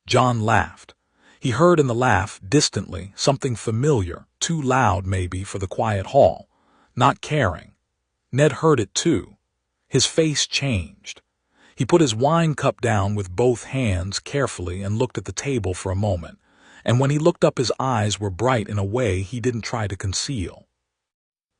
Jon laughed. He heard in the laugh, distantly, something familiar, too loud maybe for the quiet hall. Not caring. Ned heard it too. His face changed. He put his wine cup down with both hands carefully and looked at the table for a moment, and when he looked up his eyes were bright in a way he didn't try to conceal.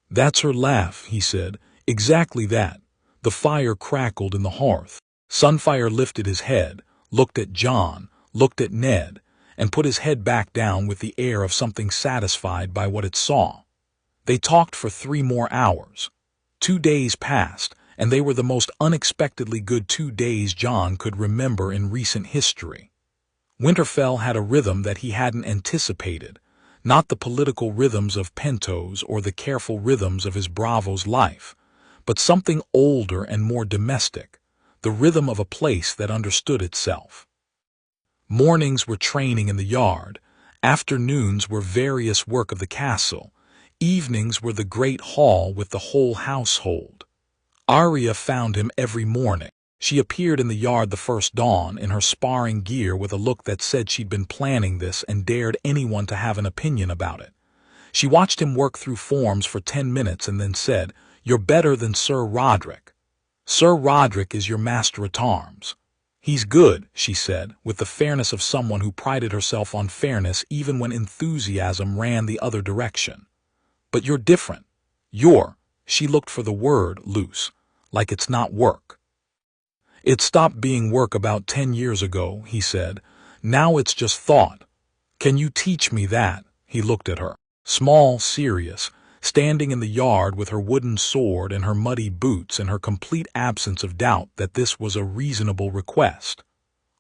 "That's her laugh," he said. "Exactly that." The fire crackled in the hearth. Sunfire lifted his head, looked at Jon, looked at Ned, and put his head back down with the air of something satisfied by what it saw. They talked for 3 more hours. 2 days passed, and they were the most unexpectedly good 2 days Jon could remember in recent history. Winterfell had a rhythm that he hadn't anticipated, not the political rhythms of Pentos or the careful rhythms of his Braavos' life, but something older and more domestic, the rhythm of a place that understood itself. Mornings were training in the yard, afternoons were various work of the castle, evenings were the great hall with the whole household. Arya found him every morning. She appeared in the yard the first dawn in her sparring gear with a look that said she'd been planning this and dared anyone to have an opinion about it. She watched him work through forms for 10 minutes and then said, "You're better than Sir Roderick. Sir Roderick is your master-at-arms." "He's good," she said, with the fairness of someone who prided herself on fairness even when enthusiasm ran the other direction. "But you're different. She looked for the word, loose, like it's not work. "It stopped being work about 10 years ago," he said. "Now it's just thought. Can you teach me that?" He looked at her, small, serious, standing in the yard with her wooden sword and her muddy boots and her complete absence of doubt that this was a reasonable request.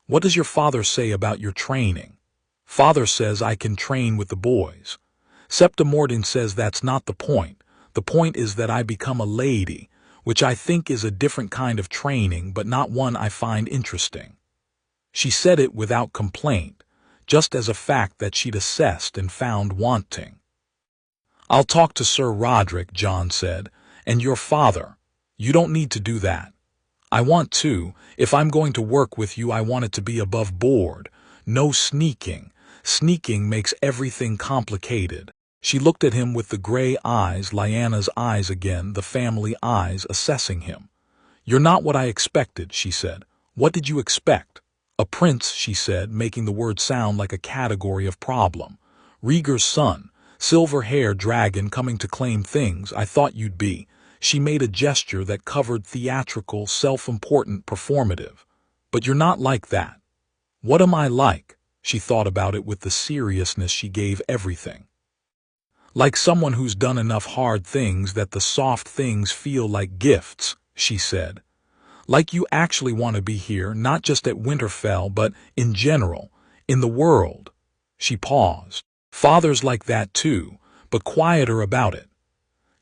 "What does your father say about your training?" "Father says I can train with the boys. Septa Morden says that's not the point. The point is that I become a lady, which I think is a different kind of training but not one I find interesting." She said it without complaint, just as a fact that she'd assessed and found wanting. "I'll talk to Sir Roderick," Jon said, "and your father. You don't need to do that. I want to. If I'm going to work with you I want it to be above board. No sneaking. Sneaking makes everything complicated." She looked at him with the gray eyes, Lyanna's eyes again, the family eyes assessing him. "You're not what I expected," she said. "What did you expect?" "A prince," she said, making the word sound like a category of problem. "Rhaegar's son. Silver-haired dragon coming to claim things. I thought you'd be." She made a gesture that covered theatrical, self-important, performative. "But you're not like that." "What am I like?" She thought about it with the seriousness she gave everything. "Like someone who's done enough hard things that the soft things feel like gifts," she said. "Like you actually want to be here, not just at Winterfell, but in general, in the world." She paused. "Father's like that too, but quieter about it."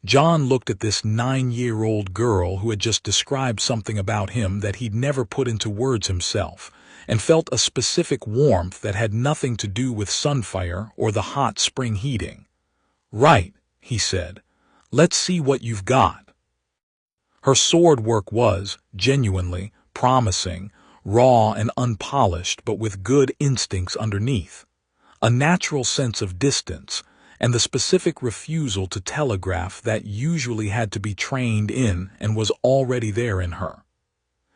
Jon looked at this 9-year-old girl who had just described something about him that he'd never put into words himself, and felt a specific warmth that had nothing to do with Sunfire or the hot spring heating. "Right," he said. "Let's see what you've got." Her sword work was, genuinely, promising, raw and unpolished but with good instincts underneath. A natural sense of distance, and the specific refusal to telegraph that usually had to be trained in and was already there in her.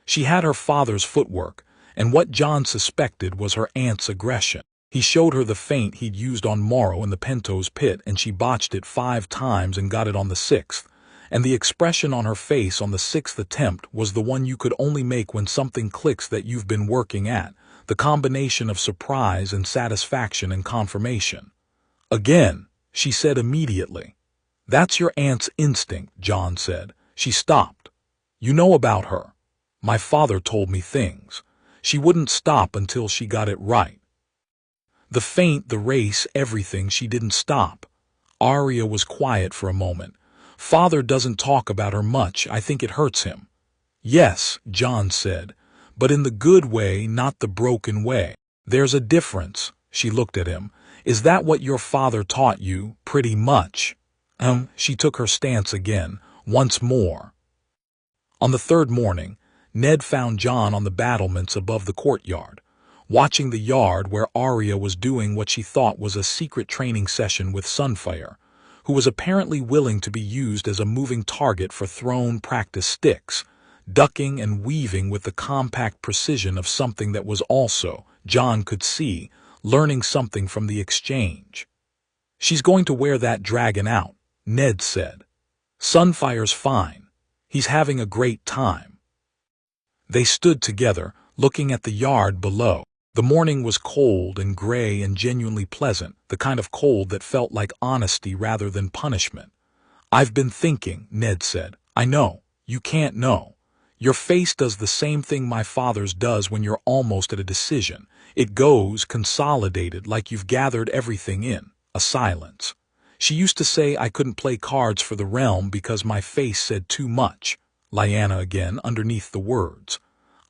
She had her father's footwork, and what Jon suspected was her aunt's aggression. He showed her the feint he'd used on Morrow in the Pentos pit, and she botched it 5 times and got it on the 6th, and the expression on her face on the 6th attempt was the one you could only make when something clicks that you've been working at, the combination of surprise and satisfaction and confirmation. "Again," she said immediately. "That's your aunt's instinct," Jon said. She stopped. "You know about her. My father told me things. She wouldn't stop until she got it right." The faint, the race, everything, she didn't stop. Arya was quiet for a moment. Father doesn't talk about her much. I think it hurts him. Yes, Jon said, but in the good way, not the broken way. There's a difference. She looked at him. Is that what your father taught you? Pretty much. She took her stance again, once more. On the third morning, Ned found Jon on the battlements above the courtyard, watching the yard where Arya was doing what she thought was a secret training session with Sunfire, who was apparently willing to be used as a moving target for thrown practice sticks, ducking and weaving with the compact precision of something that was also, Jon could see, learning something from the exchange. She's going to wear that dragon out, Ned said. Sunfire's fine. He's having a great time. They stood together, looking at the yard below. The morning was cold and gray and genuinely pleasant, the kind of cold that felt like honesty rather than punishment. I've been thinking, Ned said. I know. You can't know. Your face does the same thing my father's does when you're almost at a decision. It goes consolidated like you've gathered everything in. A silence. She used to say I couldn't play cards for the realm because my face said too much. Lyanna again, underneath the words.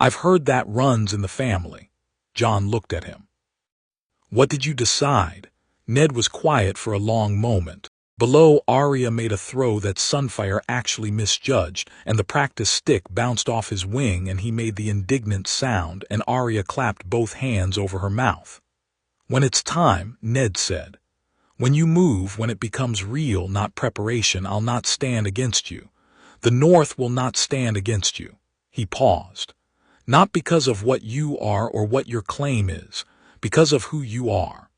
I've heard that runs in the family. Jon looked at him. What did you decide? Ned was quiet for a long moment. Below, Arya made a throw that Sunfire actually misjudged, and the practice stick bounced off his wing and he made the indignant sound, and Arya clapped both hands over her mouth. When it's time, Ned said. When you move, when it becomes real, not preparation, I'll not stand against you. The North will not stand against you. He paused. Not because of what you are or what your claim is, because of who you are.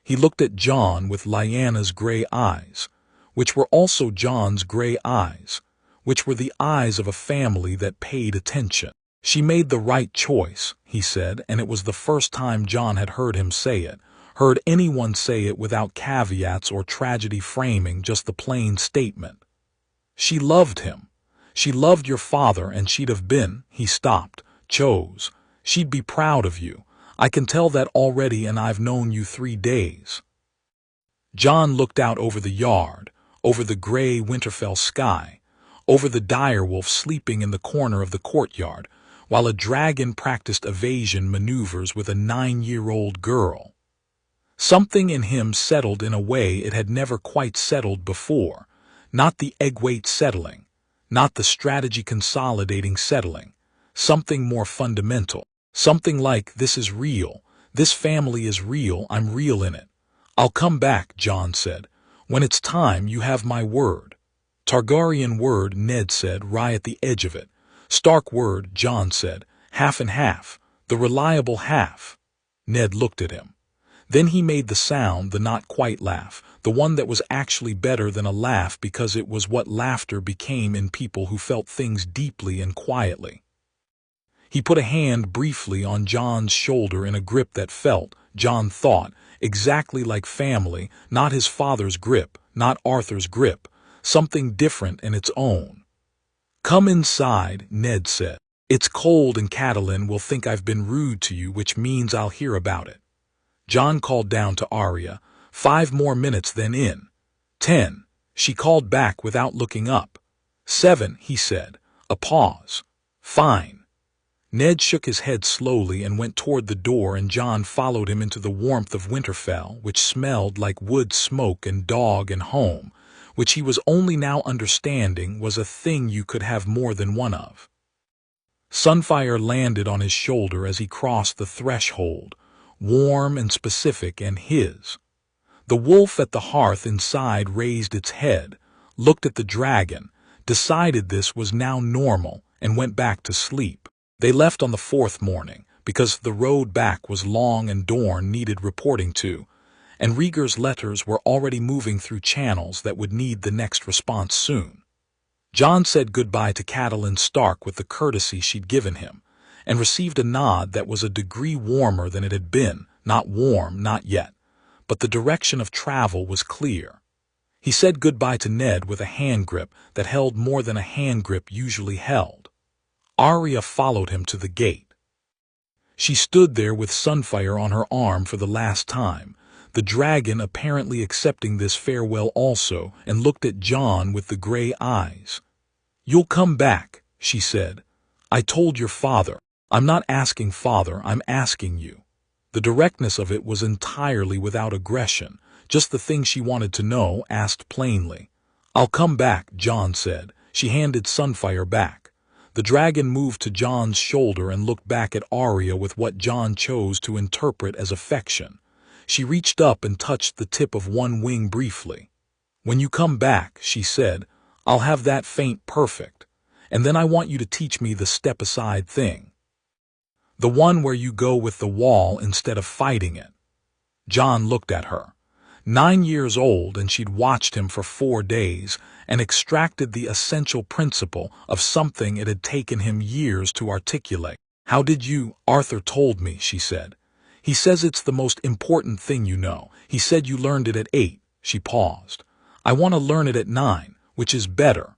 He looked at Jon with Lyanna's gray eyes, which were also Jon's gray eyes, which were the eyes of a family that paid attention. She made the right choice, he said, and it was the first time Jon had heard him say it, heard anyone say it without caveats or tragedy framing, just the plain statement. She loved him. She loved your father, and she'd have been, he stopped, chose. She'd be proud of you. I can tell that already, and I've known you 3 days. Jon looked out over the yard, over the gray Winterfell sky, over the direwolf sleeping in the corner of the courtyard, while a dragon practiced evasion maneuvers with a 9-year-old girl. Something in him settled in a way it had never quite settled before, not the egg-weight settling, not the strategy consolidating settling, something more fundamental, something like, this is real, this family is real, I'm real in it. I'll come back, Jon said. When it's time, you have my word. Targaryen word, Ned said, right at the edge of it. Stark word, Jon said, half and half, the reliable half. Ned looked at him. Then he made the sound, the not quite laugh, the one that was actually better than a laugh because it was what laughter became in people who felt things deeply and quietly. He put a hand briefly on Jon's shoulder in a grip that felt, Jon thought, exactly like family, not his father's grip, not Arthur's grip, something different in its own. Come inside, Ned said. It's cold and Catelyn will think I've been rude to you, which means I'll hear about it. Jon called down to Arya, 5 more minutes then in. 10, she called back without looking up. 7, he said. A pause. Fine. Ned shook his head slowly and went toward the door, and Jon followed him into the warmth of Winterfell, which smelled like wood smoke and dog and home, which he was only now understanding was a thing you could have more than one of. Sunfire landed on his shoulder as he crossed the threshold, warm and specific and his. The wolf at the hearth inside raised its head, looked at the dragon, decided this was now normal, and went back to sleep. They left on the 4th morning, because the road back was long and Dorne needed reporting to, and Rhaegar's letters were already moving through channels that would need the next response soon. Jon said goodbye to Catelyn Stark with the courtesy she'd given him, and received a nod that was a degree warmer than it had been, not warm, not yet, but the direction of travel was clear. He said goodbye to Ned with a hand grip that held more than a hand grip usually held. Arya followed him to the gate. She stood there with Sunfire on her arm for the last time, the dragon apparently accepting this farewell also, and looked at Jon with the gray eyes. "You'll come back," she said. "I told your father." "I'm not asking father, I'm asking you." The directness of it was entirely without aggression, just the thing she wanted to know, asked plainly. "I'll come back," Jon said. She handed Sunfire back. The dragon moved to Jon's shoulder and looked back at Arya with what Jon chose to interpret as affection. She reached up and touched the tip of one wing briefly. "When you come back," she said, "I'll have that feint perfect, and then I want you to teach me the step-aside thing. The one where you go with the wall instead of fighting it." Jon looked at her. 9 years old, and she'd watched him for 4 days and extracted the essential principle of something it had taken him years to articulate. "How did you?" "Arthur told me," she said. "He says it's the most important thing you know. He said you learned it at 8. She paused. "I want to learn it at 9, which is better."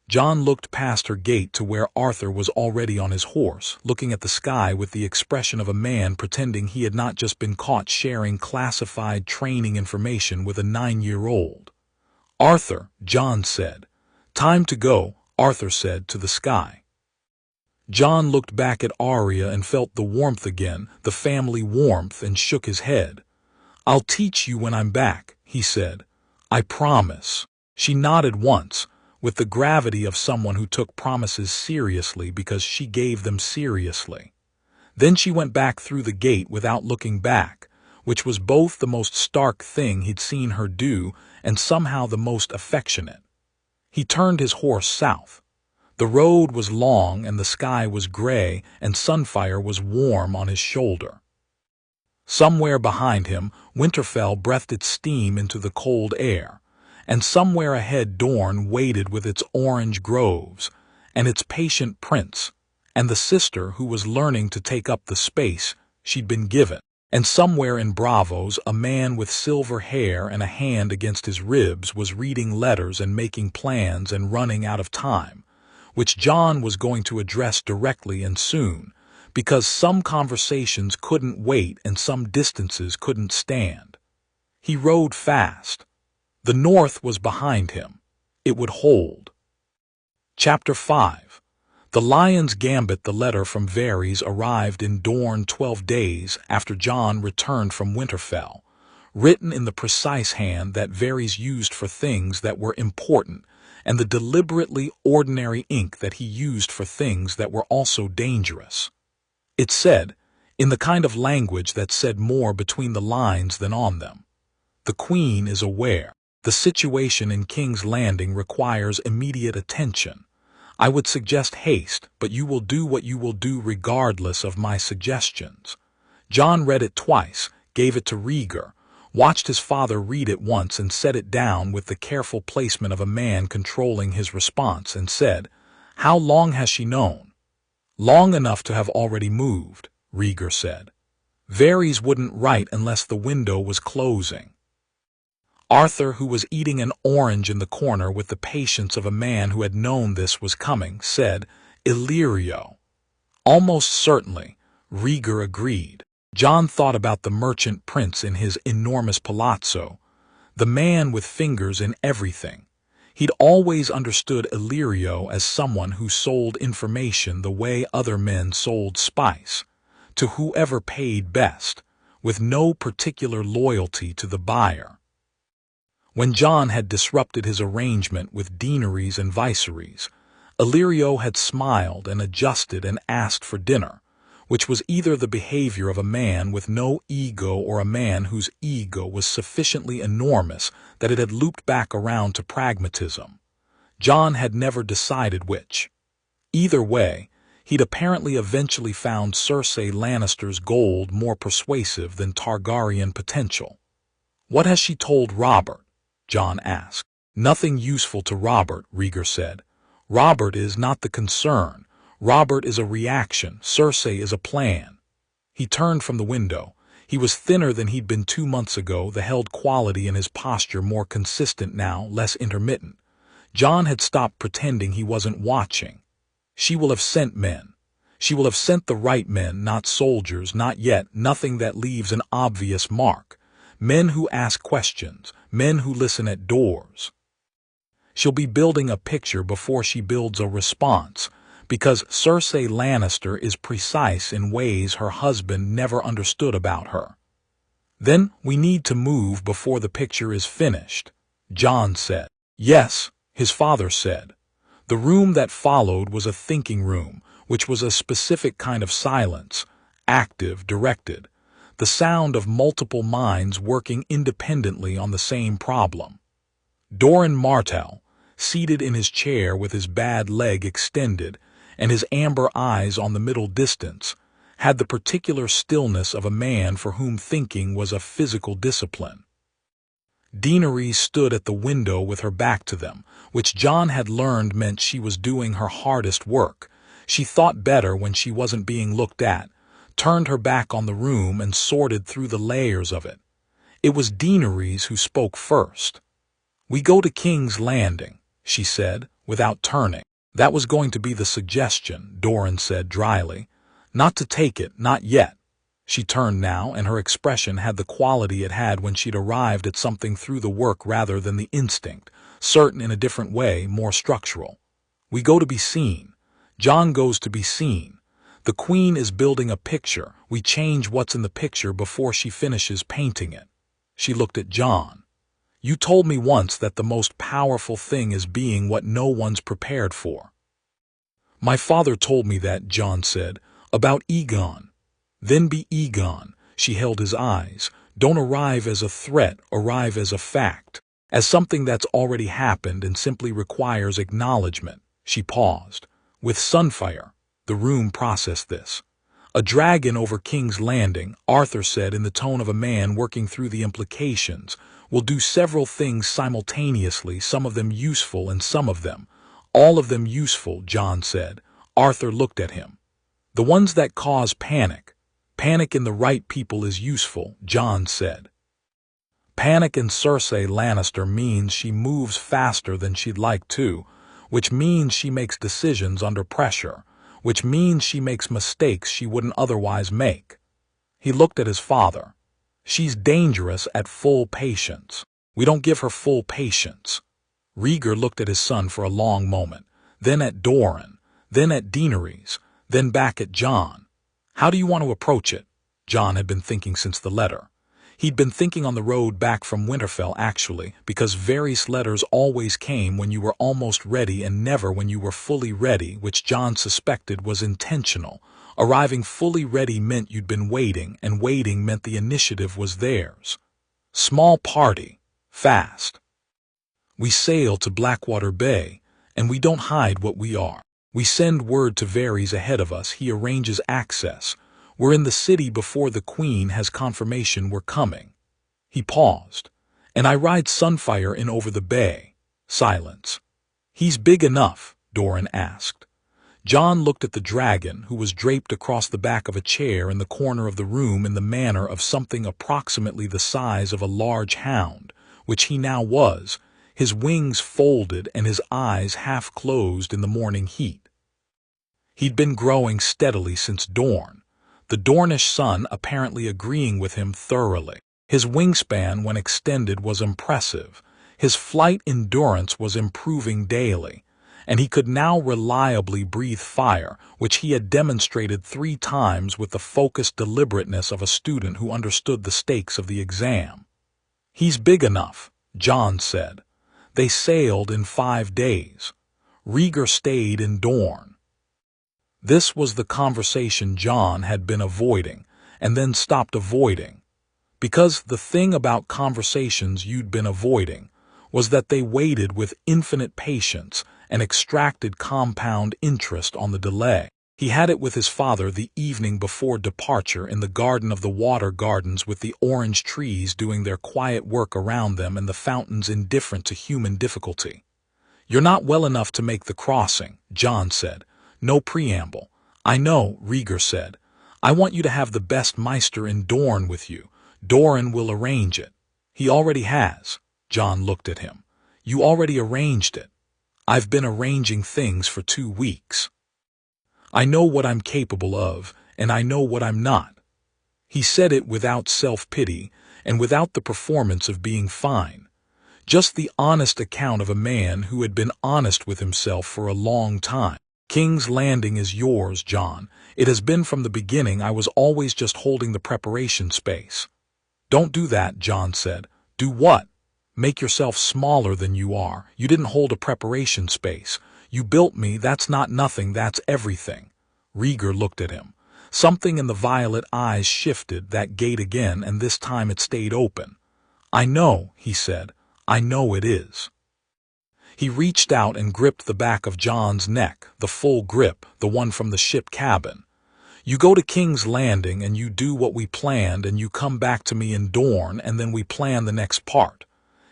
Jon looked past her gate to where Arthur was already on his horse, looking at the sky with the expression of a man pretending he had not just been caught sharing classified training information with a 9-year-old. "Arthur," Jon said. "Time to go," Arthur said to the sky. Jon looked back at Arya and felt the warmth again, the family warmth, and shook his head. "I'll teach you when I'm back," he said. "I promise." She nodded once, with the gravity of someone who took promises seriously because she gave them seriously. Then she went back through the gate without looking back, which was both the most stark thing he'd seen her do and somehow the most affectionate. He turned his horse south. The road was long and the sky was gray, and Sunfire was warm on his shoulder. Somewhere behind him, Winterfell breathed its steam into the cold air, and somewhere ahead Dorne waited with its orange groves, and its patient prince, and the sister who was learning to take up the space she'd been given. And somewhere in Braavos, a man with silver hair and a hand against his ribs was reading letters and making plans and running out of time, which Jon was going to address directly and soon, because some conversations couldn't wait and some distances couldn't stand. He rode fast. The north was behind him. It would hold. Chapter 5. The Lion's Gambit. The letter from Varys arrived in Dorne 12 days after Jon returned from Winterfell, written in the precise hand that Varys used for things that were important, and the deliberately ordinary ink that he used for things that were also dangerous. It said, in the kind of language that said more between the lines than on them, "The Queen is aware. The situation in King's Landing requires immediate attention. I would suggest haste, but you will do what you will do regardless of my suggestions." Jon read it twice, gave it to Rhaegar, watched his father read it once and set it down with the careful placement of a man controlling his response, and said, "How long has she known?" "Long enough to have already moved," Rhaegar said. "Varys wouldn't write unless the window was closing." Arthur, who was eating an orange in the corner with the patience of a man who had known this was coming, said, "Illyrio." "Almost certainly," Rhaegar agreed. Jon thought about the merchant prince in his enormous palazzo, the man with fingers in everything. He'd always understood Illyrio as someone who sold information the way other men sold spice, to whoever paid best, with no particular loyalty to the buyer. When Jon had disrupted his arrangement with deaneries and viceroys, Illyrio had smiled and adjusted and asked for dinner, which was either the behavior of a man with no ego or a man whose ego was sufficiently enormous that it had looped back around to pragmatism. Jon had never decided which. Either way, he'd apparently eventually found Cersei Lannister's gold more persuasive than Targaryen potential. "What has she told Robert?" Jon asked. "Nothing useful to Robert," Rhaegar said. "Robert is not the concern. Robert is a reaction. Cersei is a plan." He turned from the window. He was thinner than he'd been 2 months ago, the held quality in his posture more consistent now, less intermittent. Jon had stopped pretending he wasn't watching. "She will have sent men. She will have sent the right men, not soldiers, not yet, nothing that leaves an obvious mark. Men who ask questions, men who listen at doors. She'll be building a picture before she builds a response, because Cersei Lannister is precise in ways her husband never understood about her. Then we need to move before the picture is finished, Jon said. Yes, his father said. The room that followed was a thinking room, which was a specific kind of silence, active, directed, the sound of multiple minds working independently on the same problem. Doran Martell, seated in his chair with his bad leg extended and his amber eyes on the middle distance, had the particular stillness of a man for whom thinking was a physical discipline. Daenerys stood at the window with her back to them, which Jon had learned meant she was doing her hardest work. She thought better when she wasn't being looked at, turned her back on the room and sorted through the layers of it. It was Daenerys who spoke first. "We go to King's Landing," she said, without turning. "That was going to be the suggestion," Doran said dryly. "Not to take it, not yet." She turned now, and her expression had the quality it had when she'd arrived at something through the work rather than the instinct, certain in a different way, more structural. "We go to be seen. Jon goes to be seen. The Queen is building a picture. We change what's in the picture before she finishes painting it." She looked at Jon. "You told me once that the most powerful thing is being what no one's prepared for." "My father told me that," Jon said, "about Aegon. Then be Aegon." She held his eyes. "Don't arrive as a threat, arrive as a fact, as something that's already happened and simply requires acknowledgement." She paused. "With Sunfire." The room processed this. "A dragon over King's Landing," Arthur said in the tone of a man working through the implications, "will do several things simultaneously, some of them useful and some of them, all of them useful," Jon said. Arthur looked at him. "The ones that cause panic. Panic in the right people is useful," Jon said. "Panic in Cersei Lannister means she moves faster than she'd like to, which means she makes decisions under pressure, which means she makes mistakes she wouldn't otherwise make." He looked at his father. "She's dangerous at full patience. We don't give her full patience." Rhaegar looked at his son for a long moment, then at Doran, then at Daenerys, then back at Jon. "How do you want to approach it?" Jon had been thinking since the letter. He'd been thinking on the road back from Winterfell, actually, because Varys' letters always came when you were almost ready and never when you were fully ready, which Jon suspected was intentional. Arriving fully ready meant you'd been waiting, and waiting meant the initiative was theirs. Small party. Fast. "We sail to Blackwater Bay, and we don't hide what we are. We send word to Varys ahead of us. He arranges access. We're in the city before the Queen has confirmation we're coming." He paused. "And I ride Sunfire in over the bay." Silence. "He's big enough?" Doran asked. Jon looked at the dragon, who was draped across the back of a chair in the corner of the room in the manner of something approximately the size of a large hound, which he now was, his wings folded and his eyes half closed in the morning heat. He'd been growing steadily since Dorne, the Dornish sun apparently agreeing with him thoroughly. His wingspan when extended was impressive, his flight endurance was improving daily, and he could now reliably breathe fire, which he had demonstrated 3 times with the focused deliberateness of a student who understood the stakes of the exam. "He's big enough," Jon said. They sailed in 5 days. Rhaegar stayed in Dorne. This was the conversation Jon had been avoiding, and then stopped avoiding. Because the thing about conversations you'd been avoiding was that they waited with infinite patience and extracted compound interest on the delay. He had it with his father the evening before departure in the garden of the water gardens, with the orange trees doing their quiet work around them and the fountains indifferent to human difficulty. "You're not well enough to make the crossing," Jon said. No preamble. "I know," Rhaegar said. "I want you to have the best Maester in Dorne with you. Doran will arrange it." "He already has." Jon looked at him. "You already arranged it." "I've been arranging things for 2 weeks." I know what I'm capable of, and I know what I'm not. He said it without self-pity and without the performance of being fine. Just the honest account of a man who had been honest with himself for a long time. King's Landing is yours, Jon. It has been from the beginning. I was always just holding the preparation space. Don't do that, Jon said. Do what? Make yourself smaller than you are. You didn't hold a preparation space. You built me. That's not nothing. That's everything. Rhaegar looked at him. Something in the violet eyes shifted that gate again, and this time it stayed open. I know, he said. I know it is. He reached out and gripped the back of Jon's neck, the full grip, the one from the ship cabin. You go to King's Landing and you do what we planned, and you come back to me in Dorne, and then we plan the next part.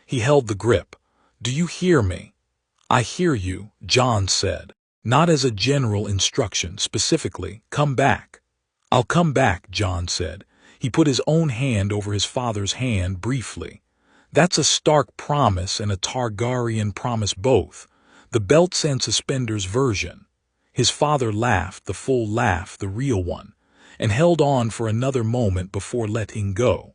He held the grip. Do you hear me? I hear you, Jon said. Not as a general instruction, specifically, come back. I'll come back, Jon said. He put his own hand over his father's hand briefly. That's a Stark promise and a Targaryen promise both. The belts and suspenders version. His father laughed, the full laugh, the real one, and held on for another moment before letting go.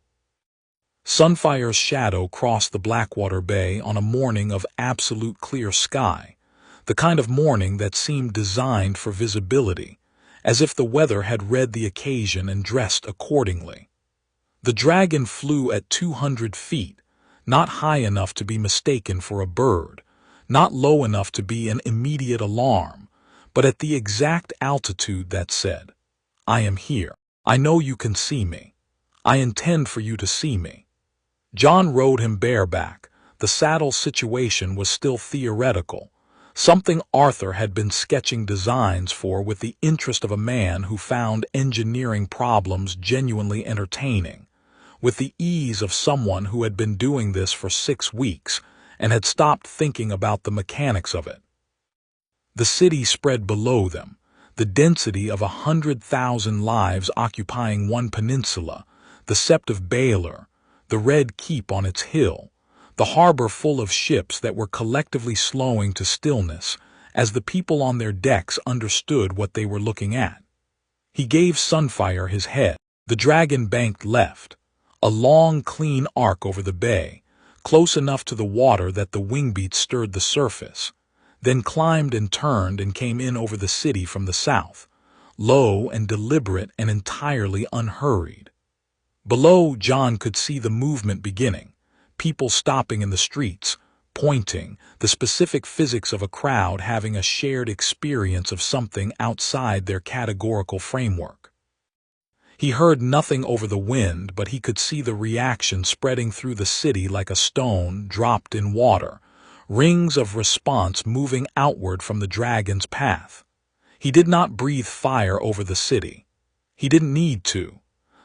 Sunfire's shadow crossed the Blackwater Bay on a morning of absolute clear sky, the kind of morning that seemed designed for visibility, as if the weather had read the occasion and dressed accordingly. The dragon flew at 200 feet, not high enough to be mistaken for a bird, not low enough to be an immediate alarm, but at the exact altitude that said, I am here. I know you can see me. I intend for you to see me. Jon rode him bareback. The saddle situation was still theoretical, something Arthur had been sketching designs for with the interest of a man who found engineering problems genuinely entertaining, with the ease of someone who had been doing this for 6 weeks and had stopped thinking about the mechanics of it. The city spread below them, the density of 100,000 lives occupying one peninsula, the Sept of Baelor, the Red Keep on its hill, the harbor full of ships that were collectively slowing to stillness as the people on their decks understood what they were looking at. He gave Sunfire his head. The dragon banked left, a long, clean arc over the bay, close enough to the water that the wingbeats stirred the surface, then climbed and turned and came in over the city from the south, low and deliberate and entirely unhurried. Below, Jon could see the movement beginning, people stopping in the streets, pointing, the specific physics of a crowd having a shared experience of something outside their categorical framework. He heard nothing over the wind, but he could see the reaction spreading through the city like a stone dropped in water, rings of response moving outward from the dragon's path. He did not breathe fire over the city. He didn't need to.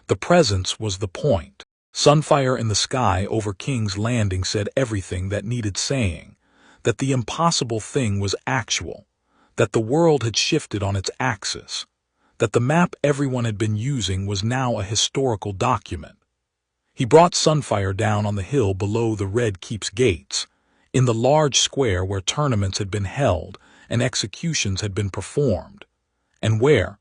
The presence was the point. Sunfire in the sky over King's Landing said everything that needed saying, that the impossible thing was actual, that the world had shifted on its axis, that the map everyone had been using was now a historical document. He brought Sunfire down on the hill below the Red Keep's gates, in the large square where tournaments had been held and executions had been performed, and where,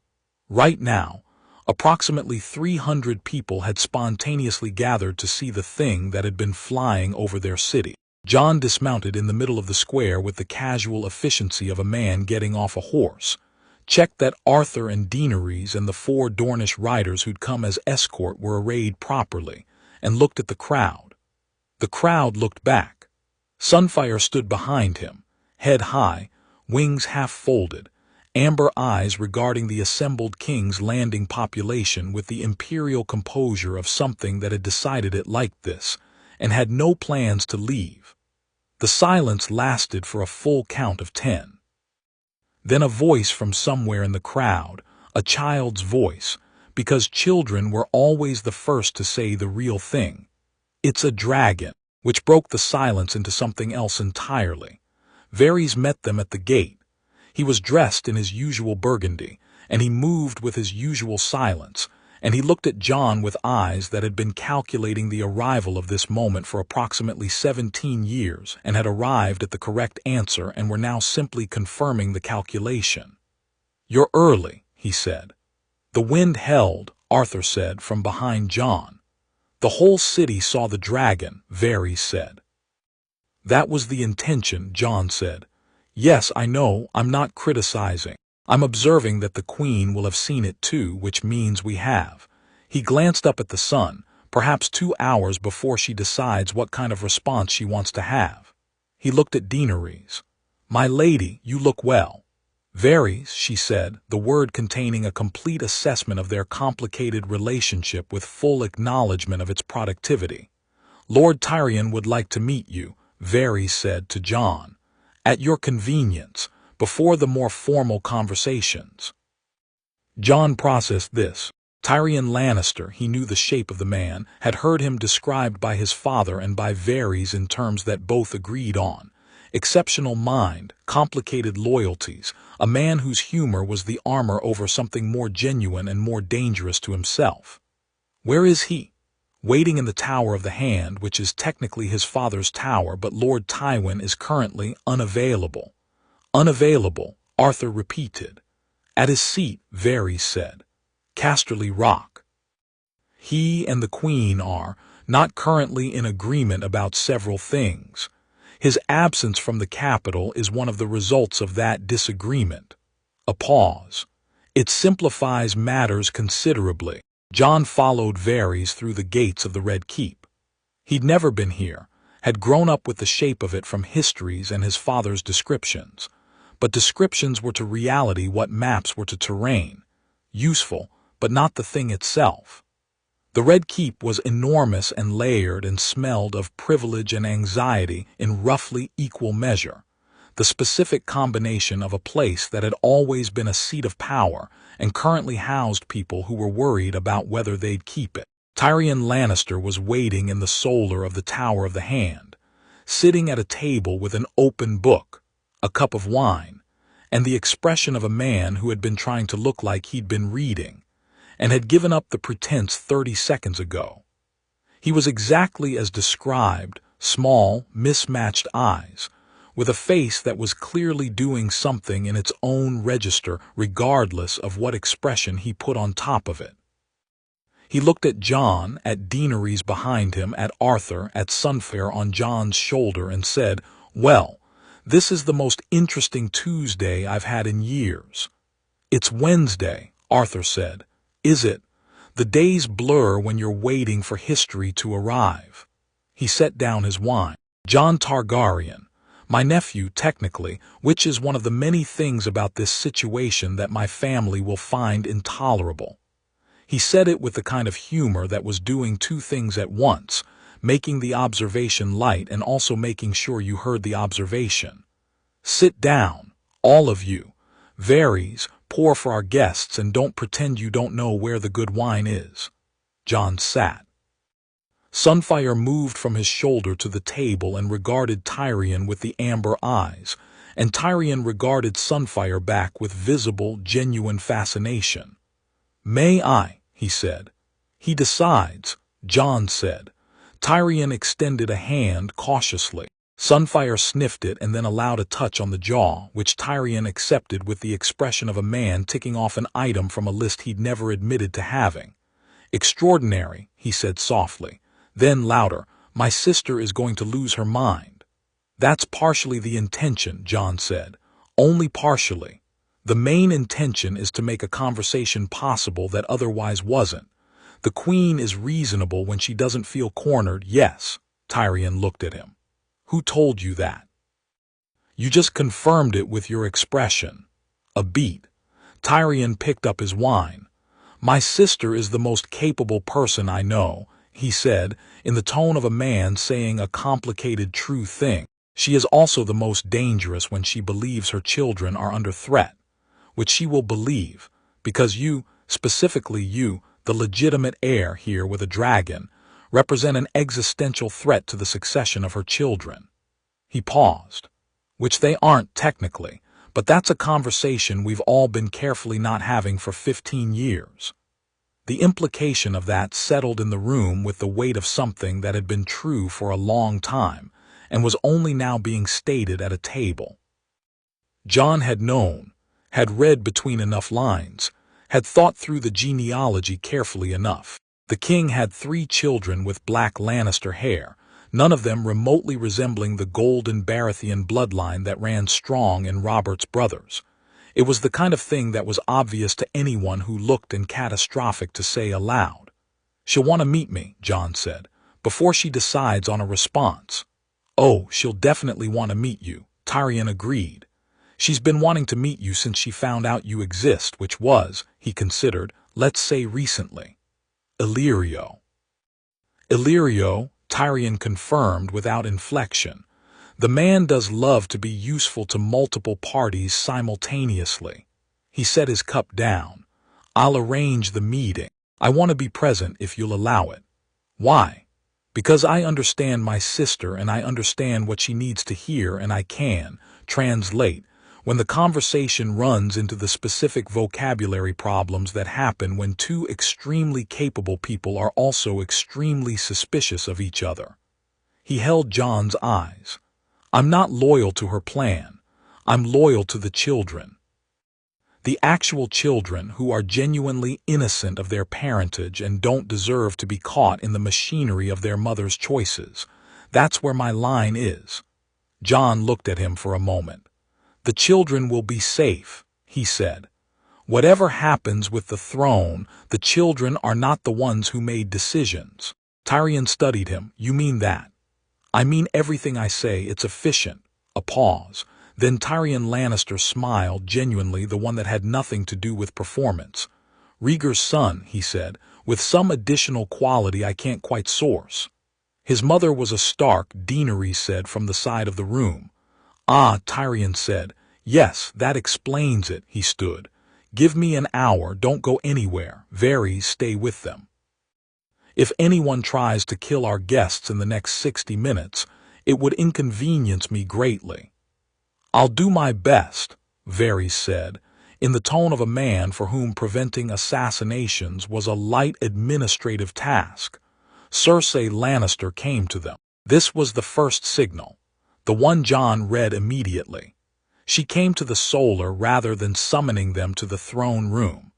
right now, approximately 300 people had spontaneously gathered to see the thing that had been flying over their city. Jon dismounted in the middle of the square with the casual efficiency of a man getting off a horse, checked that Arthur and Daenerys and the 4 Dornish riders who'd come as escort were arrayed properly, and looked at the crowd. The crowd looked back. Sunfire stood behind him, head high, wings half folded, amber eyes regarding the assembled King's Landing population with the imperial composure of something that had decided it liked this, and had no plans to leave. The silence lasted for a full count of 10. Then a voice from somewhere in the crowd, a child's voice, because children were always the first to say the real thing. It's a dragon, which broke the silence into something else entirely. Varys met them at the gate. He was dressed in his usual burgundy, and he moved with his usual silence, and he looked at Jon with eyes that had been calculating the arrival of this moment for approximately 17 years and had arrived at the correct answer and were now simply confirming the calculation. "You're early," he said. "The wind held," Arthur said from behind Jon. "The whole city saw the dragon," Varys said. "That was the intention," Jon said. "Yes, I know, I'm not criticizing. I'm observing that the Queen will have seen it too, which means we have." He glanced up at the sun, perhaps 2 hours before she decides what kind of response she wants to have. He looked at Daenerys. "My lady, you look well." "Varys," she said, the word containing a complete assessment of their complicated relationship with full acknowledgement of its productivity. "Lord Tyrion would like to meet you," Varys said to Jon. "At your convenience, before the more formal conversations." Jon processed this. Tyrion Lannister, he knew the shape of the man, had heard him described by his father and by Varys in terms that both agreed on. Exceptional mind, complicated loyalties, a man whose humor was the armor over something more genuine and more dangerous to himself. Where is he? Waiting in the Tower of the Hand, which is technically his father's tower, but Lord Tywin is currently unavailable. Unavailable, Arthur repeated. At his seat, Varys said. Casterly Rock. He and the Queen are not currently in agreement about several things. His absence from the capital is one of the results of that disagreement. A pause. It simplifies matters considerably. Jon followed Varys through the gates of the Red Keep. He'd never been here, had grown up with the shape of it from histories and his father's descriptions. But descriptions were to reality what maps were to terrain. Useful, but not the thing itself. The Red Keep was enormous and layered and smelled of privilege and anxiety in roughly equal measure, the specific combination of a place that had always been a seat of power and currently housed people who were worried about whether they'd keep it. Tyrion Lannister was waiting in the solar of the Tower of the Hand, sitting at a table with an open book, a cup of wine, and the expression of a man who had been trying to look like he'd been reading, and had given up the pretense 30 seconds ago. He was exactly as described, small, mismatched eyes, with a face that was clearly doing something in its own register regardless of what expression he put on top of it. He looked at Jon, at Daenerys behind him, at Arthur, at Sunfyre on Jon's shoulder, and said, "Well, this is the most interesting Tuesday I've had in years." "It's Wednesday," Arthur said. "Is it? The days blur when you're waiting for history to arrive." He set down his wine. "Jon Targaryen, my nephew technically, which is one of the many things about this situation that my family will find intolerable." He said it with the kind of humor that was doing two things at once, making the observation light and also making sure you heard the observation. "Sit down, all of you. Varys, pour for our guests and don't pretend you don't know where the good wine is." Jon sat. Sunfyre moved from his shoulder to the table and regarded Tyrion with the amber eyes, and Tyrion regarded Sunfyre back with visible, genuine fascination. "May I?" he said. "He decides," Jon said. Tyrion extended a hand cautiously. Sunfyre sniffed it and then allowed a touch on the jaw, which Tyrion accepted with the expression of a man ticking off an item from a list he'd never admitted to having. "Extraordinary," he said softly. Then louder, "My sister is going to lose her mind." "That's partially the intention," Jon said. "Only partially. The main intention is to make a conversation possible that otherwise wasn't. The Queen is reasonable when she doesn't feel cornered, yes." Tyrion looked at him. "Who told you that?" "You just confirmed it with your expression." A beat. Tyrion picked up his wine. "My sister is the most capable person I know," he said, in the tone of a man saying a complicated true thing. "She is also the most dangerous when she believes her children are under threat. Which she will believe, because you, specifically you, the legitimate heir here with a dragon, represent an existential threat to the succession of her children." He paused. "Which they aren't technically, but that's a conversation we've all been carefully not having for 15 years. The implication of that settled in the room with the weight of something that had been true for a long time and was only now being stated at a table. Jon had known. had read between enough lines, had thought through the genealogy carefully enough. The king had 3 children with black Lannister hair, none of them remotely resembling the golden Baratheon bloodline that ran strong in Robert's brothers. It was the kind of thing that was obvious to anyone who looked and catastrophic to say aloud. "She'll want to meet me," Jon said, "before she decides on a response." "Oh, she'll definitely want to meet you," Tyrion agreed. "She's been wanting to meet you since she found out you exist, which was," he considered, "let's say recently." Illyrio. Illyrio, Tyrion confirmed without inflection. "The man does love to be useful to multiple parties simultaneously." He set his cup down. "I'll arrange the meeting. I want to be present if you'll allow it." "Why?" "Because I understand my sister and I understand what she needs to hear, and I can translate when the conversation runs into the specific vocabulary problems that happen when 2 extremely capable people are also extremely suspicious of each other." He held Jon's eyes. "I'm not loyal to her plan. I'm loyal to the children. The actual children who are genuinely innocent of their parentage and don't deserve to be caught in the machinery of their mother's choices. That's where my line is." Jon looked at him for a moment. "The children will be safe," he said. "Whatever happens with the throne, the children are not the ones who made decisions." Tyrion studied him. "You mean that?" "I mean everything I say. It's efficient." A pause. Then Tyrion Lannister smiled, genuinely, the one that had nothing to do with performance. "Rhaegar's son," he said, "with some additional quality I can't quite source." "His mother was a Stark," Daenerys said from the side of the room. "Ah," Tyrion said. "Yes, that explains it." He stood. "Give me an hour, don't go anywhere. Varys, stay with them. If anyone tries to kill our guests in the next 60 minutes, it would inconvenience me greatly." "I'll do my best," Varys said, in the tone of a man for whom preventing assassinations was a light administrative task. Cersei Lannister came to them. This was the first signal, the one Jon read immediately. She came to the Solar rather than summoning them to the throne room,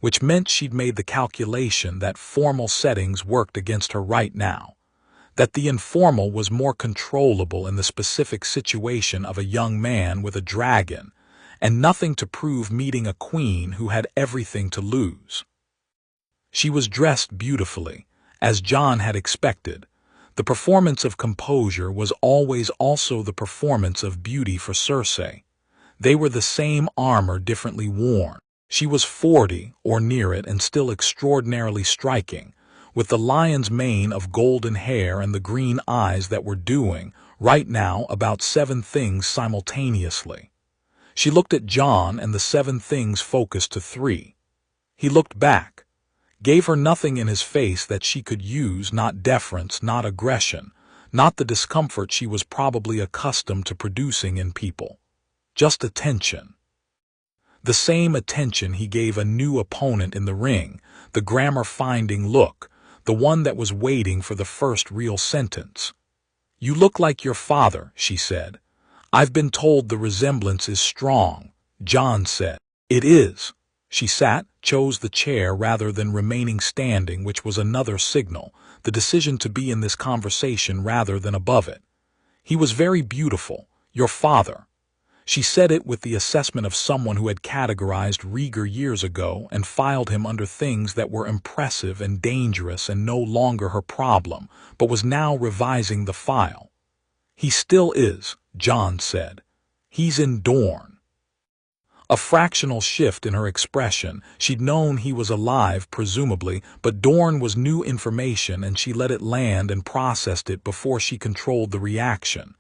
which meant she'd made the calculation that formal settings worked against her right now, that the informal was more controllable in the specific situation of a young man with a dragon, and nothing to prove meeting a queen who had everything to lose. She was dressed beautifully, as Jon had expected. The performance of composure was always also the performance of beauty for Cersei. They were the same armor differently worn. She was 40, or near it, and still extraordinarily striking, with the lion's mane of golden hair and the green eyes that were doing, right now, about 7 things simultaneously. She looked at Jon and the 7 things focused to 3. He looked back, gave her nothing in his face that she could use, not deference, not aggression, not the discomfort she was probably accustomed to producing in people. Just attention. The same attention he gave a new opponent in the ring, the grammar-finding look, the one that was waiting for the first real sentence. "You look like your father," she said. "I've been told the resemblance is strong," Jon said. "It is." She sat, chose the chair rather than remaining standing, which was another signal, the decision to be in this conversation rather than above it. "He was very beautiful, your father." She said it with the assessment of someone who had categorized Rhaegar years ago and filed him under things that were impressive and dangerous and no longer her problem, but was now revising the file. "He still is," Jon said. "He's in Dorne." A fractional shift in her expression. She'd known he was alive, presumably, but Dorne was new information and she let it land and processed it before she controlled the reaction.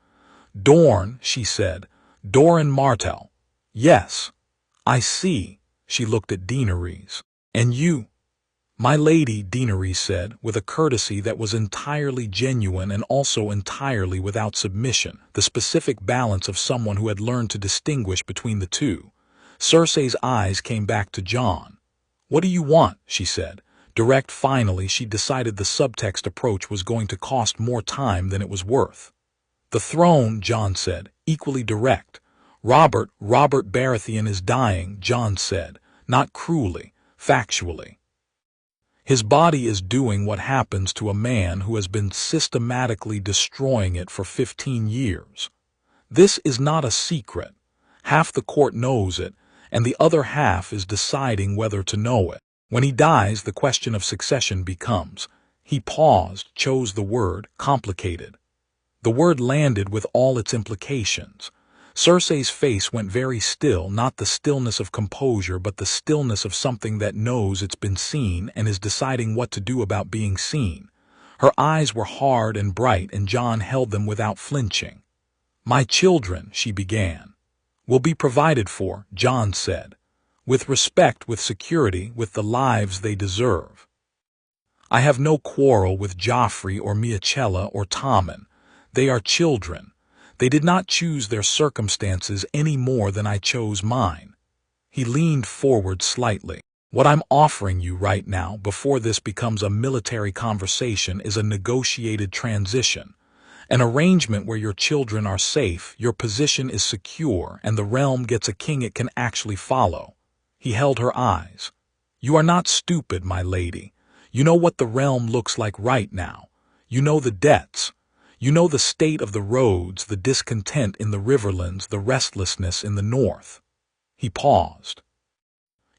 "Dorne," she said. "Doran Martell." "Yes." "I see." She looked at Daenerys. "And you?" "My lady," Daenerys said, with a courtesy that was entirely genuine and also entirely without submission, the specific balance of someone who had learned to distinguish between the two. Cersei's eyes came back to Jon. "What do you want?" she said. Direct. Finally, she decided the subtext approach was going to cost more time than it was worth. "The throne," Jon said, equally direct. Robert Baratheon is dying, Jon said, not cruelly, factually. His body is doing what happens to a man who has been systematically destroying it for 15 years. This is not a secret. Half the court knows it, and the other half is deciding whether to know it. When he dies, the question of succession becomes, he paused, chose the word, complicated. The word landed with all its implications. Cersei's face went very still, not the stillness of composure, but the stillness of something that knows it's been seen and is deciding what to do about being seen. Her eyes were hard and bright, and Jon held them without flinching. "My children," she began. "Will be provided for," Jon said. "With respect, with security, with the lives they deserve. I have no quarrel with Joffrey or Miachella or Tommen. They are children. They did not choose their circumstances any more than I chose mine." He leaned forward slightly. "What I'm offering you right now, before this becomes a military conversation, is a negotiated transition. An arrangement where your children are safe, your position is secure, and the realm gets a king it can actually follow." He held her eyes. "You are not stupid, my lady. You know what the realm looks like right now. You know the debts. You know the state of the roads, the discontent in the riverlands, the restlessness in the north." He paused.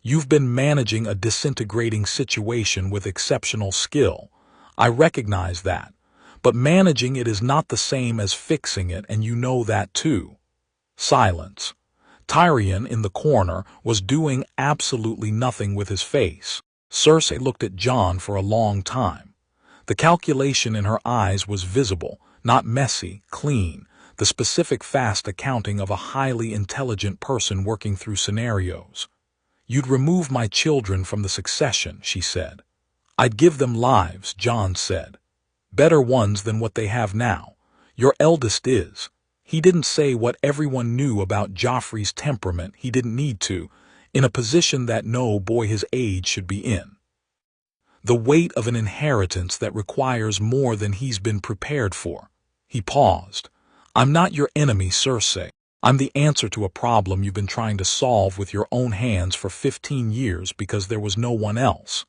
"You've been managing a disintegrating situation with exceptional skill. I recognize that. But managing it is not the same as fixing it, and you know that too." Silence. Tyrion, in the corner, was doing absolutely nothing with his face. Cersei looked at Jon for a long time. The calculation in her eyes was visible, not messy, clean, the specific fast accounting of a highly intelligent person working through scenarios. "You'd remove my children from the succession," she said. "I'd give them lives," Jon said. "Better ones than what they have now. Your eldest is." He didn't say what everyone knew about Joffrey's temperament. He didn't need to, in a position that no boy his age should be in. The weight of an inheritance that requires more than he's been prepared for. He paused. "I'm not your enemy, Cersei. I'm the answer to a problem you've been trying to solve with your own hands for 15 years because there was no one else."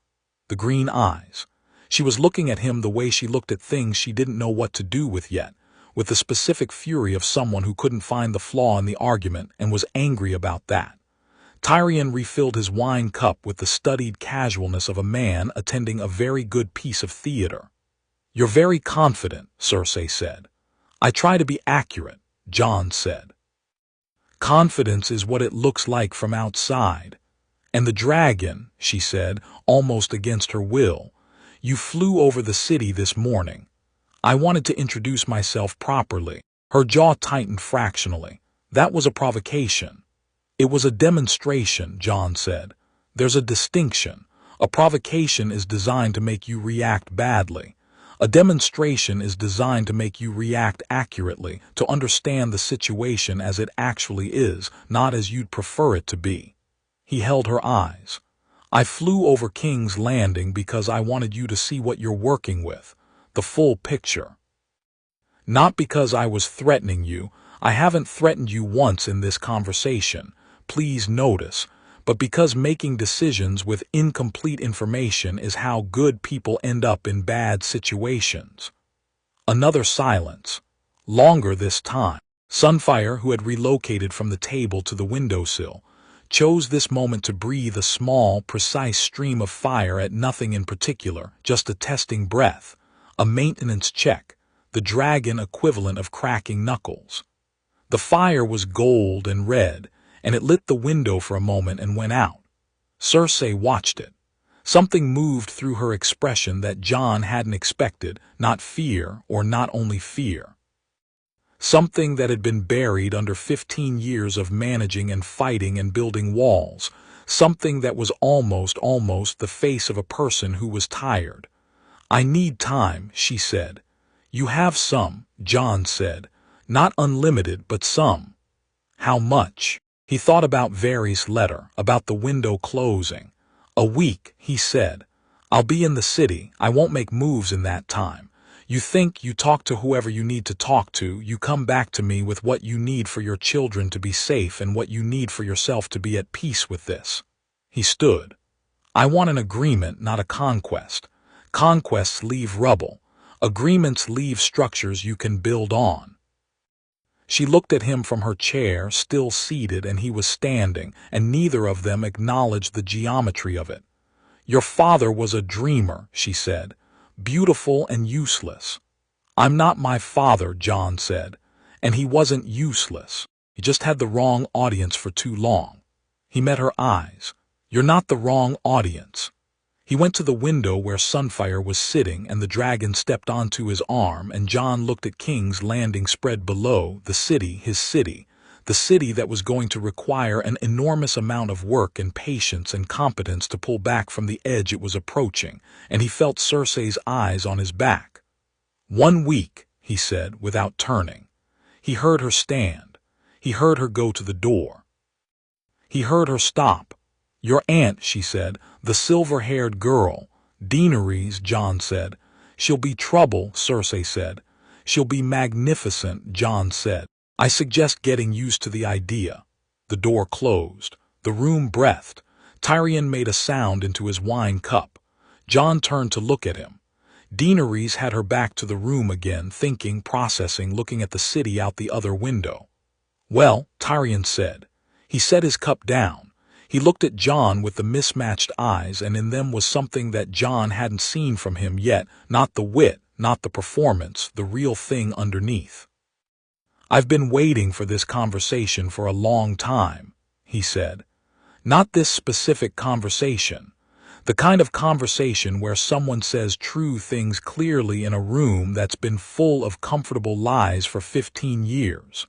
The green eyes. She was looking at him the way she looked at things she didn't know what to do with yet, with the specific fury of someone who couldn't find the flaw in the argument and was angry about that. Tyrion refilled his wine cup with the studied casualness of a man attending a very good piece of theater. "You're very confident," Cersei said. "I try to be accurate," Jon said. "Confidence is what it looks like from outside. And the dragon," she said, almost against her will, "you flew over the city this morning. I wanted to introduce myself properly." Her jaw tightened fractionally. "That was a provocation." "It was a demonstration," Jon said. "There's a distinction. A provocation is designed to make you react badly. A demonstration is designed to make you react accurately, to understand the situation as it actually is, not as you'd prefer it to be." He held her eyes. "I flew over King's Landing because I wanted you to see what you're working with, the full picture. Not because I was threatening you. I haven't threatened you once in this conversation, please notice, but because making decisions with incomplete information is how good people end up in bad situations." Another silence. Longer this time. Sunfire, who had relocated from the table to the windowsill, chose this moment to breathe a small, precise stream of fire at nothing in particular, just a testing breath, a maintenance check, the dragon equivalent of cracking knuckles. The fire was gold and red, and it lit the window for a moment and went out. Cersei watched it. Something moved through her expression that Jon hadn't expected, not fear, or not only fear. Something that had been buried under 15 years of managing and fighting and building walls. Something that was almost the face of a person who was tired. "I need time," she said. "You have some," Jon said. "Not unlimited, but some." "How much?" He thought about Varys' letter, about the window closing. "A week," he said. "I'll be in the city. I won't make moves in that time. You think, you talk to whoever you need to talk to, you come back to me with what you need for your children to be safe and what you need for yourself to be at peace with this. He stood. I want an agreement, not a conquest. Conquests leave rubble. Agreements leave structures you can build on. She looked at him from her chair, still seated, and he was standing, and neither of them acknowledged the geometry of it. Your father was a dreamer, she said. Beautiful and useless. I'm not my father, Jon said. And he wasn't useless. He just had the wrong audience for too long. He met her eyes. You're not the wrong audience. He went to the window where Sunfire was sitting, and the dragon stepped onto his arm, and Jon looked at King's Landing spread below, the city, his city, the city that was going to require an enormous amount of work and patience and competence to pull back from the edge it was approaching, and he felt Cersei's eyes on his back. 1 week, he said, without turning. He heard her stand. He heard her go to the door. He heard her stop. Your aunt, she said, the silver-haired girl. Daenerys, Jon said. She'll be trouble, Cersei said. She'll be magnificent, Jon said. I suggest getting used to the idea. The door closed. The room breathed. Tyrion made a sound into his wine cup. Jon turned to look at him. Daenerys had her back to the room again, thinking, processing, looking at the city out the other window. Well, Tyrion said. He set his cup down. He looked at Jon with the mismatched eyes, and in them was something that Jon hadn't seen from him yet, not the wit, not the performance, the real thing underneath. I've been waiting for this conversation for a long time, he said. Not this specific conversation. The kind of conversation where someone says true things clearly in a room that's been full of comfortable lies for 15 years.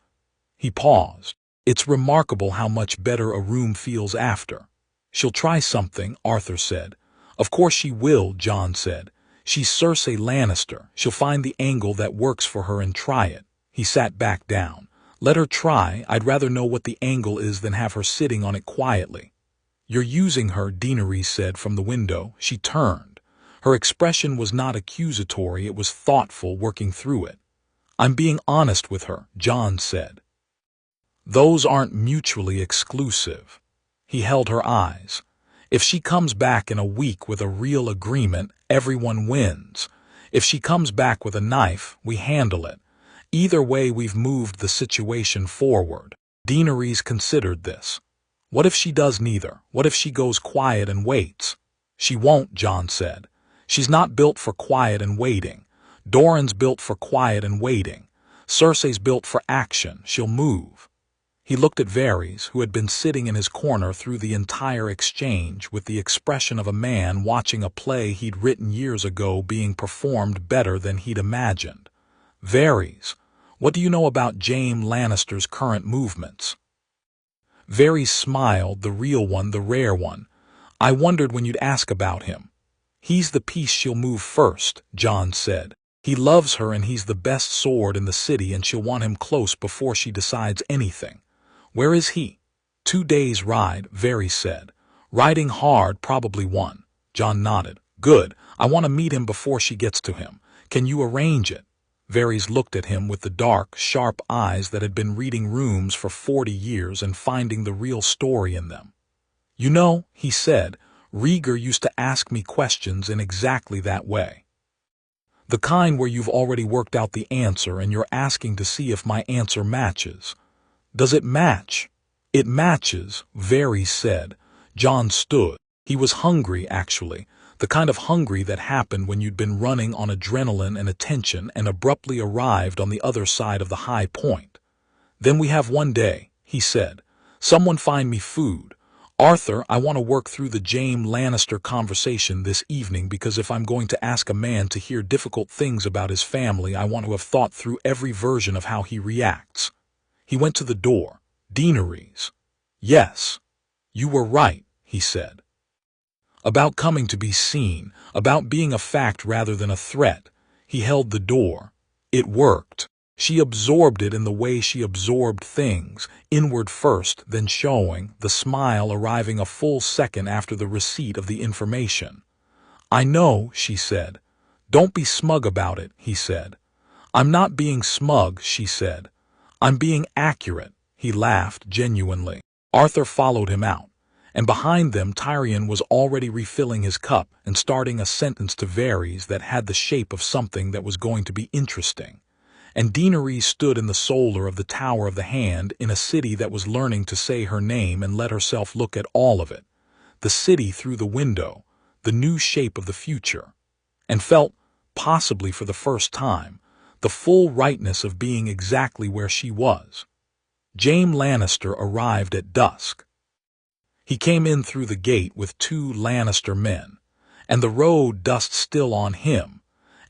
He paused. It's remarkable how much better a room feels after. She'll try something, Arthur said. Of course she will, Jon said. She's Cersei Lannister. She'll find the angle that works for her and try it. He sat back down. Let her try. I'd rather know what the angle is than have her sitting on it quietly. You're using her, Daenerys said from the window. She turned. Her expression was not accusatory, it was thoughtful, working through it. I'm being honest with her, Jon said. Those aren't mutually exclusive. He held her eyes. If she comes back in a week with a real agreement, everyone wins. If she comes back with a knife, we handle it. Either way, we've moved the situation forward. Daenerys considered this. What if she does neither? What if she goes quiet and waits? She won't, Jon said. She's not built for quiet and waiting. Doran's built for quiet and waiting. Cersei's built for action. She'll move. He looked at Varys, who had been sitting in his corner through the entire exchange with the expression of a man watching a play he'd written years ago being performed better than he'd imagined. Varys, what do you know about Jaime Lannister's current movements? Varys smiled, the real one, the rare one. I wondered when you'd ask about him. He's the piece she'll move first, Jon said. He loves her and he's the best sword in the city and she'll want him close before she decides anything. Where is he? 2 days' ride, Varys said. Riding hard, probably 1. Jon nodded. Good. I want to meet him before she gets to him. Can you arrange it? Varys looked at him with the dark, sharp eyes that had been reading rooms for 40 years and finding the real story in them. You know, he said, Rhaegar used to ask me questions in exactly that way. The kind where you've already worked out the answer and you're asking to see if my answer matches. Does it match? It matches, Varys said. Jon stood. He was hungry, actually. The kind of hungry that happened when you'd been running on adrenaline and attention and abruptly arrived on the other side of the high point. Then we have 1 day, he said. Someone find me food. Arthur, I want to work through the Jaime Lannister conversation this evening because if I'm going to ask a man to hear difficult things about his family, I want to have thought through every version of how he reacts. He went to the door. Daenerys. Yes. You were right, he said. About coming to be seen, about being a fact rather than a threat. He held the door. It worked. She absorbed it in the way she absorbed things, inward first, then showing, the smile arriving a full second after the receipt of the information. I know, she said. "Don't be smug about it," he said. "I'm not being smug," she said. "I'm being accurate." He laughed genuinely. Arthur followed him out, and behind them Tyrion was already refilling his cup and starting a sentence to Varys that had the shape of something that was going to be interesting. And Daenerys stood in the solar of the Tower of the Hand in a city that was learning to say her name and let herself look at all of it. The city through the window, the new shape of the future, and felt, possibly for the first time, the full rightness of being exactly where she was. Jaime Lannister arrived at dusk. He came in through the gate with 2 Lannister men, and the road dust still on him,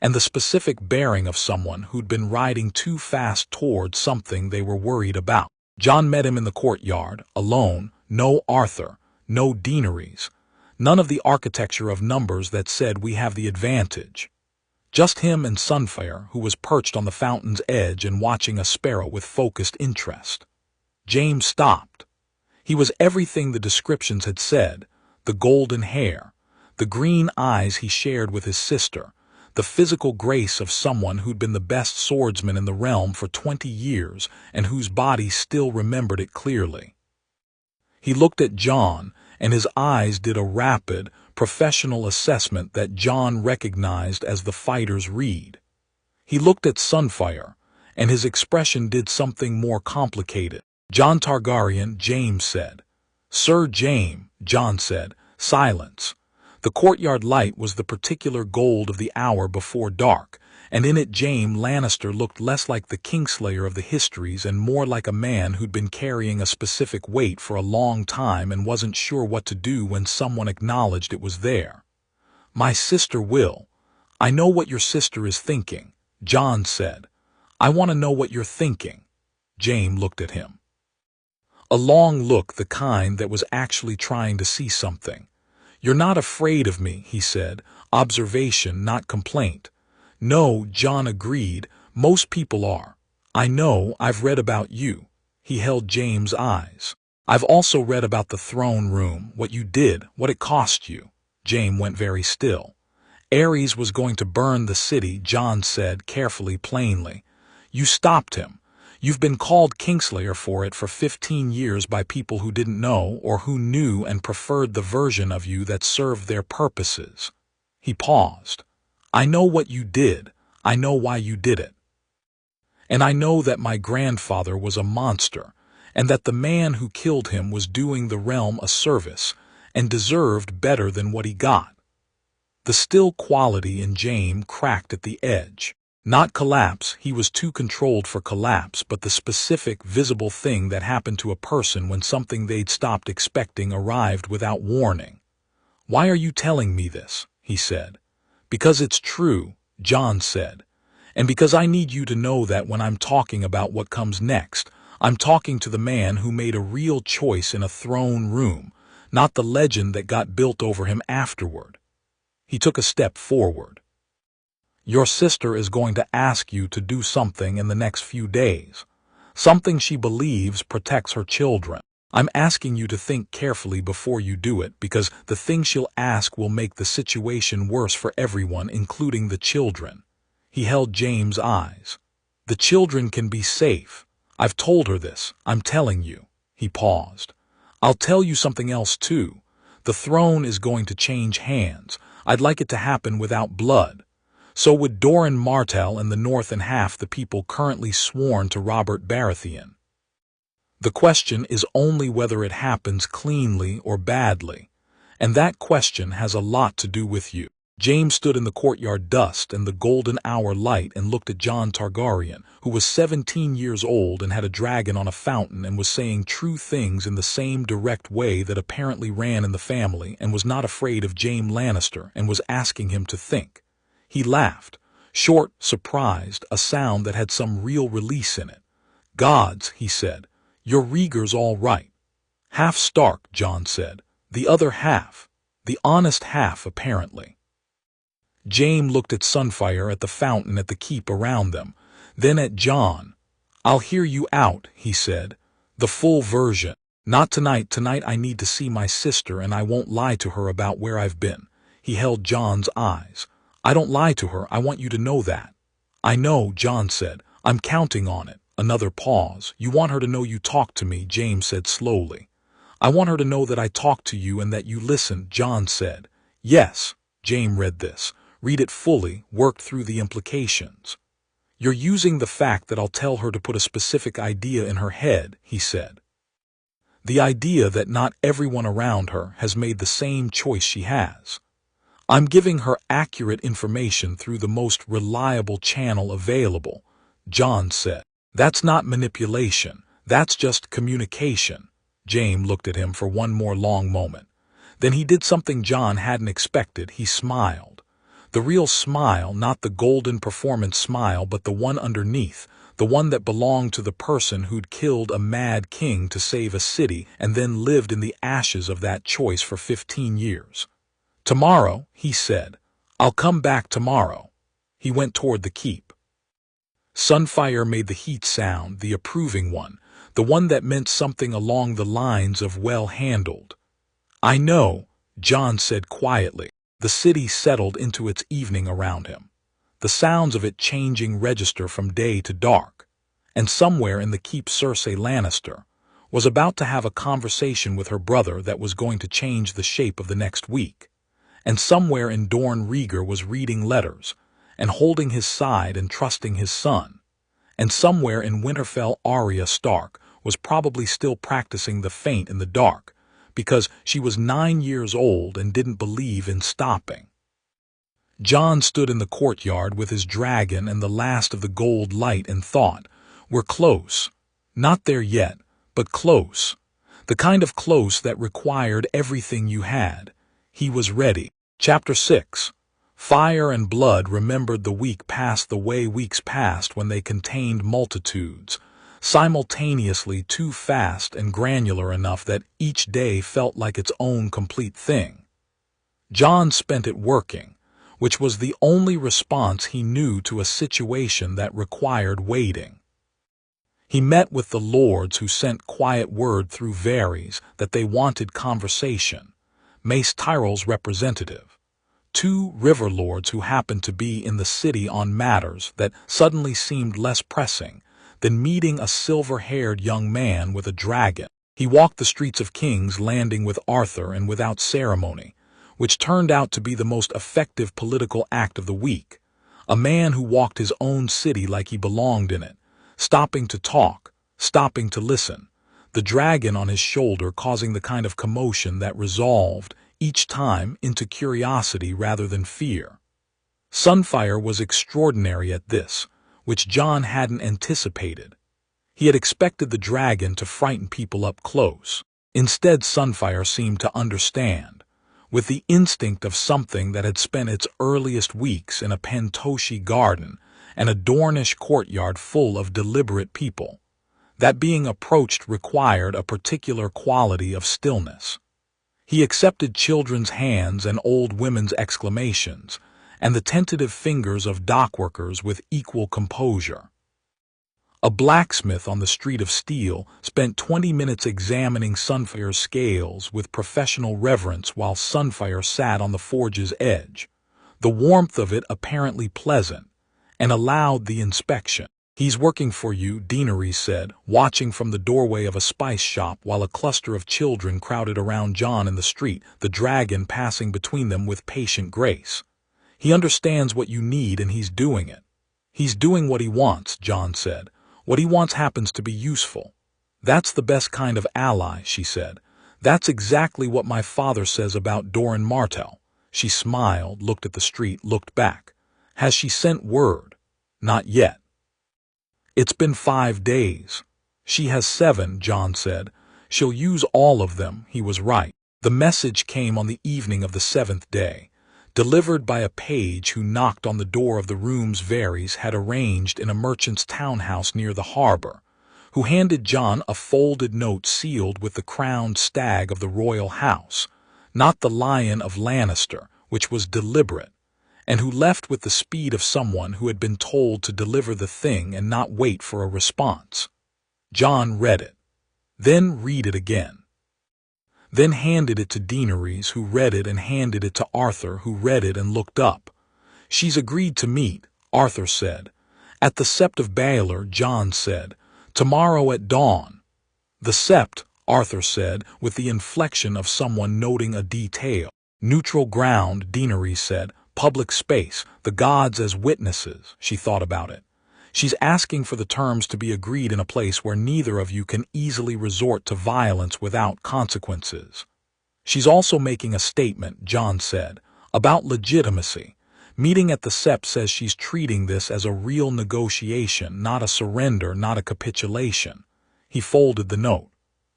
and the specific bearing of someone who'd been riding too fast towards something they were worried about. Jon met him in the courtyard, alone, no Arthur, no Daenerys, none of the architecture of numbers that said we have the advantage. Just him and Sunfire, who was perched on the fountain's edge and watching a sparrow with focused interest. James stopped. He was everything the descriptions had said: the golden hair, the green eyes he shared with his sister, the physical grace of someone who'd been the best swordsman in the realm for 20 years and whose body still remembered it clearly. He looked at Jon, and his eyes did a rapid, professional assessment that Jon recognized as the fighter's read. He looked at Sunfire, and his expression did something more complicated. "Jon Targaryen," James said. "Sir Jaime," Jon said. Silence. The courtyard light was the particular gold of the hour before dark, and in it Jaime Lannister looked less like the Kingslayer of the histories and more like a man who'd been carrying a specific weight for a long time and wasn't sure what to do when someone acknowledged it was there. "My sister will. I know what your sister is thinking," Jon said. "I want to know what you're thinking." Jaime looked at him. A long look, the kind that was actually trying to see something. "You're not afraid of me," he said. Observation, not complaint. "No," Jon agreed. "Most people are. I know, I've read about you." He held James' eyes. "I've also read about the throne room, what you did, what it cost you." Jaime went very still. "Aerys was going to burn the city," Jon said, carefully, plainly. "You stopped him. You've been called Kingslayer for it for 15 years by people who didn't know or who knew and preferred the version of you that served their purposes." He paused. "I know what you did. I know why you did it. And I know that my grandfather was a monster, and that the man who killed him was doing the realm a service, and deserved better than what he got." The still quality in Jaime cracked at the edge. Not collapse, he was too controlled for collapse, but the specific, visible thing that happened to a person when something they'd stopped expecting arrived without warning. "Why are you telling me this?" he said. "Because it's true," Jon said. "And because I need you to know that when I'm talking about what comes next, I'm talking to the man who made a real choice in a throne room, not the legend that got built over him afterward." He took a step forward. "Your sister is going to ask you to do something in the next few days. Something she believes protects her children. I'm asking you to think carefully before you do it, because the thing she'll ask will make the situation worse for everyone, including the children." He held James' eyes. "The children can be safe. I've told her this. I'm telling you." He paused. "I'll tell you something else too. The throne is going to change hands. I'd like it to happen without blood. So would Doran Martell and the North and half the people currently sworn to Robert Baratheon. The question is only whether it happens cleanly or badly, and that question has a lot to do with you." James stood in the courtyard dust and the golden hour light and looked at Jon Targaryen, who was 17 years old and had a dragon on a fountain and was saying true things in the same direct way that apparently ran in the family, and was not afraid of Jaime Lannister and was asking him to think. He laughed, short, surprised, a sound that had some real release in it. "Gods," he said, "your Rhaegar's all right." "Half Stark," Jon said. "The other half. The honest half, apparently." Jaime looked at Sunfire, at the fountain, at the keep around them, then at Jon. "I'll hear you out," he said. "The full version. Not tonight. Tonight I need to see my sister, and I won't lie to her about where I've been." He held Jon's eyes. I don't lie to her, I want you to know that. I know, Jon said. I'm counting on it. Another pause. You want her to know you talked to me, James said slowly. I want her to know that I talked to you and that you listened, Jon said. Yes. James read this. Read it fully, worked through the implications. You're using the fact that I'll tell her to put a specific idea in her head, he said. The idea that not everyone around her has made the same choice she has. I'm giving her accurate information through the most reliable channel available, Jon said. That's not manipulation, that's just communication. James looked at him for one more long moment. Then he did something Jon hadn't expected. He smiled. The real smile, not the golden performance smile, but the one underneath, the one that belonged to the person who'd killed a mad king to save a city and then lived in the ashes of that choice for 15 years. Tomorrow, he said. I'll come back tomorrow. He went toward the keep. Sunfire made the heat sound, the approving one, the one that meant something along the lines of well handled. I know, Jon said quietly. The city settled into its evening around him. The sounds of it changing register from day to dark. And somewhere in the keep Cersei Lannister was about to have a conversation with her brother that was going to change the shape of the next week. And somewhere in Dorne Rhaegar was reading letters and holding his side and trusting his son. And somewhere in Winterfell Arya Stark was probably still practicing the feint in the dark, because she was 9 years old and didn't believe in stopping. Jon stood in the courtyard with his dragon and the last of the gold light and thought, we're close. Not there yet, but close. The kind of close that required everything you had. He was ready. Chapter 6. Fire and blood remembered the week passed the way weeks passed when they contained multitudes, simultaneously too fast and granular enough that each day felt like its own complete thing. Jon spent it working, which was the only response he knew to a situation that required waiting. He met with the lords who sent quiet word through Varys that they wanted conversation, Mace Tyrell's representative. 2 river lords who happened to be in the city on matters that suddenly seemed less pressing than meeting a silver-haired young man with a dragon. He walked the streets of King's Landing with Arthur and without ceremony, which turned out to be the most effective political act of the week. A man who walked his own city like he belonged in it, stopping to talk, stopping to listen, the dragon on his shoulder causing the kind of commotion that resolved, each time, into curiosity rather than fear. Sunfire was extraordinary at this, which Jon hadn't anticipated. He had expected the dragon to frighten people up close. Instead, Sunfire seemed to understand, with the instinct of something that had spent its earliest weeks in a Pentoshi garden and a Dornish courtyard full of deliberate people, that being approached required a particular quality of stillness. He accepted children's hands and old women's exclamations, and the tentative fingers of dockworkers with equal composure. A blacksmith on the street of Steel spent 20 minutes examining Sunfire's scales with professional reverence while Sunfire sat on the forge's edge, the warmth of it apparently pleasant, and allowed the inspection. He's working for you, Daenerys said, watching from the doorway of a spice shop while a cluster of children crowded around Jon in the street, the dragon passing between them with patient grace. He understands what you need and he's doing it. He's doing what he wants, Jon said. What he wants happens to be useful. That's the best kind of ally, she said. That's exactly what my father says about Doran Martell. She smiled, looked at the street, looked back. Has she sent word? Not yet. It's been 5 days. She has 7, Jon said. She'll use all of them. He was right. The message came on the evening of the 7th day, delivered by a page who knocked on the door of the rooms Varys had arranged in a merchant's townhouse near the harbor, who handed Jon a folded note sealed with the crowned stag of the royal house, not the lion of Lannister, which was deliberate, and who left with the speed of someone who had been told to deliver the thing and not wait for a response. Jon read it, then read it again, then handed it to Daenerys, who read it and handed it to Arthur, who read it and looked up. She's agreed to meet, Arthur said. At the Sept of Baelor, Jon said. Tomorrow at dawn. The Sept, Arthur said, with the inflection of someone noting a detail. Neutral ground, Daenerys said. Public space, the gods as witnesses. She thought about it. She's asking for the terms to be agreed in a place where neither of you can easily resort to violence without consequences. She's also making a statement, Jon said, about legitimacy. Meeting at the Sept says she's treating this as a real negotiation, not a surrender, not a capitulation. He folded the note.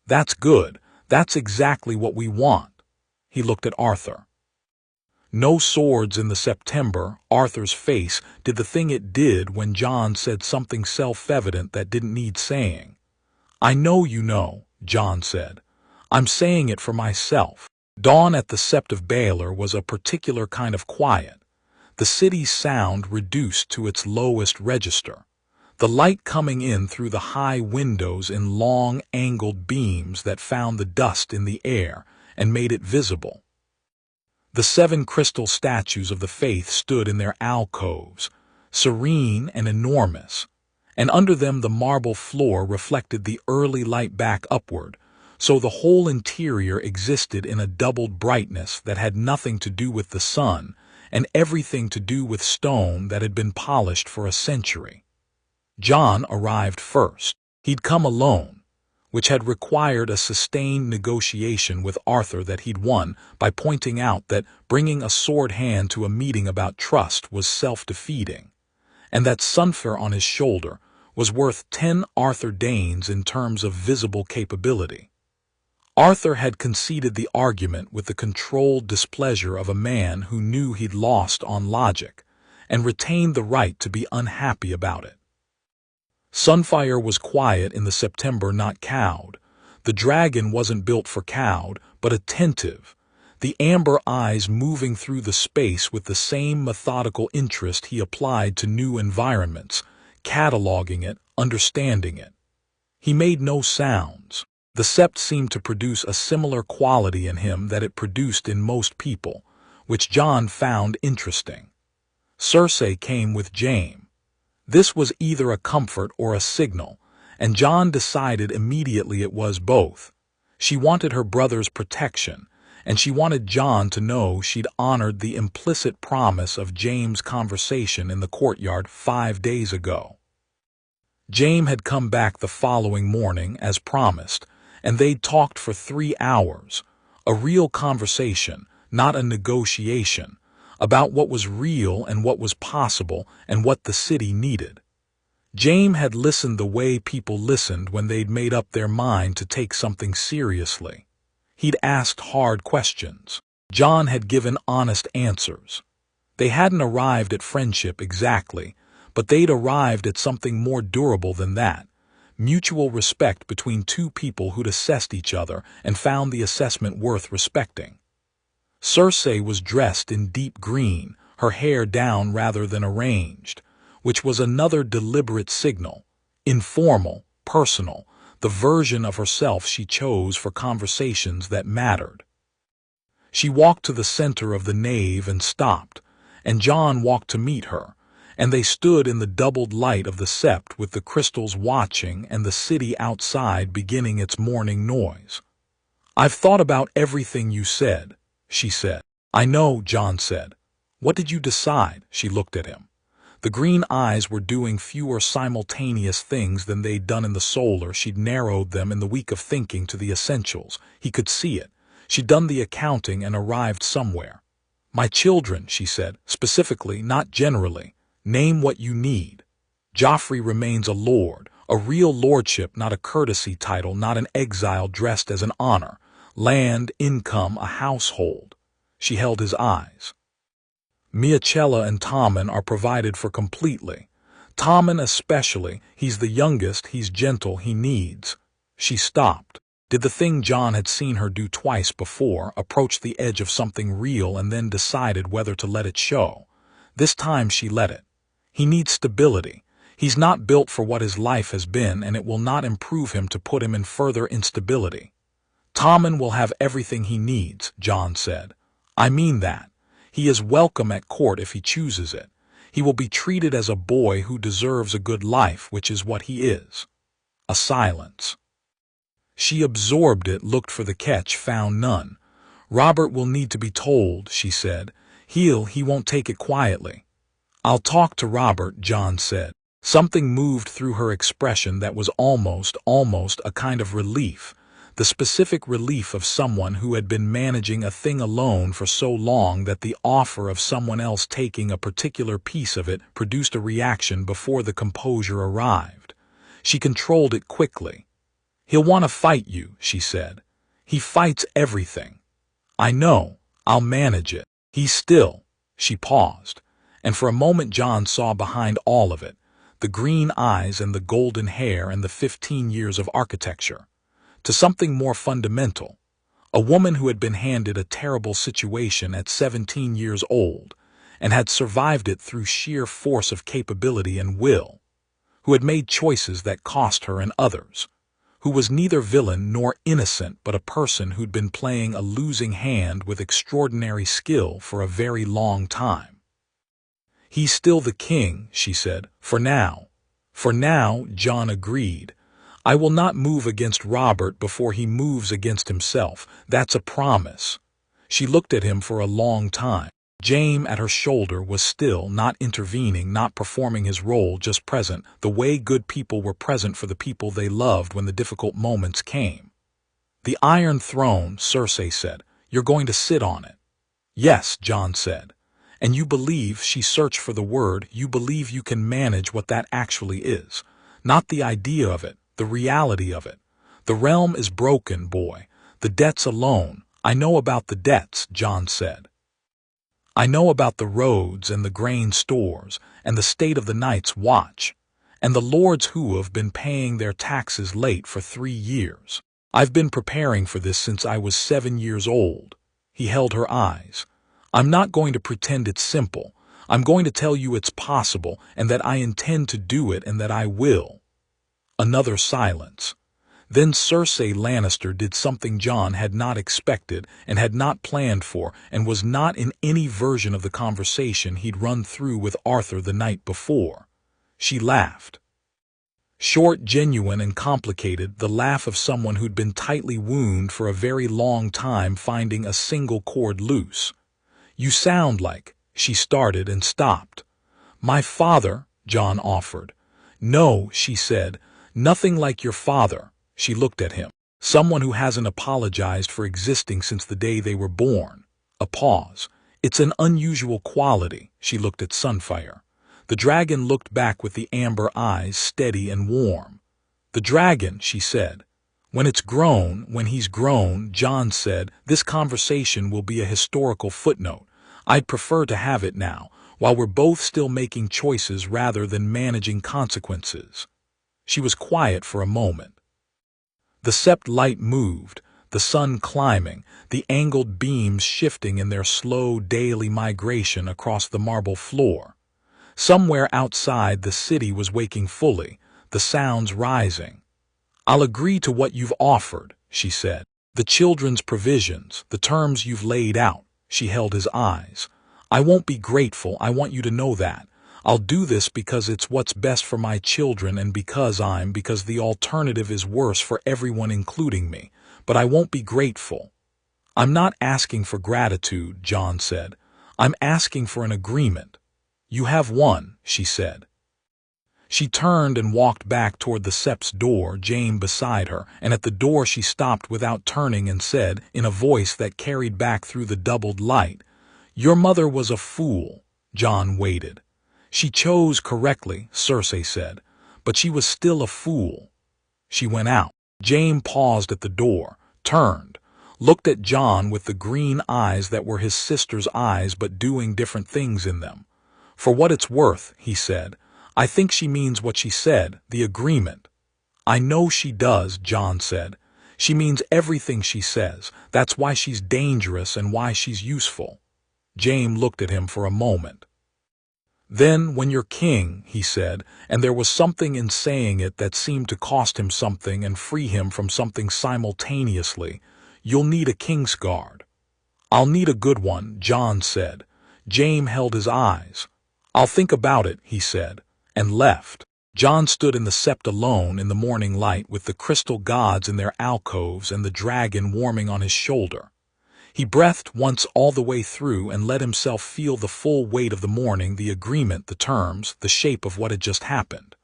That's good. That's exactly what we want. He looked at Arthur. No swords in the September. Arthur's face did the thing it did when Jon said something self-evident that didn't need saying. I know you know, Jon said. I'm saying it for myself. Dawn at the Sept of Baelor was a particular kind of quiet. The city's sound reduced to its lowest register. The light coming in through the high windows in long, angled beams that found the dust in the air and made it visible. The 7 crystal statues of the faith stood in their alcoves, serene and enormous, and under them the marble floor reflected the early light back upward, so the whole interior existed in a doubled brightness that had nothing to do with the sun and everything to do with stone that had been polished for a century. Jon arrived first. He'd come alone, which had required a sustained negotiation with Arthur that he'd won by pointing out that bringing a sword hand to a meeting about trust was self-defeating, and that Sunfer on his shoulder was worth 10 Arthur Daynes in terms of visible capability. Arthur had conceded the argument with the controlled displeasure of a man who knew he'd lost on logic and retained the right to be unhappy about it. Sunfire was quiet in the September, not cowed. The dragon wasn't built for cowed, but attentive, the amber eyes moving through the space with the same methodical interest he applied to new environments, cataloging it, understanding it. He made no sounds. The Sept seemed to produce a similar quality in him that it produced in most people, which Jon found interesting. Cersei came with Jaime. This was either a comfort or a signal, and Jon decided immediately it was both. She wanted her brother's protection, and she wanted Jon to know she'd honored the implicit promise of Jaime's conversation in the courtyard 5 days ago. Jaime had come back the following morning, as promised, and they'd talked for 3 hours, a real conversation, not a negotiation, about what was real and what was possible and what the city needed. Jaime had listened the way people listened when they'd made up their mind to take something seriously. He'd asked hard questions. Jon had given honest answers. They hadn't arrived at friendship exactly, but they'd arrived at something more durable than that, mutual respect between 2 people who'd assessed each other and found the assessment worth respecting. Cersei was dressed in deep green, her hair down rather than arranged, which was another deliberate signal, informal, personal, the version of herself she chose for conversations that mattered. She walked to the center of the nave and stopped, and Jon walked to meet her, and they stood in the doubled light of the Sept with the crystals watching and the city outside beginning its morning noise. I've thought about everything you said, she said. I know, Jon said. What did you decide? She looked at him. The green eyes were doing fewer simultaneous things than they'd done in the solar. She'd narrowed them in the week of thinking to the essentials. He could see it. She'd done the accounting and arrived somewhere. My children, she said, specifically, not generally. Name what you need. Joffrey remains a lord, a real lordship, not a courtesy title, not an exile dressed as an honor. Land, income, a household. She held his eyes. Miachella and Tommen are provided for completely. Tommen especially, he's the youngest, he's gentle, he needs. She stopped. Did the thing Jon had seen her do twice before, approach the edge of something real and then decided whether to let it show. This time she let it. He needs stability. He's not built for what his life has been, and it will not improve him to put him in further instability. Tommen will have everything he needs, Jon said. I mean that. He is welcome at court if he chooses it. He will be treated as a boy who deserves a good life, which is what he is. A silence. She absorbed it, looked for the catch, found none. Robert will need to be told, she said. He won't take it quietly. I'll talk to Robert, Jon said. Something moved through her expression that was almost a kind of relief, the specific relief of someone who had been managing a thing alone for so long that the offer of someone else taking a particular piece of it produced a reaction before the composure arrived. She controlled it quickly. He'll want to fight you, she said. He fights everything. I know. I'll manage it. He's still. She paused, and for a moment Jon saw behind all of it, the green eyes and the golden hair and the 15 years of architecture, to something more fundamental. A woman who had been handed a terrible situation at 17 years old and had survived it through sheer force of capability and will, who had made choices that cost her and others, who was neither villain nor innocent but a person who'd been playing a losing hand with extraordinary skill for a very long time. He's still the king, she said, for now. For now, Jon agreed. I will not move against Robert before he moves against himself. That's a promise. She looked at him for a long time. Jaime at her shoulder was still, not intervening, not performing his role, just present, the way good people were present for the people they loved when the difficult moments came. The Iron Throne, Cersei said. You're going to sit on it. Yes, Jon said. And you believe, she searched for the word, you believe you can manage what that actually is. Not the idea of it, the reality of it. The realm is broken, boy. The debts alone. I know about the debts, Jon said. I know about the roads and the grain stores and the state of the Night's Watch, and the lords who have been paying their taxes late for 3 years. I've been preparing for this since I was 7 years old. He held her eyes. I'm not going to pretend it's simple. I'm going to tell you it's possible and that I intend to do it and that I will. Another silence. Then Cersei Lannister did something Jon had not expected and had not planned for and was not in any version of the conversation he'd run through with Arthur the night before. She laughed. Short, genuine, and complicated, the laugh of someone who'd been tightly wounded for a very long time, finding a single cord loose. You sound like, she started and stopped. My father, Jon offered. No, she said, nothing like your father. She looked at him. Someone who hasn't apologized for existing since the day they were born. A pause. It's an unusual quality. She looked at Sunfire. The dragon looked back with the amber eyes, steady and warm. The dragon, she said. When he's grown, Jon said, this conversation will be a historical footnote. I'd prefer to have it now, while we're both still making choices rather than managing consequences. She was quiet for a moment. The sept light moved, the sun climbing, the angled beams shifting in their slow daily migration across the marble floor. Somewhere outside the city was waking fully, the sounds rising. I'll agree to what you've offered, she said. The children's provisions, the terms you've laid out. She held his eyes. I won't be grateful, I want you to know that. I'll do this because it's what's best for my children and because the alternative is worse for everyone including me. But I won't be grateful. I'm not asking for gratitude, Jon said. I'm asking for an agreement. You have one, she said. She turned and walked back toward the sept's door, Jaime beside her, and at the door she stopped without turning and said, in a voice that carried back through the doubled light, Your mother was a fool. Jon waited. She chose correctly, Cersei said, but she was still a fool. She went out. Jaime paused at the door, turned, looked at Jon with the green eyes that were his sister's eyes but doing different things in them. For what it's worth, he said, I think she means what she said, the agreement. I know she does, Jon said. She means everything she says. That's why she's dangerous and why she's useful. Jaime looked at him for a moment. Then, when you're king, he said, and there was something in saying it that seemed to cost him something and free him from something simultaneously, you'll need a Kingsguard. I'll need a good one, Jon said. Jaime held his eyes. "I'll think about it," he said, and left. Jon stood in the sept alone in the morning light with the crystal gods in their alcoves and the dragon warming on his shoulder. He breathed once all the way through and let himself feel the full weight of the morning, the agreement, the terms, the shape of what had just happened.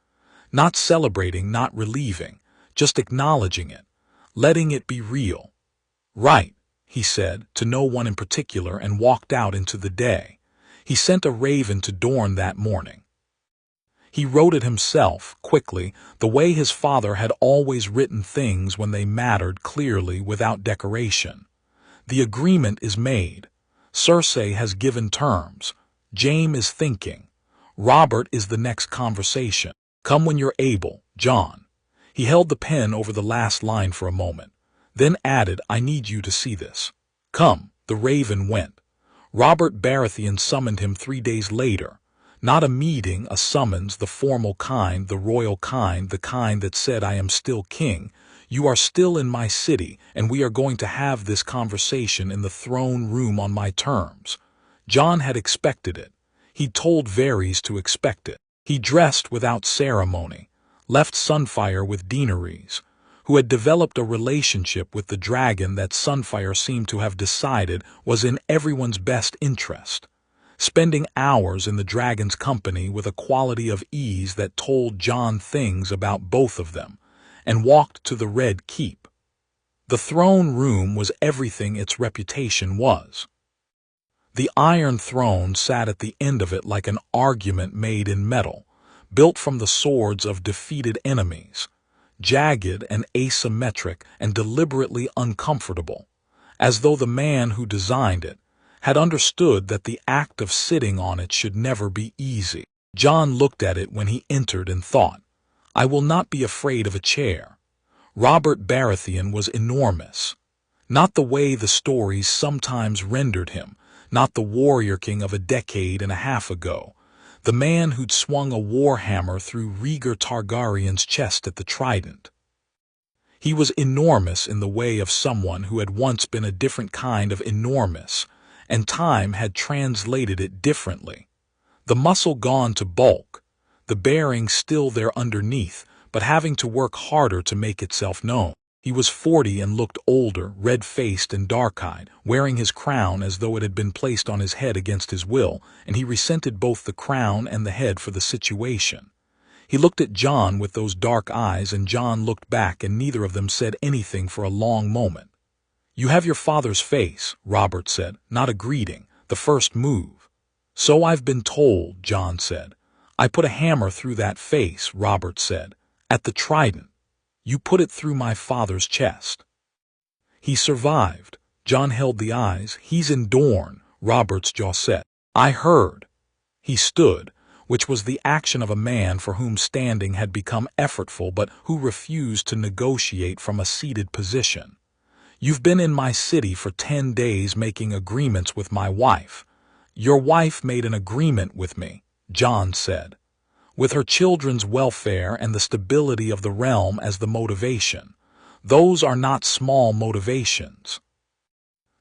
Not celebrating, not relieving, just acknowledging it, letting it be real. "Right," he said, to no one in particular, and walked out into the day. He sent a raven to Dorne that morning. He wrote it himself, quickly, the way his father had always written things when they mattered, clearly, without decoration. The agreement is made. Cersei has given terms. Jaime is thinking. Robert is the next conversation. "Come when you're able, Jon." He held the pen over the last line for a moment, then added, "I need you to see this." "Come." The raven went. Robert Baratheon summoned him 3 days later. Not a meeting, a summons, the formal kind, the royal kind, the kind that said, "I am still king. You are still in my city, and we are going to have this conversation in the throne room on my terms." Jon had expected it. He'd told Varys to expect it. He dressed without ceremony, left Sunfire with Daenerys, who had developed a relationship with the dragon that Sunfire seemed to have decided was in everyone's best interest, spending hours in the dragon's company with a quality of ease that told Jon things about both of them, and walked to the Red Keep. The throne room was everything its reputation was. The Iron Throne sat at the end of it like an argument made in metal, built from the swords of defeated enemies, jagged and asymmetric and deliberately uncomfortable, as though the man who designed it had understood that the act of sitting on it should never be easy. Jon looked at it when he entered and thought, "I will not be afraid of a chair." Robert Baratheon was enormous. Not the way the stories sometimes rendered him, not the warrior king of a decade and a half ago, the man who'd swung a warhammer through Rhaegar Targaryen's chest at the Trident. He was enormous in the way of someone who had once been a different kind of enormous, and time had translated it differently. The muscle gone to bulk, the bearing still there underneath, but having to work harder to make itself known. He was 40 and looked older, red-faced and dark-eyed, wearing his crown as though it had been placed on his head against his will, and he resented both the crown and the head for the situation. He looked at Jon with those dark eyes, and Jon looked back, and neither of them said anything for a long moment. "You have your father's face," Robert said, "not a greeting, the first move." "So I've been told," Jon said. "I put a hammer through that face," Robert said, "at the Trident. You put it through my father's chest." "He survived." Jon held the eyes. "He's in Dorne," Robert's jaw set. "I heard." He stood, which was the action of a man for whom standing had become effortful but who refused to negotiate from a seated position. "You've been in my city for 10 days making agreements with my wife." "Your wife made an agreement with me," Jon said, "with her children's welfare and the stability of the realm as the motivation. Those are not small motivations."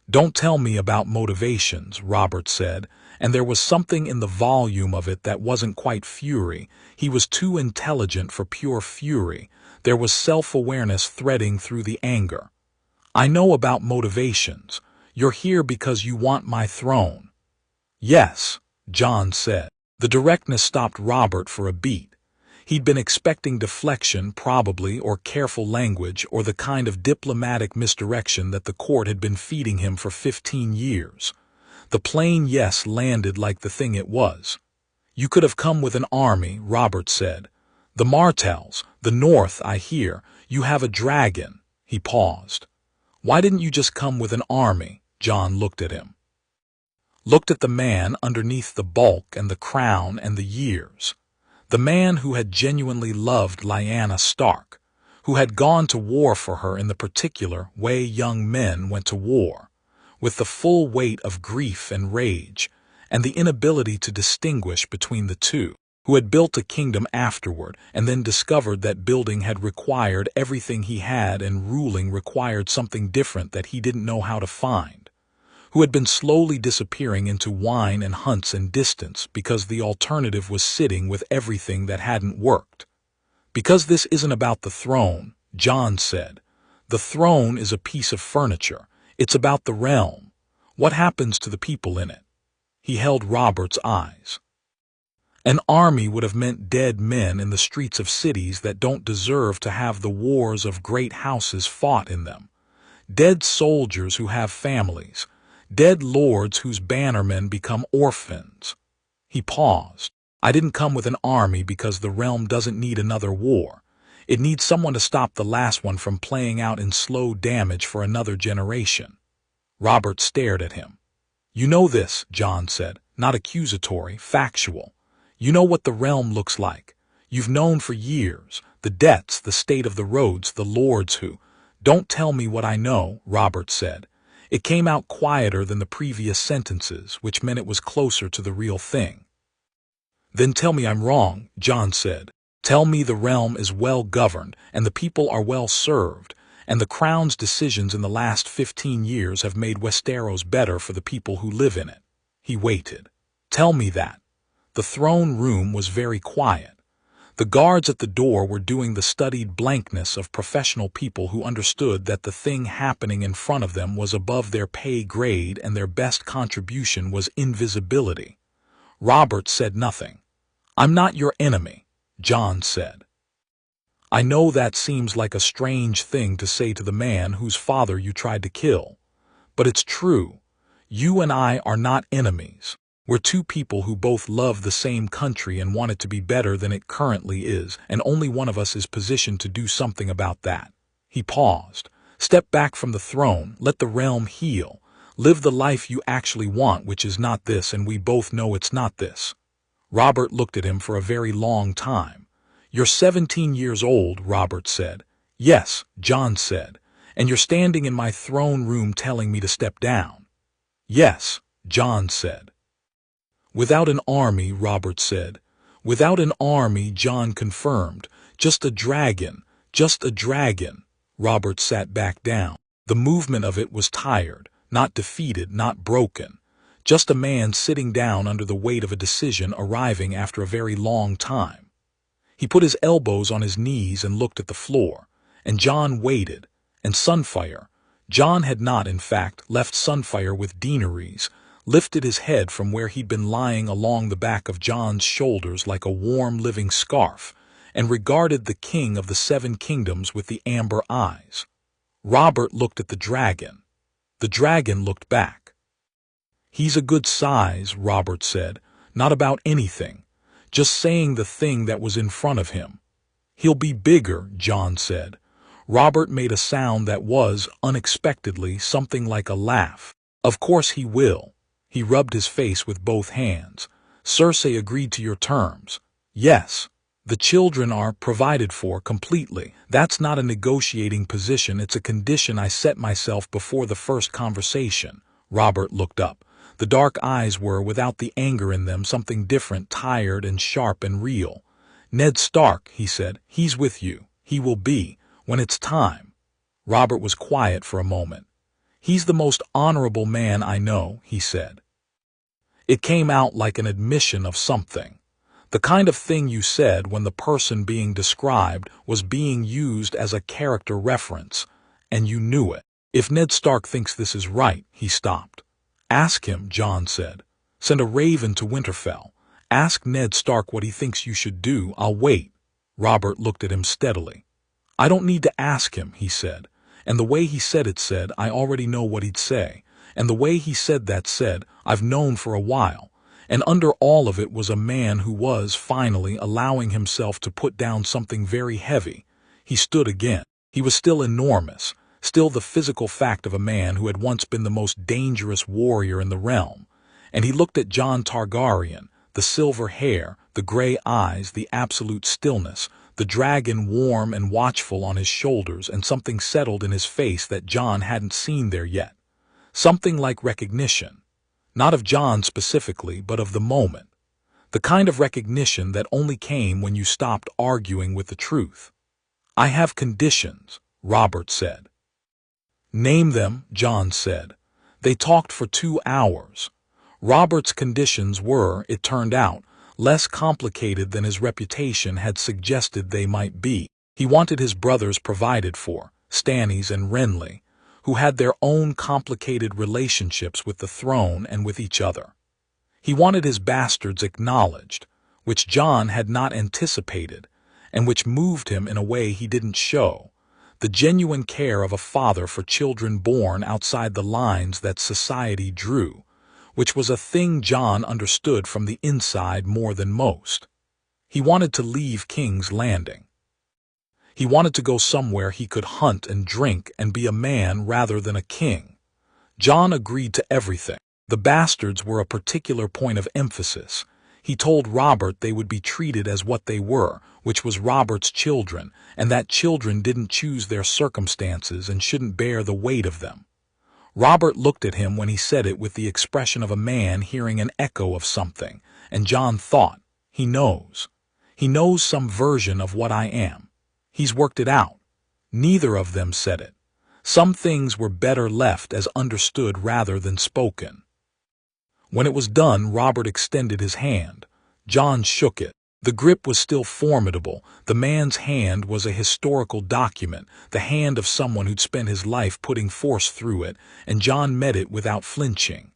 "Don't tell me about motivations," Robert said, and there was something in the volume of it that wasn't quite fury. He was too intelligent for pure fury. There was self-awareness threading through the anger. "I know about motivations. You're here because you want my throne." "Yes," Jon said. The directness stopped Robert for a beat. He'd been expecting deflection, probably, or careful language, or the kind of diplomatic misdirection that the court had been feeding him for 15 years. The plain yes landed like the thing it was. "You could have come with an army," Robert said. "The Martells, the North, I hear. You have a dragon." He paused. "Why didn't you just come with an army?" Jon looked at him. Looked at the man underneath the bulk and the crown and the years. The man who had genuinely loved Lyanna Stark, who had gone to war for her in the particular way young men went to war, with the full weight of grief and rage, and the inability to distinguish between the two, who had built a kingdom afterward and then discovered that building had required everything he had and ruling required something different that he didn't know how to find, who had been slowly disappearing into wine and hunts and distance because the alternative was sitting with everything that hadn't worked. Because this isn't about the throne, Jon said. The throne is a piece of furniture. It's about the realm. What happens to the people in it? He held Robert's eyes. An army would have meant dead men in the streets of cities that don't deserve to have the wars of great houses fought in them. Dead soldiers who have families. Dead lords whose bannermen become orphans. He paused. I didn't come with an army because the realm doesn't need another war. It needs someone to stop the last one from playing out in slow damage for another generation. Robert stared at him. You know this, Jon said, not accusatory, factual. You know what the realm looks like. You've known for years, the debts, the state of the roads, the lords who... Don't tell me what I know, Robert said. It came out quieter than the previous sentences, which meant it was closer to the real thing. Then tell me I'm wrong, Jon said. Tell me the realm is well governed, and the people are well served, and the crown's decisions in the last 15 years have made Westeros better for the people who live in it. He waited. Tell me that. The throne room was very quiet. The guards at the door were doing the studied blankness of professional people who understood that the thing happening in front of them was above their pay grade and their best contribution was invisibility. Robert said nothing. I'm not your enemy, Jon said. I know that seems like a strange thing to say to the man whose father you tried to kill. But it's true. You and I are not enemies. We're two people who both love the same country and want it to be better than it currently is, and only one of us is positioned to do something about that. He paused. Step back from the throne, let the realm heal. Live the life you actually want, which is not this, and we both know it's not this. Robert looked at him for a very long time. You're 17 years old, Robert said. Yes, Jon said. And you're standing in my throne room telling me to step down. Yes, Jon said. Without an army, Robert said. Without an army, Jon confirmed. Just a dragon, just a dragon. Robert sat back down. The movement of it was tired, not defeated, not broken. Just a man sitting down under the weight of a decision arriving after a very long time. He put his elbows on his knees and looked at the floor. And Jon waited. And Sunfire. Jon had not, in fact, left Sunfire with Daenerys, lifted his head from where he'd been lying along the back of Jon's shoulders like a warm living scarf, and regarded the king of the 7 kingdoms with the amber eyes. Robert looked at the dragon. The dragon looked back. He's a good size, Robert said, not about anything, just saying the thing that was in front of him. He'll be bigger, Jon said. Robert made a sound that was, unexpectedly, something like a laugh. Of course he will. He rubbed his face with both hands. Cersei agreed to your terms. Yes. The children are provided for completely. That's not a negotiating position, it's a condition I set myself before the first conversation. Robert looked up. The dark eyes were, without the anger in them, something different, tired and sharp and real. Ned Stark, he said, he's with you. He will be, when it's time. Robert was quiet for a moment. He's the most honorable man I know, he said. It came out like an admission of something. The kind of thing you said when the person being described was being used as a character reference, and you knew it. If Ned Stark thinks this is right, he stopped. Ask him, Jon said. Send a raven to Winterfell. Ask Ned Stark what he thinks you should do. I'll wait. Robert looked at him steadily. I don't need to ask him, he said. And the way he said it said, I already know what he'd say. And the way he said that said, I've known for a while. And under all of it was a man who was, finally, allowing himself to put down something very heavy. He stood again. He was still enormous, still the physical fact of a man who had once been the most dangerous warrior in the realm. And he looked at Jon Targaryen, the silver hair, the gray eyes, the absolute stillness, the dragon warm and watchful on his shoulders, and something settled in his face that Jon hadn't seen there yet. Something like recognition. Not of Jon specifically, but of the moment. The kind of recognition that only came when you stopped arguing with the truth. I have conditions, Robert said. Name them, Jon said. They talked for 2 hours. Robert's conditions were, it turned out, less complicated than his reputation had suggested they might be. He wanted his brothers provided for, Stannis and Renly, who had their own complicated relationships with the throne and with each other. He wanted his bastards acknowledged, which Jon had not anticipated, and which moved him in a way he didn't show, the genuine care of a father for children born outside the lines that society drew, which was a thing Jon understood from the inside more than most. He wanted to leave King's Landing. He wanted to go somewhere he could hunt and drink and be a man rather than a king. Jon agreed to everything. The bastards were a particular point of emphasis. He told Robert they would be treated as what they were, which was Robert's children, and that children didn't choose their circumstances and shouldn't bear the weight of them. Robert looked at him when he said it with the expression of a man hearing an echo of something, and Jon thought, he knows. He knows some version of what I am. He's worked it out. Neither of them said it. Some things were better left as understood rather than spoken. When it was done, Robert extended his hand. Jon shook it. The grip was still formidable. The man's hand was a historical document, the hand of someone who'd spent his life putting force through it, and Jon met it without flinching.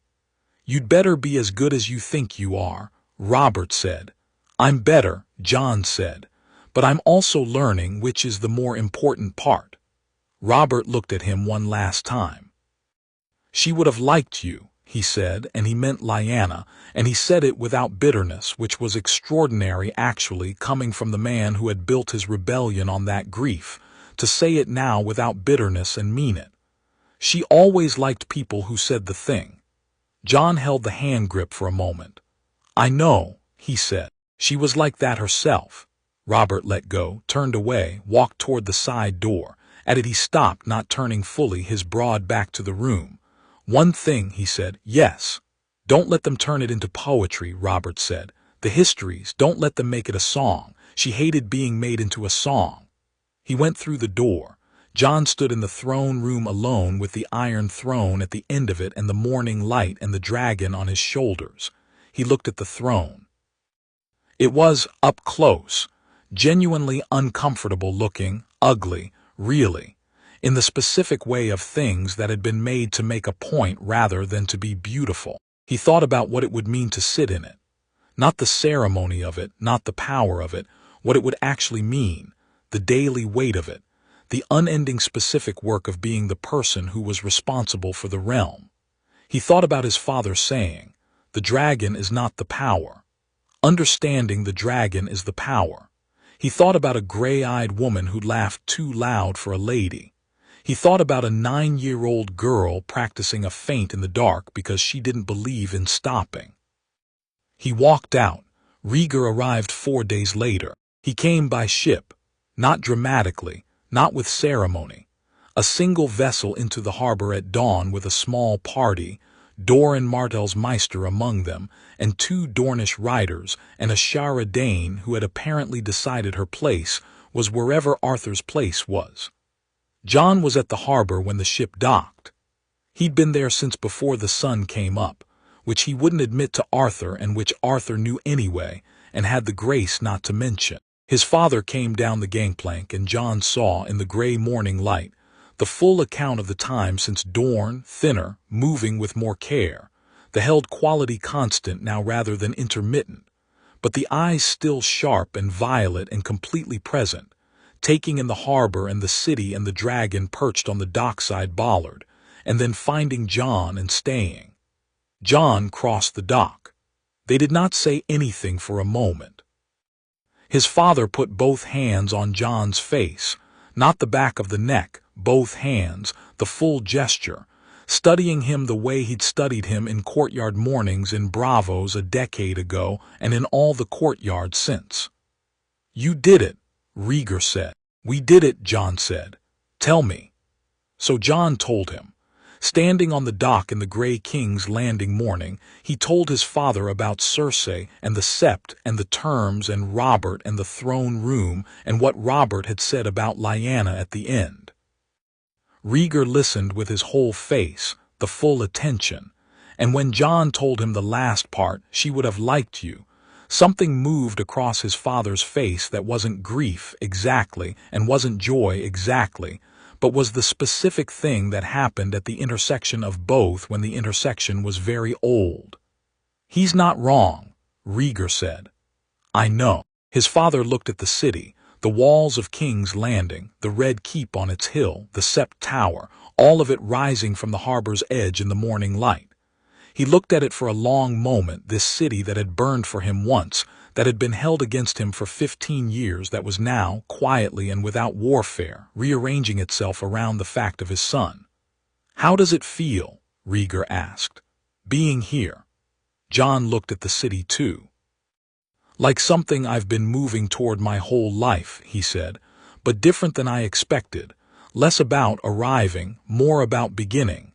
"You'd better be as good as you think you are," Robert said. "I'm better," Jon said, "but I'm also learning, which is the more important part." Robert looked at him one last time. "She would have liked you," he said, and he meant Lyanna, and he said it without bitterness, which was extraordinary actually, coming from the man who had built his rebellion on that grief, to say it now without bitterness and mean it. She always liked people who said the thing. Jon held the hand grip for a moment. "I know," he said. "She was like that herself." Robert let go, turned away, walked toward the side door. At it he stopped, not turning fully his broad back to the room. "One thing," he said. "Yes. Don't let them turn it into poetry," Robert said. "The histories, don't let them make it a song. She hated being made into a song." He went through the door. Jon stood in the throne room alone with the iron throne at the end of it and the morning light and the dragon on his shoulders. He looked at the throne. It was, up close, genuinely uncomfortable looking, ugly, really, in the specific way of things that had been made to make a point rather than to be beautiful. He thought about what it would mean to sit in it. Not the ceremony of it, not the power of it, what it would actually mean, the daily weight of it, the unending specific work of being the person who was responsible for the realm. He thought about his father saying, "The dragon is not the power. Understanding the dragon is the power." He thought about a gray-eyed woman who laughed too loud for a lady. He thought about a 9-year-old girl practicing a feint in the dark because she didn't believe in stopping. He walked out. Rhaegar arrived 4 days later. He came by ship, not dramatically, not with ceremony. A single vessel into the harbor at dawn with a small party, Doran Martell's Meister among them, and 2 Dornish riders, and a Ser Arthur Dayne who had apparently decided her place was wherever Arthur's place was. Jon was at the harbor when the ship docked. He'd been there since before the sun came up, which he wouldn't admit to Arthur and which Arthur knew anyway and had the grace not to mention. His father came down the gangplank and Jon saw, in the gray morning light, the full account of the time since Dorne, thinner, moving with more care, the held quality constant now rather than intermittent, but the eyes still sharp and violet and completely present, taking in the harbor and the city and the dragon perched on the dockside bollard, and then finding Jon and staying. Jon crossed the dock. They did not say anything for a moment. His father put both hands on Jon's face, not the back of the neck, both hands, the full gesture, studying him the way he'd studied him in courtyard mornings in Braavos a decade ago and in all the courtyards since. "You did it," Rhaegar said. "We did it," Jon said. "Tell me." So Jon told him. Standing on the dock in the Grey King's Landing morning, he told his father about Cersei and the Sept and the terms and Robert and the throne room and what Robert had said about Lyanna at the end. Rhaegar listened with his whole face, the full attention. And when Jon told him the last part, she would have liked you, something moved across his father's face that wasn't grief exactly and wasn't joy exactly, but was the specific thing that happened at the intersection of both when the intersection was very old. "He's not wrong," Rhaegar said. "I know." His father looked at the city, the walls of King's Landing, the red keep on its hill, the Sept Tower, all of it rising from the harbor's edge in the morning light. He looked at it for a long moment, this city that had burned for him once, that had been held against him for 15 years, that was now, quietly and without warfare, rearranging itself around the fact of his son. "How does it feel?" Rhaegar asked. "Being here?" Jon looked at the city too. "Like something I've been moving toward my whole life," he said, "but different than I expected. Less about arriving, more about beginning."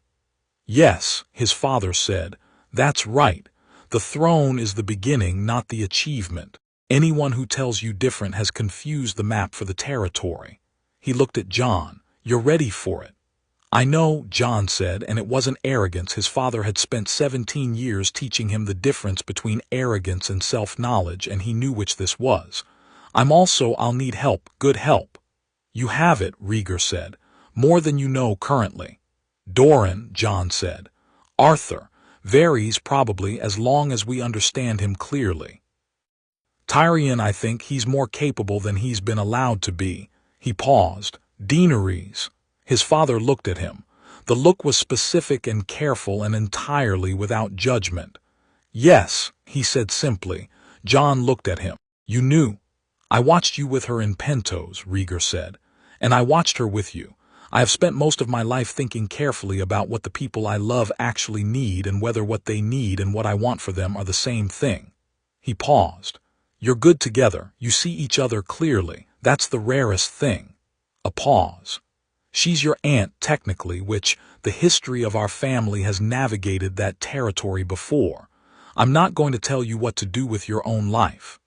"Yes," his father said, "that's right. The throne is the beginning, not the achievement. Anyone who tells you different has confused the map for the territory." He looked at Jon. "You're ready for it." "I know," Jon said, and it wasn't arrogance. His father had spent 17 years teaching him the difference between arrogance and self-knowledge, and he knew which this was. I'll need help, good help." "You have it," Rhaegar said, "more than you know currently." "Doran," Jon said. "Arthur. Varies probably, as long as we understand him clearly. Tyrion, I think he's more capable than he's been allowed to be." He paused. "Daenerys." His father looked at him. The look was specific and careful and entirely without judgment. "Yes," he said simply. Jon looked at him. "You knew?" "I watched you with her in Pentos," Rhaegar said. "And I watched her with you. I have spent most of my life thinking carefully about what the people I love actually need and whether what they need and what I want for them are the same thing." He paused. "You're good together. You see each other clearly. That's the rarest thing." A pause. "She's your aunt, technically, which the history of our family has navigated that territory before. I'm not going to tell you what to do with your own life.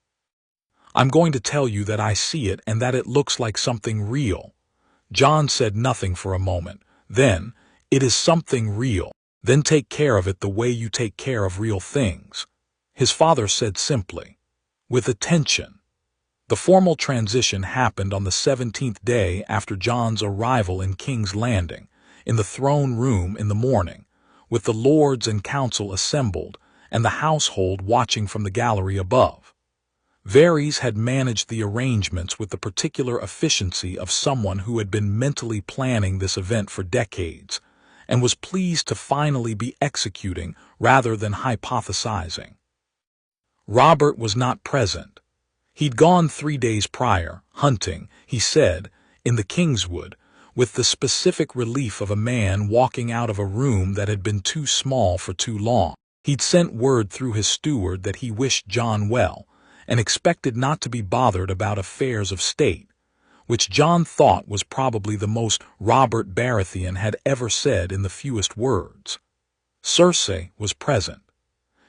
I'm going to tell you that I see it and that it looks like something real." Jon said nothing for a moment. Then, "It is something real. Then take care of it the way you take care of real things." His father said simply. "With attention." The formal transition happened on the 17th day after Jon's arrival in King's Landing, in the throne room in the morning, with the lords and council assembled, and the household watching from the gallery above. Varys had managed the arrangements with the particular efficiency of someone who had been mentally planning this event for decades, and was pleased to finally be executing rather than hypothesizing. Robert was not present. He'd gone 3 days prior, hunting, he said, in the Kingswood, with the specific relief of a man walking out of a room that had been too small for too long. He'd sent word through his steward that he wished Jon well, and expected not to be bothered about affairs of state, which Jon thought was probably the most Robert Baratheon had ever said in the fewest words. Cersei was present.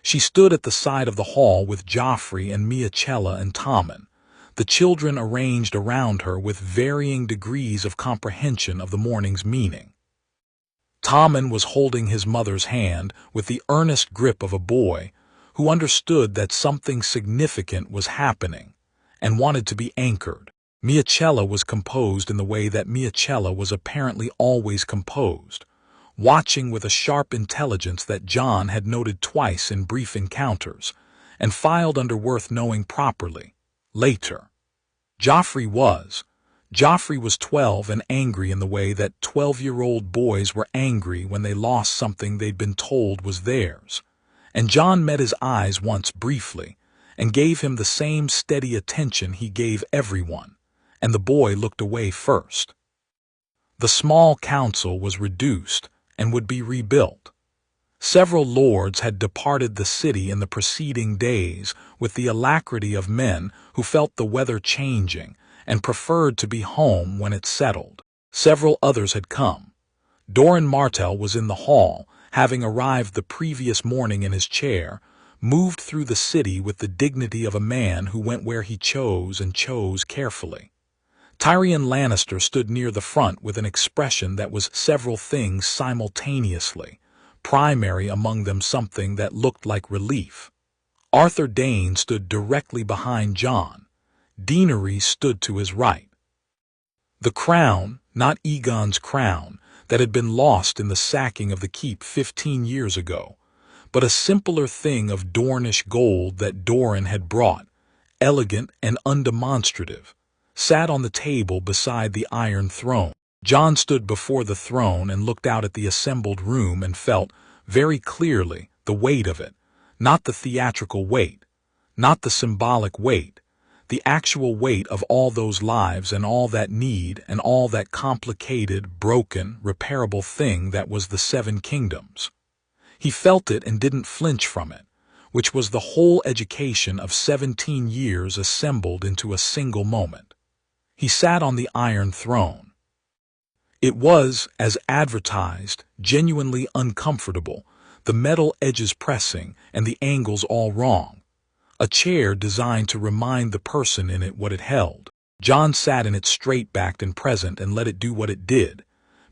She stood at the side of the hall with Joffrey and Miachella and Tommen, the children arranged around her with varying degrees of comprehension of the morning's meaning. Tommen was holding his mother's hand with the earnest grip of a boy who understood that something significant was happening and wanted to be anchored. Miachella was composed in the way that Miachella was apparently always composed, watching with a sharp intelligence that Jon had noted twice in brief encounters, and filed under worth knowing properly, later. Joffrey was 12 and angry in the way that 12-year-old boys were angry when they lost something they'd been told was theirs. And Jon met his eyes once briefly, and gave him the same steady attention he gave everyone, and the boy looked away first. The small council was reduced, and would be rebuilt. Several lords had departed the city in the preceding days with the alacrity of men who felt the weather changing and preferred to be home when it settled. Several others had come. Doran Martell was in the hall, having arrived the previous morning in his chair, moved through the city with the dignity of a man who went where he chose and chose carefully. Tyrion Lannister stood near the front with an expression that was several things simultaneously, primary among them something that looked like relief. Arthur Dayne stood directly behind Jon. Daenerys stood to his right. The crown, not Aegon's crown, that had been lost in the sacking of the keep 15 years ago, but a simpler thing of Dornish gold that Doran had brought, elegant and undemonstrative, sat on the table beside the Iron Throne. Jon stood before the throne and looked out at the assembled room and felt, very clearly, the weight of it, not the theatrical weight, not the symbolic weight, the actual weight of all those lives and all that need and all that complicated, broken, repairable thing that was the Seven Kingdoms. He felt it and didn't flinch from it, which was the whole education of 17 years assembled into a single moment. He sat on the Iron Throne. It was, as advertised, genuinely uncomfortable, the metal edges pressing and the angles all wrong. A chair designed to remind the person in it what it held. Jon sat in it straight-backed and present and let it do what it did.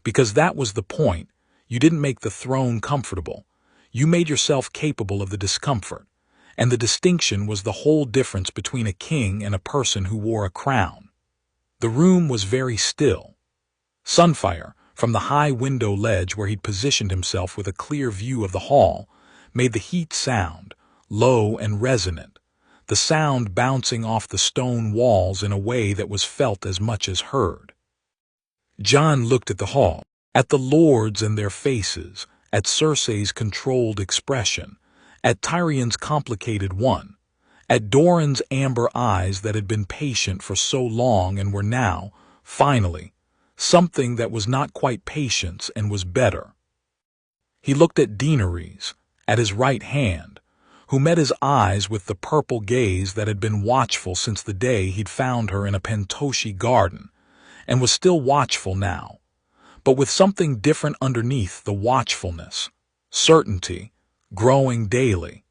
Because that was the point. You didn't make the throne comfortable. You made yourself capable of the discomfort. And the distinction was the whole difference between a king and a person who wore a crown. The room was very still. Sunfire, from the high window ledge where he'd positioned himself with a clear view of the hall, made the heat sound, low and resonant, the sound bouncing off the stone walls in a way that was felt as much as heard. Jon looked at the hall, at the lords and their faces, at Cersei's controlled expression, at Tyrion's complicated one, at Doran's amber eyes that had been patient for so long and were now, finally, something that was not quite patience and was better. He looked at Daenerys, at his right hand, who met his eyes with the purple gaze that had been watchful since the day he'd found her in a Pentoshi garden, and was still watchful now, but with something different underneath the watchfulness, certainty, growing daily,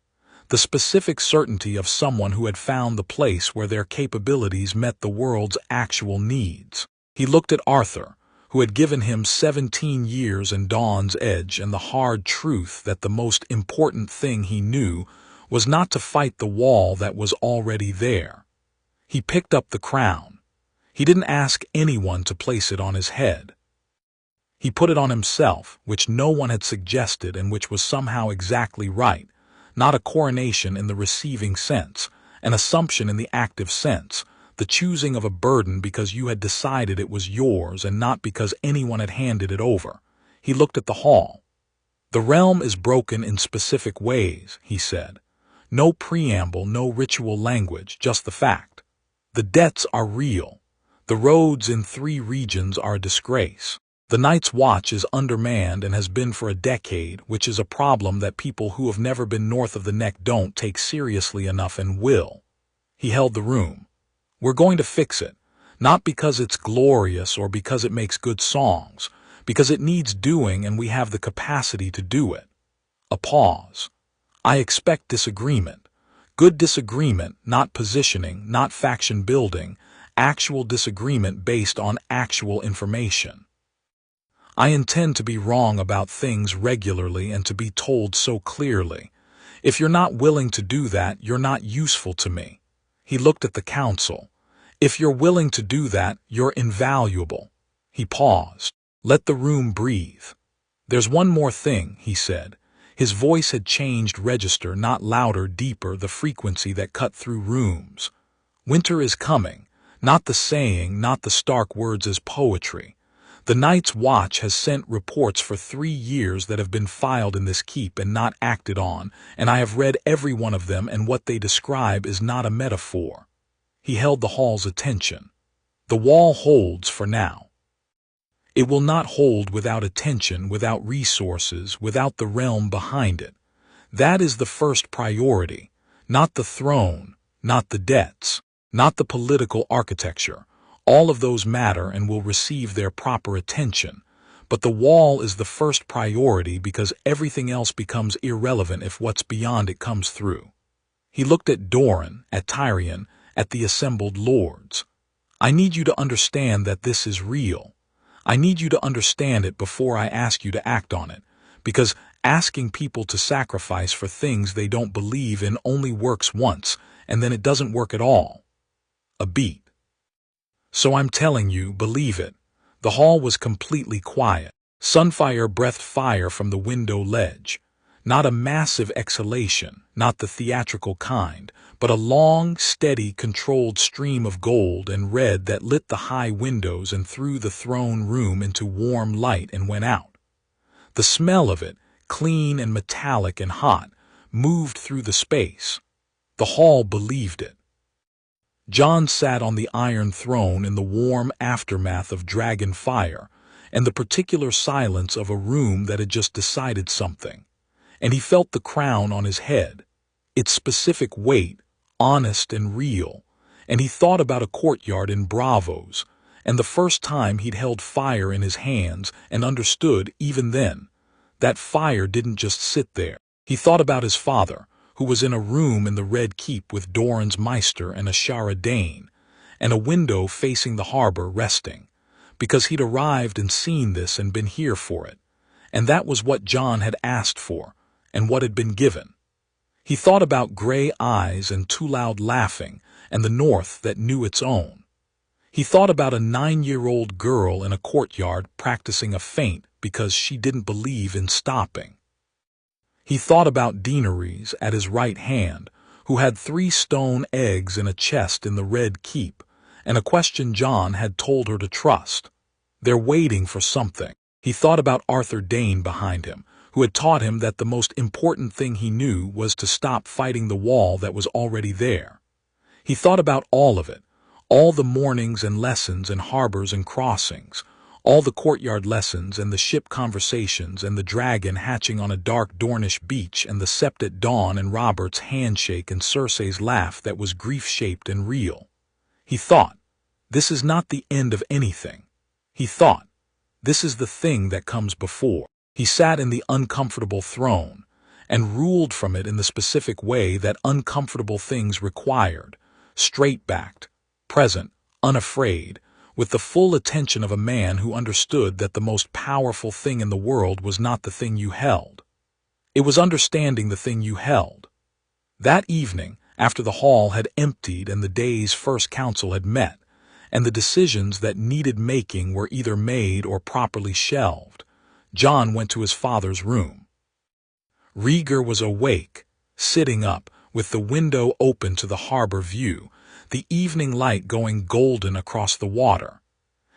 the specific certainty of someone who had found the place where their capabilities met the world's actual needs. He looked at Arthur, who had given him 17 years in Dawn's Edge and the hard truth that the most important thing he knew was not to fight the wall that was already there. He picked up the crown. He didn't ask anyone to place it on his head. He put it on himself, which no one had suggested and which was somehow exactly right, not a coronation in the receiving sense, an assumption in the active sense, the choosing of a burden because you had decided it was yours and not because anyone had handed it over. He looked at the hall. The realm is broken in specific ways, he said. No preamble, no ritual language, just the fact. The debts are real. The roads in 3 regions are a disgrace. The Night's Watch is undermanned and has been for a decade, which is a problem that people who have never been north of the Neck don't take seriously enough and will. He held the room. We're going to fix it, not because it's glorious or because it makes good songs, because it needs doing and we have the capacity to do it. A pause. I expect disagreement. Good disagreement, not positioning, not faction building, actual disagreement based on actual information. I intend to be wrong about things regularly and to be told so clearly. If you're not willing to do that, you're not useful to me. He looked at the council. If you're willing to do that, you're invaluable. He paused. Let the room breathe. There's one more thing, he said. His voice had changed register, not louder, deeper, the frequency that cut through rooms. Winter is coming. Not the saying, not the stark words as poetry. The Night's Watch has sent reports for 3 years that have been filed in this keep and not acted on, and I have read every one of them, and what they describe is not a metaphor. He held the hall's attention. The wall holds for now. It will not hold without attention, without resources, without the realm behind it. That is the first priority, not the throne, not the debts, not the political architecture. All of those matter and will receive their proper attention, but the wall is the first priority because everything else becomes irrelevant if what's beyond it comes through. He looked at Doran, at Tyrion, at the assembled lords. I need you to understand that this is real. I need you to understand it before I ask you to act on it, because Asking people to sacrifice for things they don't believe in only works once, and then it doesn't work at all. A beat. So I'm telling you, believe it. The hall was completely quiet. Sunfire breathed fire from the window ledge. Not a massive exhalation, not the theatrical kind, but a long, steady, controlled stream of gold and red that lit the high windows and threw the throne room into warm light and went out. The smell of it, clean and metallic and hot, moved through the space. The hall believed it. Jon sat on the iron throne in the warm aftermath of dragon fire and the particular silence of a room that had just decided something. And he felt the crown on his head, its specific weight, honest and real, and he thought about a courtyard in Braavos, and the first time he'd held fire in his hands and understood, even then, that fire didn't just sit there. He thought about his father, who was in a room in the Red Keep with Doran's Meister and Ashara Dayne, and a window facing the harbor resting, because he'd arrived and seen this and been here for it, and that was what Jon had asked for, and what had been given. He thought about gray eyes and too loud laughing, and the north that knew its own. He thought about a 9-year-old girl in a courtyard practicing a feint because she didn't believe in stopping. He thought about Daenerys at his right hand, who had 3 stone eggs in a chest in the Red Keep, and a question Jon had told her to trust. They're waiting for something. He thought about Arthur Dayne behind him, who had taught him that the most important thing he knew was to stop fighting the wall that was already there. He thought about all of it, all the mornings and lessons and harbors and crossings, all the courtyard lessons and the ship conversations and the dragon hatching on a dark Dornish beach and the sept at dawn and Robert's handshake and Cersei's laugh that was grief-shaped and real. He thought, this is not the end of anything. He thought, this is the thing that comes before. He sat in the uncomfortable throne and ruled from it in the specific way that uncomfortable things required, straight-backed, present, unafraid, with the full attention of a man who understood that the most powerful thing in the world was not the thing you held. It was understanding the thing you held. That evening, after the hall had emptied and the day's first council had met, and the decisions that needed making were either made or properly shelved, Jon went to his father's room. Rhaegar was awake, sitting up, with the window open to the harbor view, the evening light going golden across the water.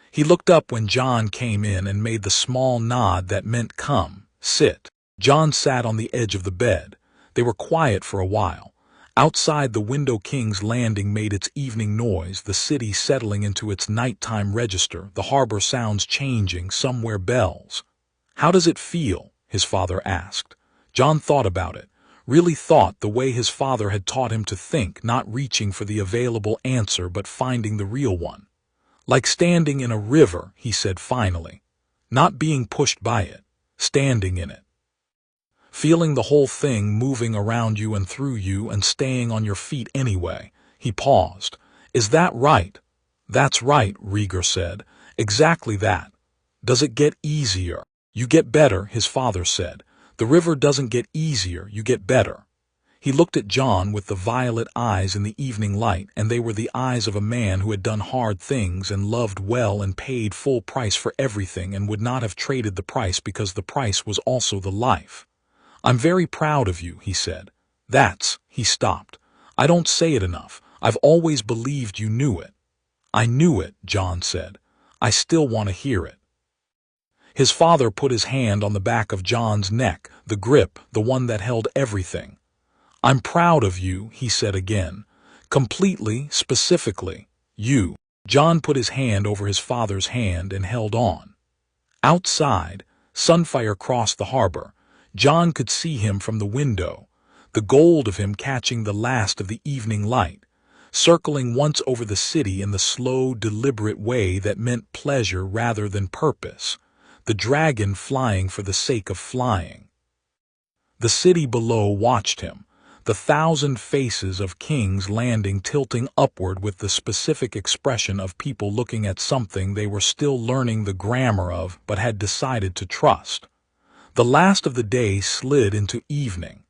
He looked up when Jon came in and made the small nod that meant come, sit. Jon sat on the edge of the bed. They were quiet for a while. Outside, the Window King's landing made its evening noise, the city settling into its nighttime register, the harbor sounds changing, somewhere bells. How does it feel? His father asked. Jon thought about it. Really thought the way his father had taught him to think, not reaching for the available answer but finding the real one. Like standing in a river, he said finally. Not being pushed by it, standing in it. Feeling the whole thing moving around you and through you and staying on your feet anyway. He paused. Is that right? That's right, Rhaegar said. Exactly that. Does it get easier? You get better, his father said. The river doesn't get easier, you get better. He looked at Jon with the violet eyes in the evening light, and they were the eyes of a man who had done hard things and loved well and paid full price for everything and would not have traded the price because the price was also the life. I'm very proud of you, he said. He stopped. I don't say it enough. I've always believed you knew it. I knew it, Jon said. I still want to hear it. His father put his hand on the back of Jon's neck, the grip, the one that held everything. I'm proud of you, he said again. Completely, specifically, you. Jon put his hand over his father's hand and held on. Outside, Sunfire crossed the harbor. Jon could see him from the window, the gold of him catching the last of the evening light, circling once over the city in the slow, deliberate way that meant pleasure rather than purpose. The dragon flying for the sake of flying. The city below watched him, the 1,000 faces of kings landing tilting upward with the specific expression of people looking at something they were still learning the grammar of but had decided to trust. The last of the day slid into evening.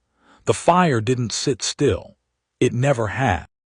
The fire didn't sit still. It never had.